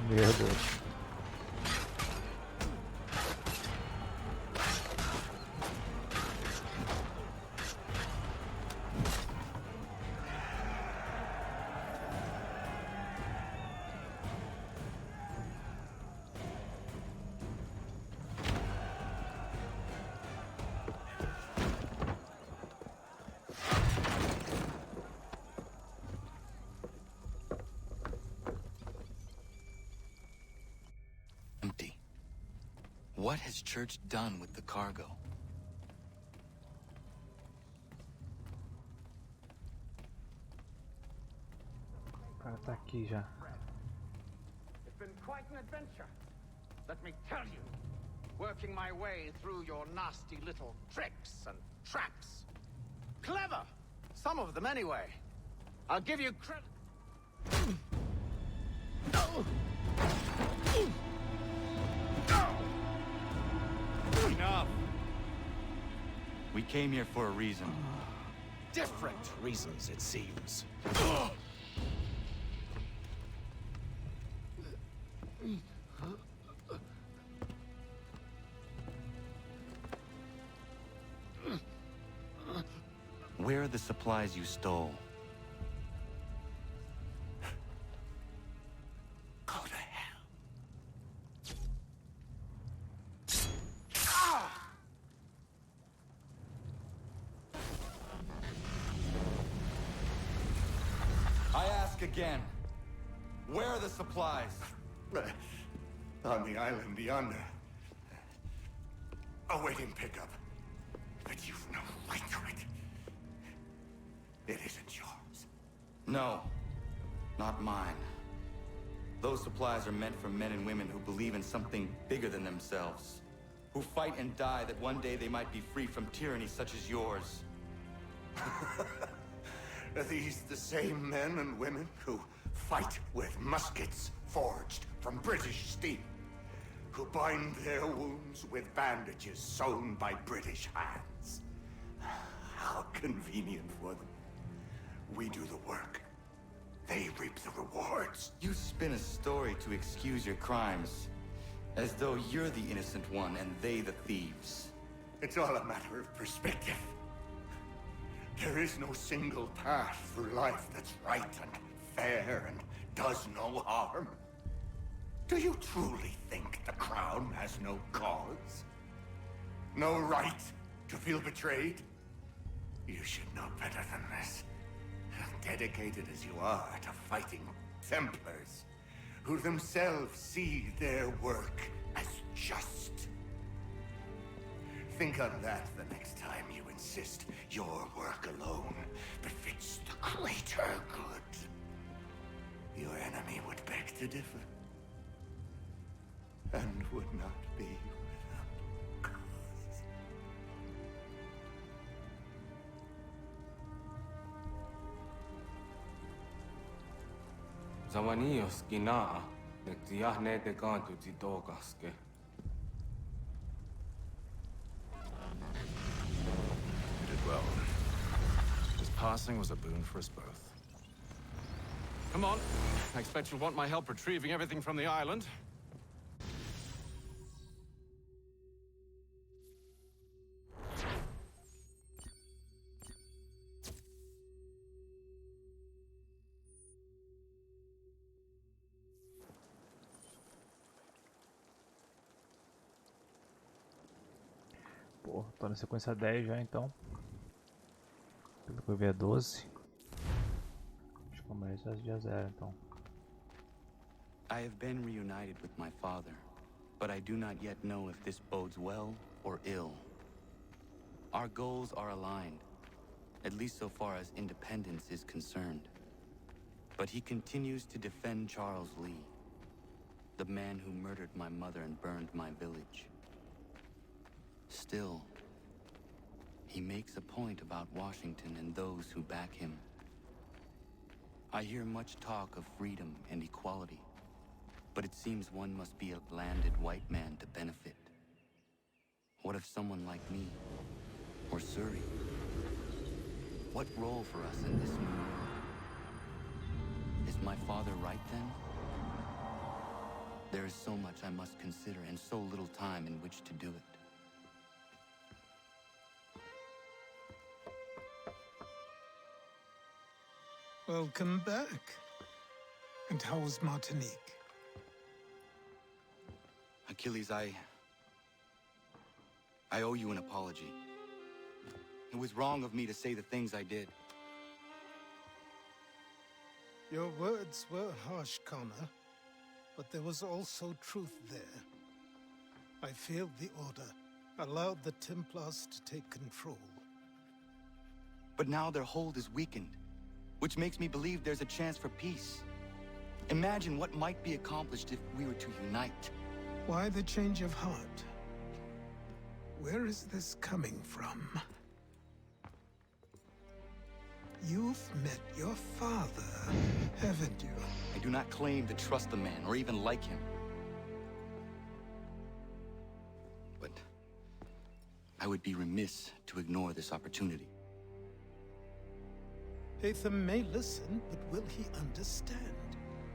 Meu Deus. Empty. What has Church done with the cargo? Tá aqui já. It's been quite an adventure, let me tell you. Working my way through your nasty little tricks and traps. Clever! Some of them anyway. I'll give you credit. Enough! We came here for a reason. Different reasons, it seems. Where are the supplies you stole? Go to hell. I ask again. Where are the supplies? On the island yonder. Awaiting pickup. But you've no right to it. It isn't yours. No, not mine. Those supplies are meant for men and women who believe in something bigger than themselves. Who fight and die that one day they might be free from tyranny such as yours. Are these the same men and women who fight with muskets forged from British steel? Who bind their wounds with bandages sewn by British hands? How convenient for them. We do the work. They reap the rewards. You spin a story to excuse your crimes, as though you're the innocent one and they the thieves. It's all a matter of perspective. There is no single path through life that's right and fair and does no harm. Do you truly think the Crown has no cause? No right to feel betrayed? You should know better than this. Dedicated as you are to fighting Templars, who themselves see their work as just. Think on that the next time you insist your work alone befits the greater good. Your enemy would beg to differ, and would not be without cause. Zawanios kinaa, nektiahne te kantu titokaske. You did well. This passing was a boon for us both. Come on. I expect you'll want my help retrieving everything from the island. Pô, tô na sequência 10 já então. Pelo que eu vi é 12. Acho que começa às dia 0 então. I have been reunited with my father, but I do not yet know if this bodes well or ill. Our goals are aligned, at least so far as independence is concerned. But he continues to defend Charles Lee, the man who murdered my mother and burned my village. Still, he makes a point about Washington and those who back him. I hear much talk of freedom and equality, but it seems one must be a landed white man to benefit. What if someone like me, or Surrey? What role for us in this new world? Is my father right then? There is so much I must consider and so little time in which to do it. Welcome back. And how was Martinique? Achilles, I owe you an apology. It was wrong of me to say the things I did. Your words were harsh, Connor, but there was also truth there. I failed the order, allowed the Templars to take control. But now their hold is weakened, which makes me believe there's a chance for peace. Imagine what might be accomplished if we were to unite. Why the change of heart? Where is this coming from? You've met your father, haven't you? I do not claim to trust the man or even like him. But I would be remiss to ignore this opportunity. Hatham may listen, but will he understand?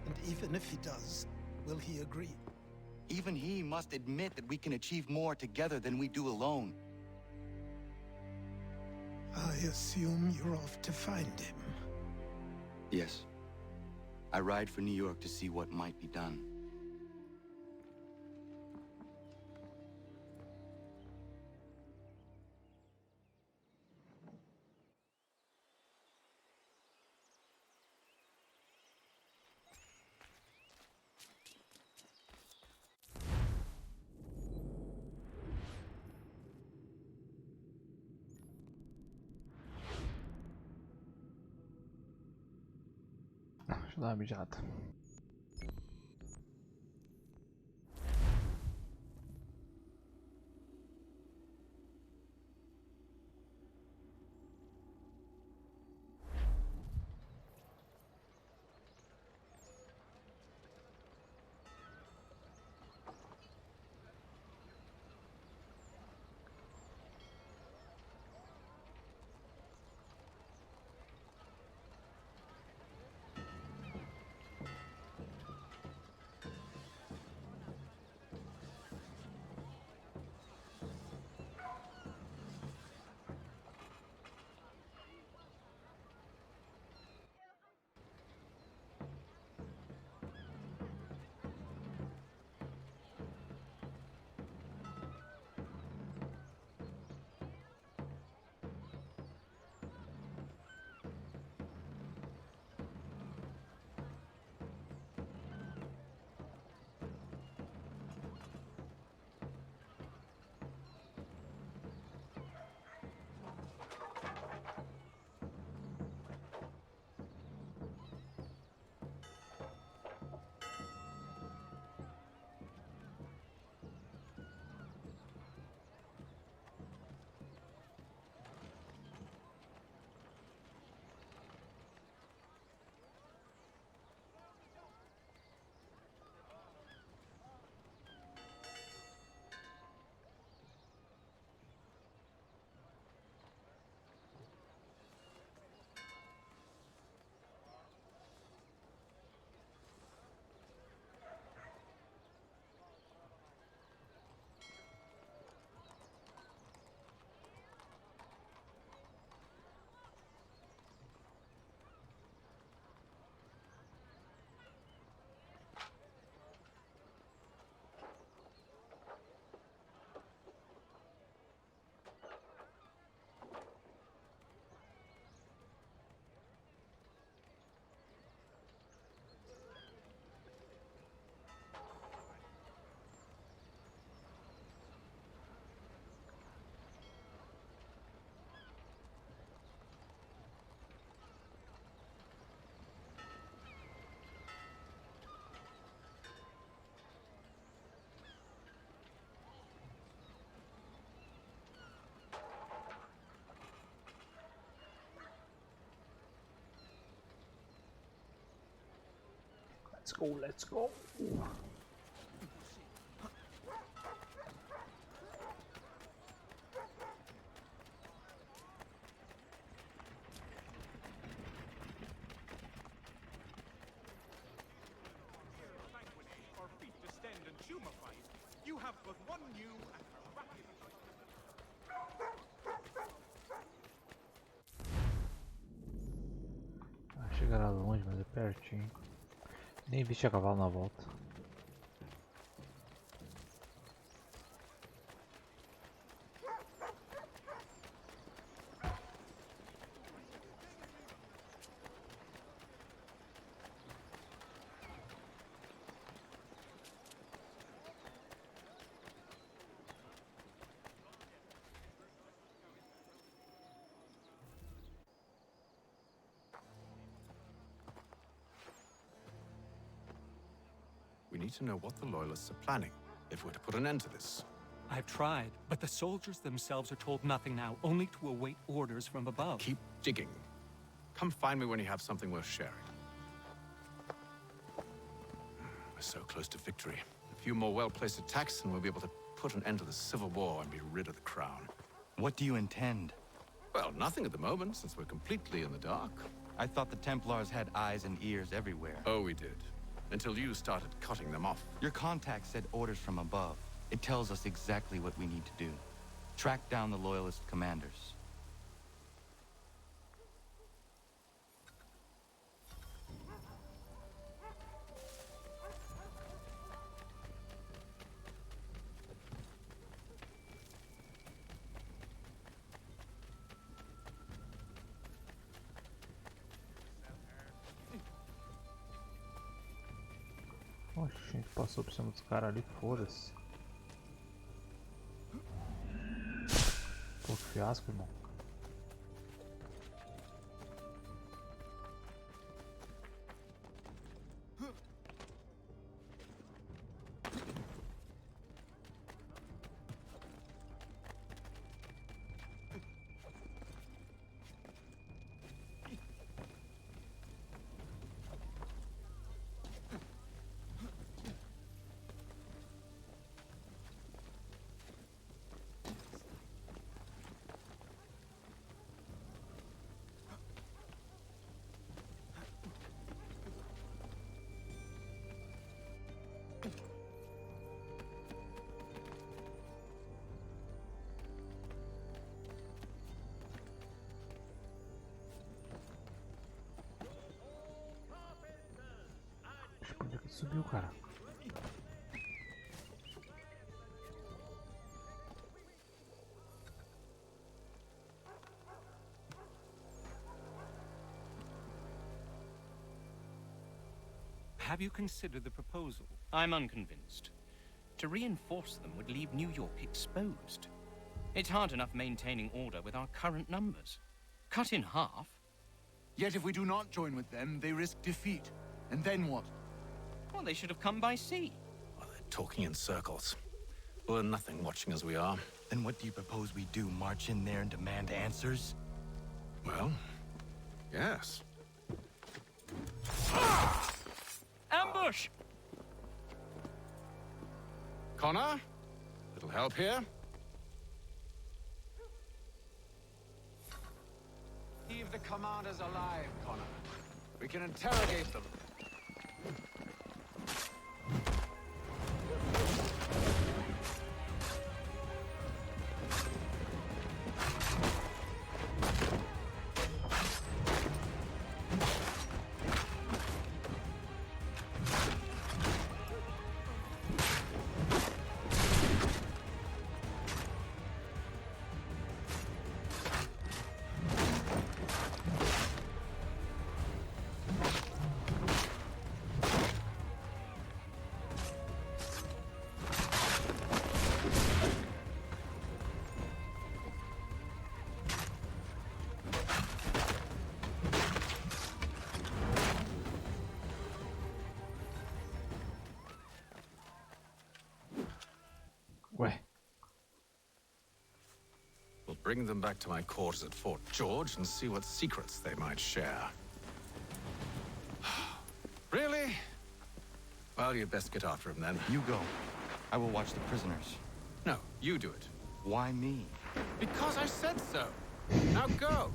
And even if he does, will he agree? Even he must admit that we can achieve more together than we do alone. I assume you're off to find him. Yes. I ride for New York to see what might be done. Deixa eu dar uma mijada. Let's go, let's go. Our feet distend and tumefied. You have but one new and miraculous. Chegará longe, mas é pertinho. Nem vi a cavalo na volta. We need to know what the Loyalists are planning, if we're to put an end to this. I've tried, but the soldiers themselves are told nothing now, only to await orders from above. Keep digging. Come find me when you have something worth sharing. We're so close to victory. A few more well-placed attacks and we'll be able to put an end to the Civil War and be rid of the crown. What do you intend? Well, nothing at the moment, since we're completely in the dark. I thought the Templars had eyes and ears everywhere. Oh, we did. Until you started cutting them off. Your contact said orders from above. It tells us exactly what we need to do. Track down the Loyalist commanders. Oxe, a gente passou por cima dos caras ali, foda-se. Pô, que fiasco, irmão. Onde é que subiu, cara? Have you considered the proposal? I'm unconvinced. To reinforce them would leave New York exposed. It's hard enough maintaining order with our current numbers. Cut in half. Yet if we do not join with them, they risk defeat. And then what? Well, they should have come by sea. Well, they're talking in circles. We'll learn nothing watching as we are. Then what do you propose we do? March in there and demand answers? Well, yes. Ambush! Connor? Little help here? Leave the commanders alive, Connor. We can interrogate them. Ué. We'll bring them back to my quarters at Fort George and see what secrets they might share. Really? Well, you'd best get after him then. You go. I will watch the prisoners. No, you do it. Why me? Because I said so. Now go.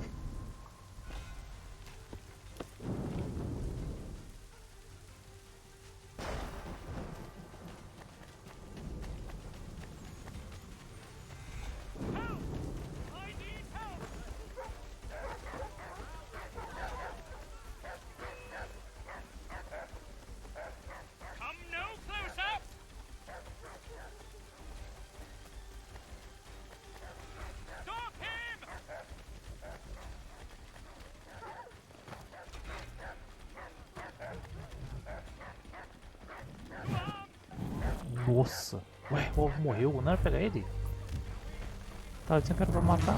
Nossa. Ué, o ovo morreu. Não era pegar ele? Tava dizendo que era pra matar.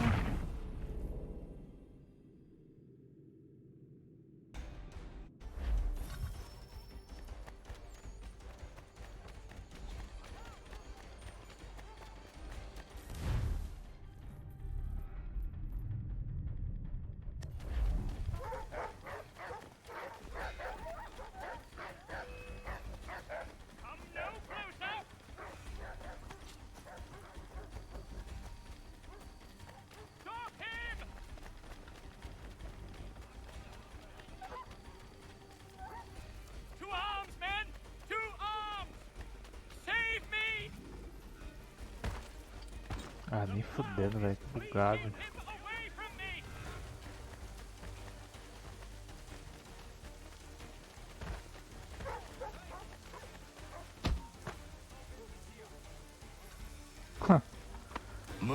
Ah, nem fudendo, velho. Que bugado.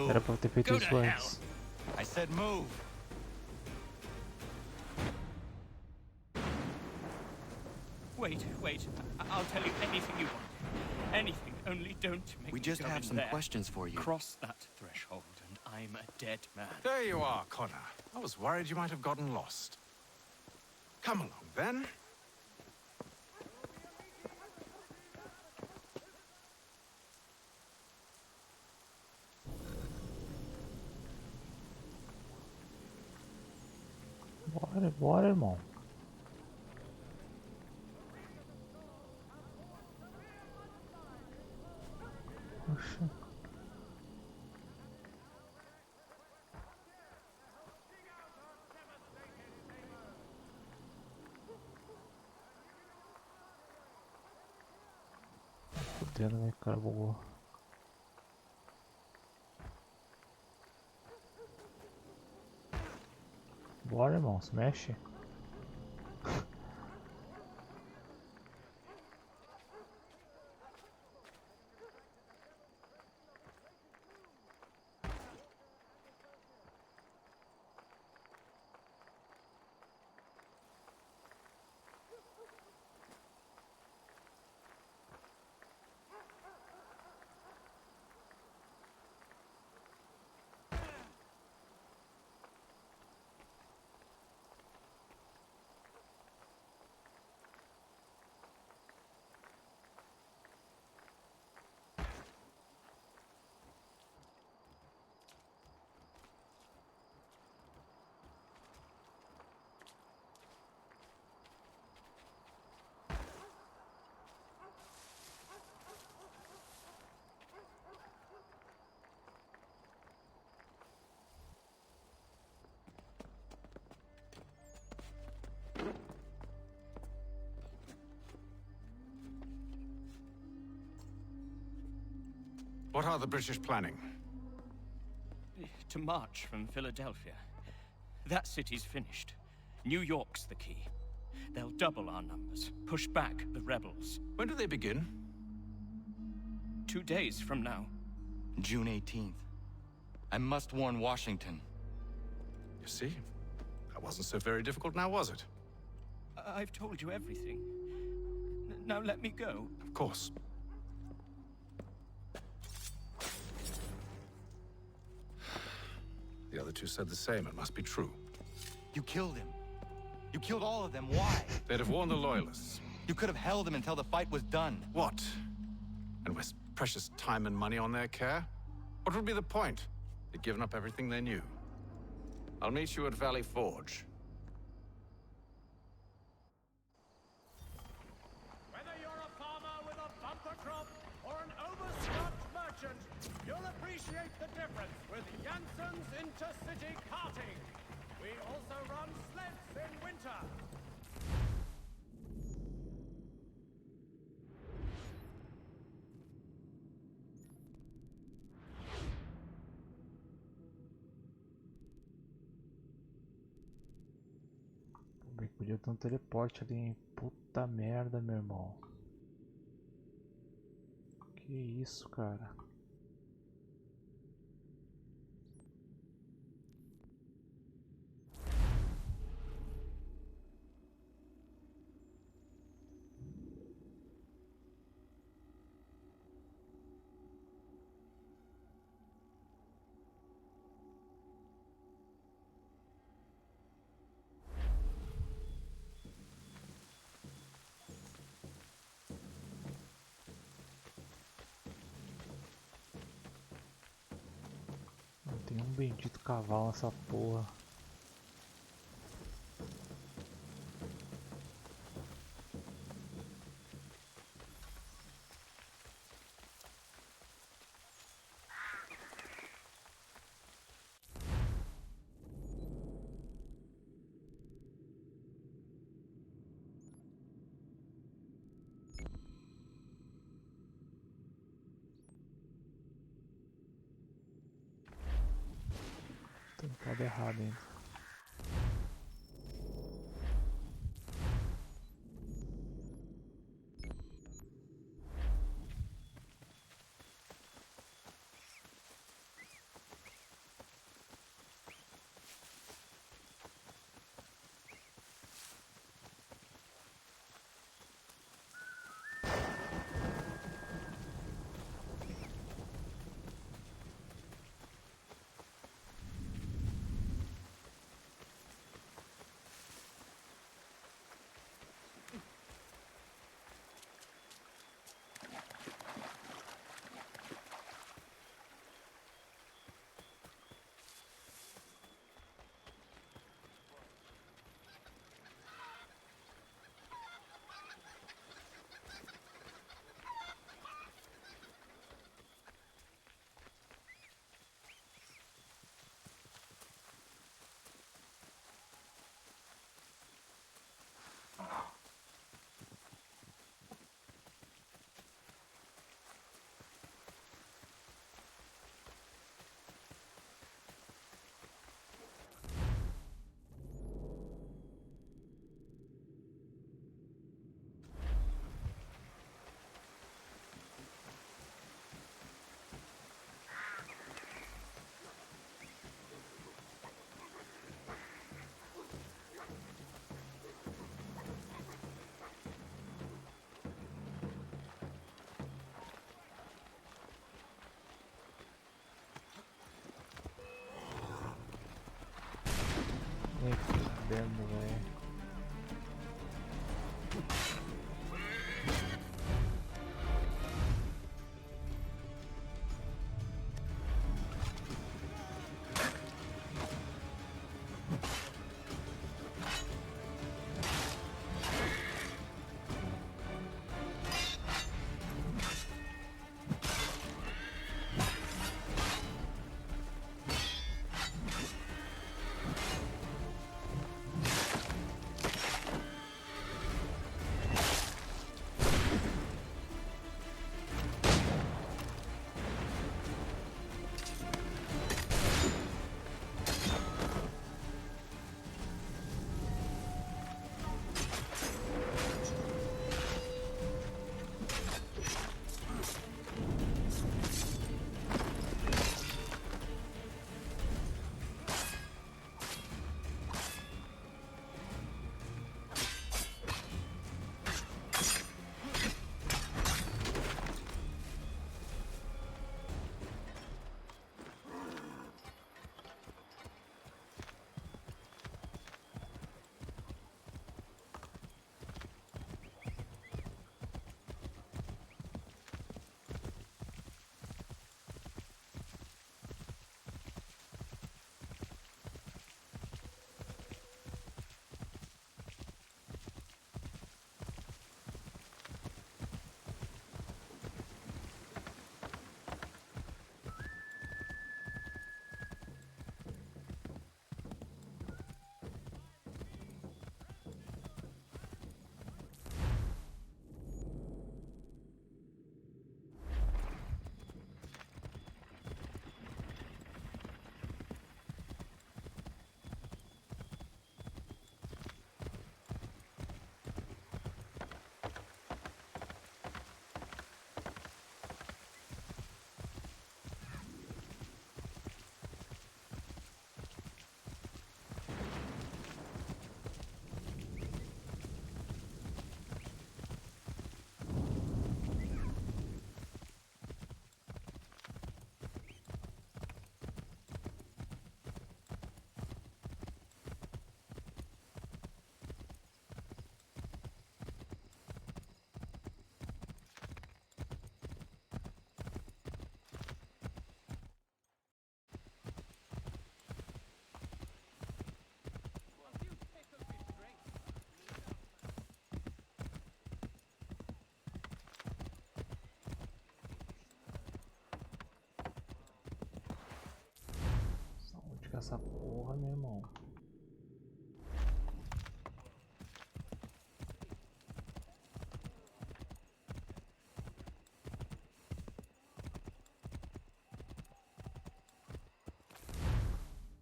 Era pra eu ter feito isso antes. I said move. Wait. I'll tell you anything you want. Anything, only don't make We me just go have in some there. questions for you. Cross that threshold, and I'm a dead man. There you are, Connor. I was worried you might have gotten lost. Come along, then. Bora, irmão. Oxa. Fudendo, né, cara, bugou. Bora, irmão, se mexe. What are the British planning? To march from Philadelphia. That city's finished. New York's the key. They'll double our numbers, push back the rebels. When do they begin? 2 days from now. June 18th. I must warn Washington. You see? That wasn't so very difficult now, was it? I've told you everything. Now let me go. Of course. The other two said the same. It must be true. You killed him. You killed all of them. Why? They'd have warned the Loyalists. You could have held them until the fight was done. What? And waste precious time and money on their care? What would be the point? They'd given up everything they knew. I'll meet you at Valley Forge. Whether you're a farmer with a bumper crop or an overstocked merchant, you'll appreciate the difference with Janssen's intercity carting. We also run sleds in winter. Podia ter um teleporte ali, hein? Puta merda, meu irmão. Que isso, cara? Tem um bendito cavalo nessa porra. Tancado errado ainda. Nem fudendo, velho. Onde que é essa porra, meu irmão?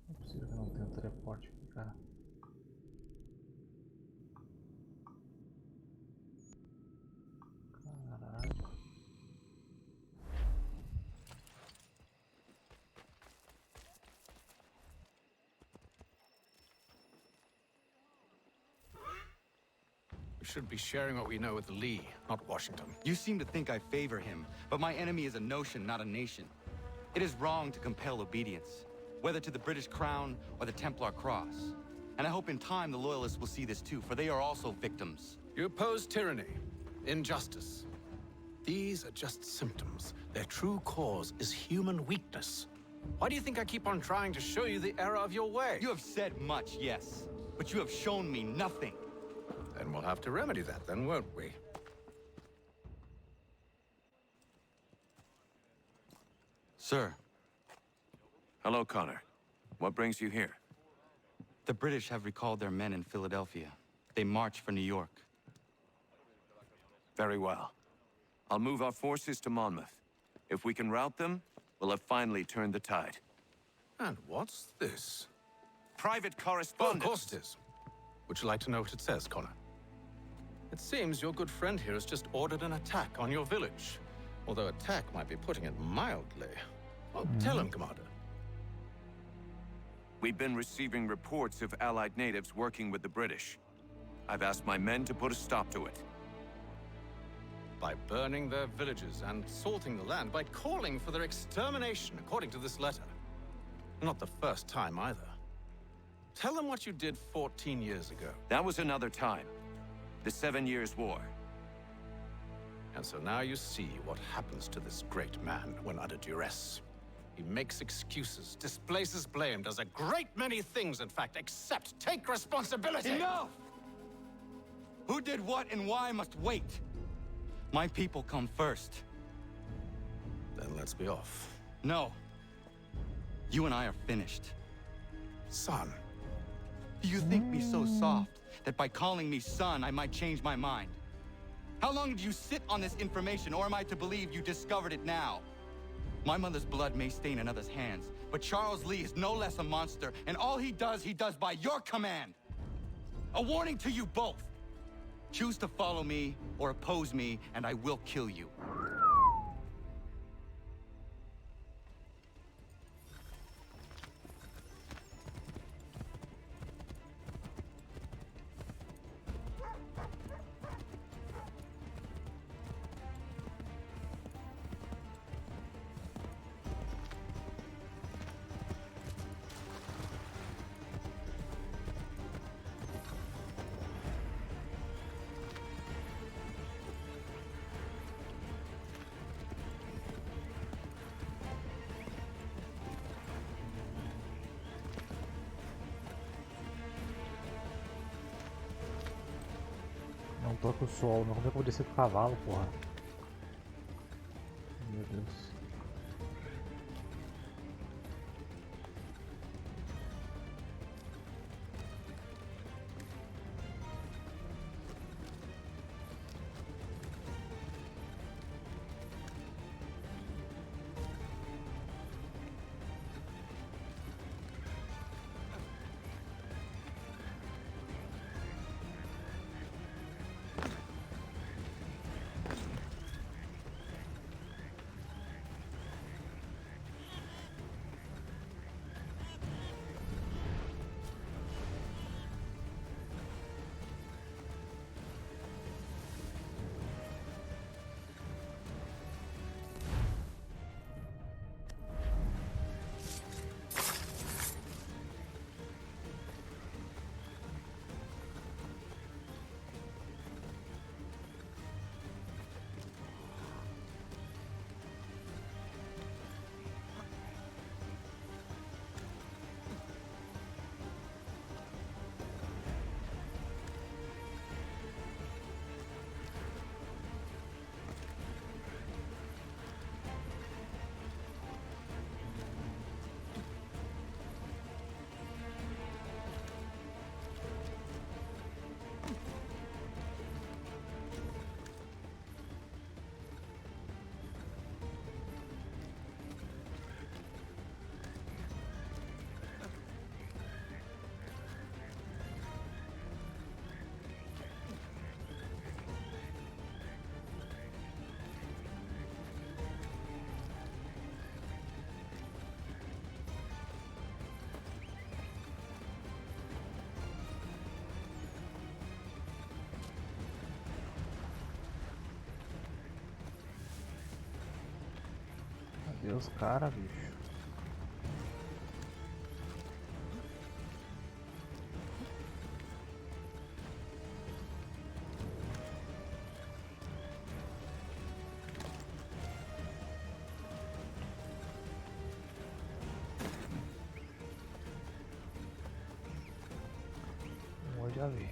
Não forte aqui, cara. Caralho. We should be sharing what we know with Lee, not Washington. You seem to think I favor him, but my enemy is a notion, not a nation. It is wrong to compel obedience, whether to the British Crown or the Templar Cross. And I hope in time the Loyalists will see this too, for they are also victims. You oppose tyranny, injustice. These are just symptoms. Their true cause is human weakness. Why do you think I keep on trying to show you the error of your way? You have said much, yes, but you have shown me nothing. Then we'll have to remedy that then, won't we? Sir. Hello, Connor. What brings you here? The British have recalled their men in Philadelphia. They march for New York. Very well. I'll move our forces to Monmouth. If we can rout them, we'll have finally turned the tide. And what's this? Private Oh, correspondence. of course it is. Would you like to know what it says, Connor? It seems your good friend here has just ordered an attack on your village. Although attack might be putting it mildly. Well, tell him, Commander. We've been receiving reports of Allied natives working with the British. I've asked my men to put a stop to it. By burning their villages and salting the land, by calling for their extermination, according to this letter. Not the first time, either. Tell them what you did 14 years ago. That was another time. The 7 Years' War. And so now you see what happens to this great man when under duress. He makes excuses, displaces blame, does a great many things, in fact, except take responsibility! Enough! Who did what and why must wait. My people come first. Then let's be off. No. You and I are finished. Son. Do you think me so soft that by calling me son, I might change my mind? How long did you sit on this information, or am I to believe you discovered it now? My mother's blood may stain another's hands, but Charles Lee is no less a monster, and all he does by your command. A warning to you both. Choose to follow me or oppose me, and I will kill you. Não toca o sol, não. Como é que eu vou descer do cavalo, porra? Meu Deus. Cadê os caras, bicho? Eu já vi.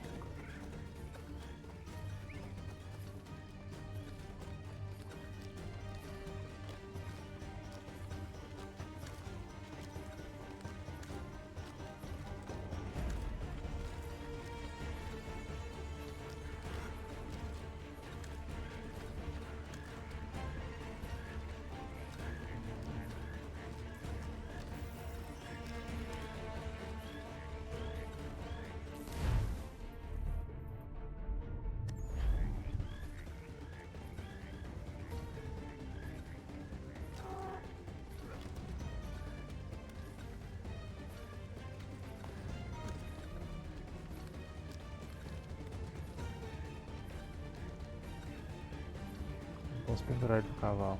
Posso pendurar ele do cavalo.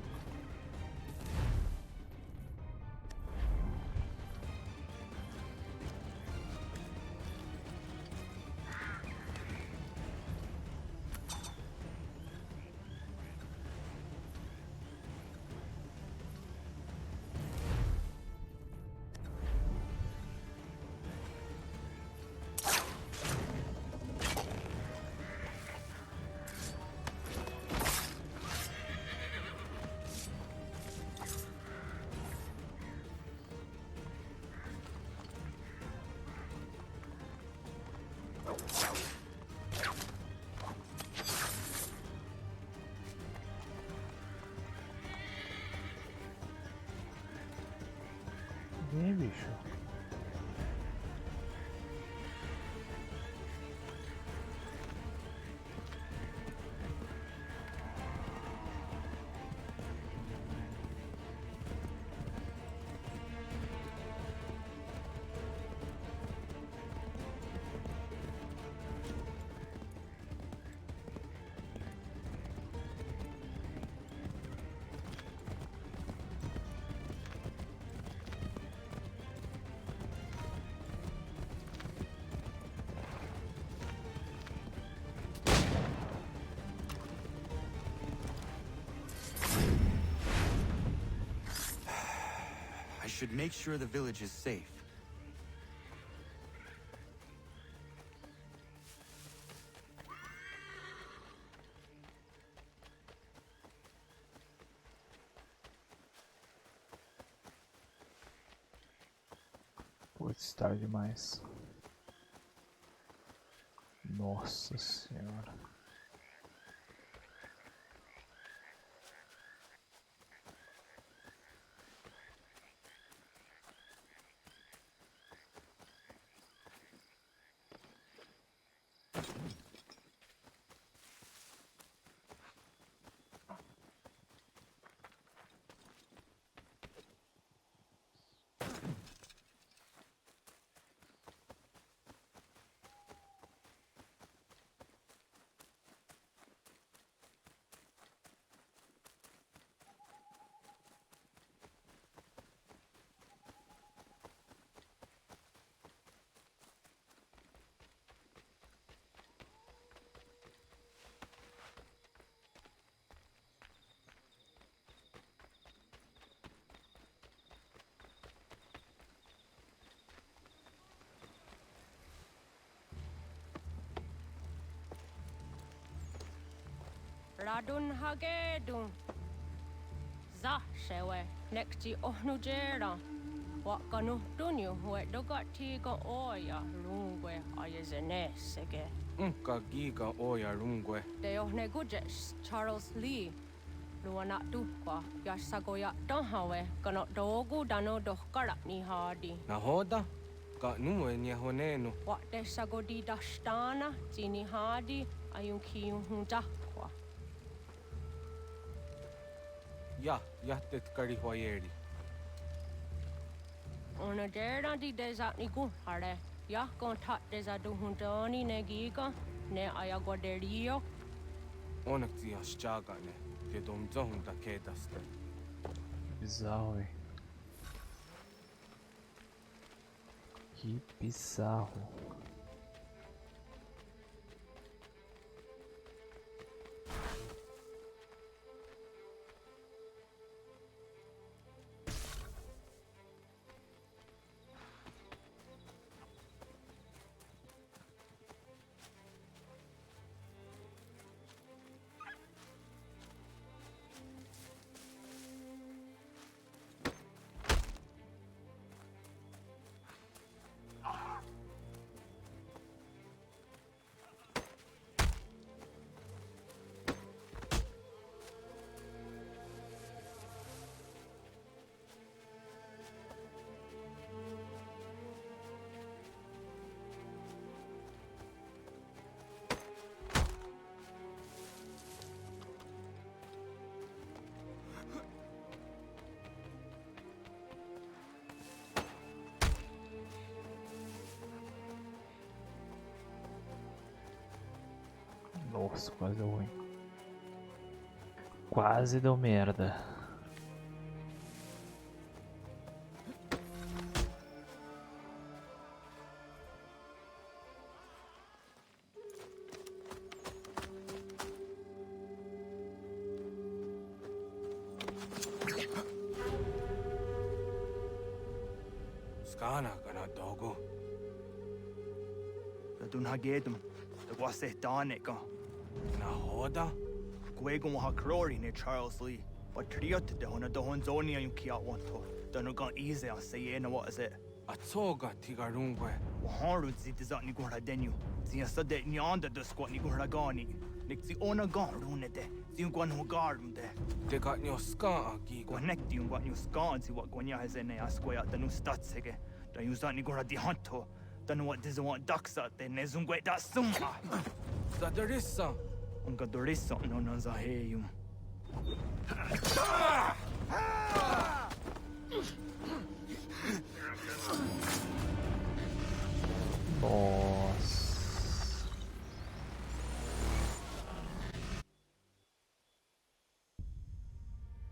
Vem, bicho. I should make sure the village is safe. Putz, tarde demais. Nossa senhora. Radun hagedun. Za shewe nekti ohnujera. Wakanu dunyu we dogati go oya lungwe ayezenesege. Unka giga oya rungwe. De ohne gujes Charles Lee. Luana tukwa yasagoya donhawe kano dogu dano dohkara ni hadi. Nahoda? Ka numwe ni honenu. Wat de sagodi dashtana tini hadi ayunki hunjakwa. Ja, jahtet karihwayeri. Ona dera di desat ni hare. Ya kontat desatu huntoni negiga ne ayaguaderio. Onakti ashchagane. Ke domzo hunta kedaste. bizarro, velho. Que bizarro. Nossa, quase deu ruim. Quase deu merda. Skana kana dogo. Radun hagedum. The wase danika. Na hoda? Gwegum ha crori ne Charles Lee. But triot de hona do honzoni you kiat wanto. Donu gon easy on say na what is it? Atsoga tigarungwe. Waharu zi dizat ni gura denu. Zi sa de ni onda de squat ni gura gani. Nik zi ona gon rune de. Zi gwan hu garum de. De got nyo ska agi. Gwanek di gwan you skan zi what gwanya has in a square at the new statsege. Da you zat ni gura di hanto. Donu what does want ducks at the nezungwe da summa. Zadarissa. Unga dorissa no non za heyum. Nossa.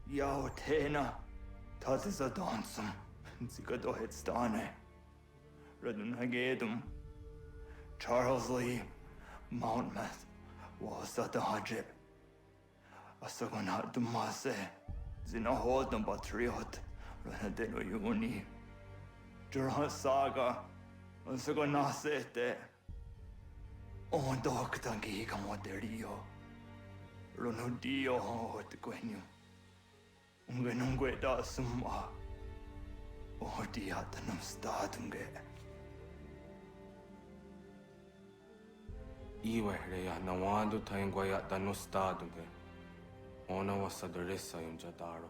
Yao tena. Tas is a dansum. Zika do het stane. Redun hagedum. Charles Lee. Mountmouth. Was at the hajib. Asagonat dumase. Zina hold them patriot. Renadeno yuni. Jurhan saga. Asagonasete. On doctangi camoderio. Ronudio hot quenu. Ungenungue da summa. Odiatanum statunge. Iwe reya nawando taingwaya danustadunge. Ona wasadarissa yunjadaro.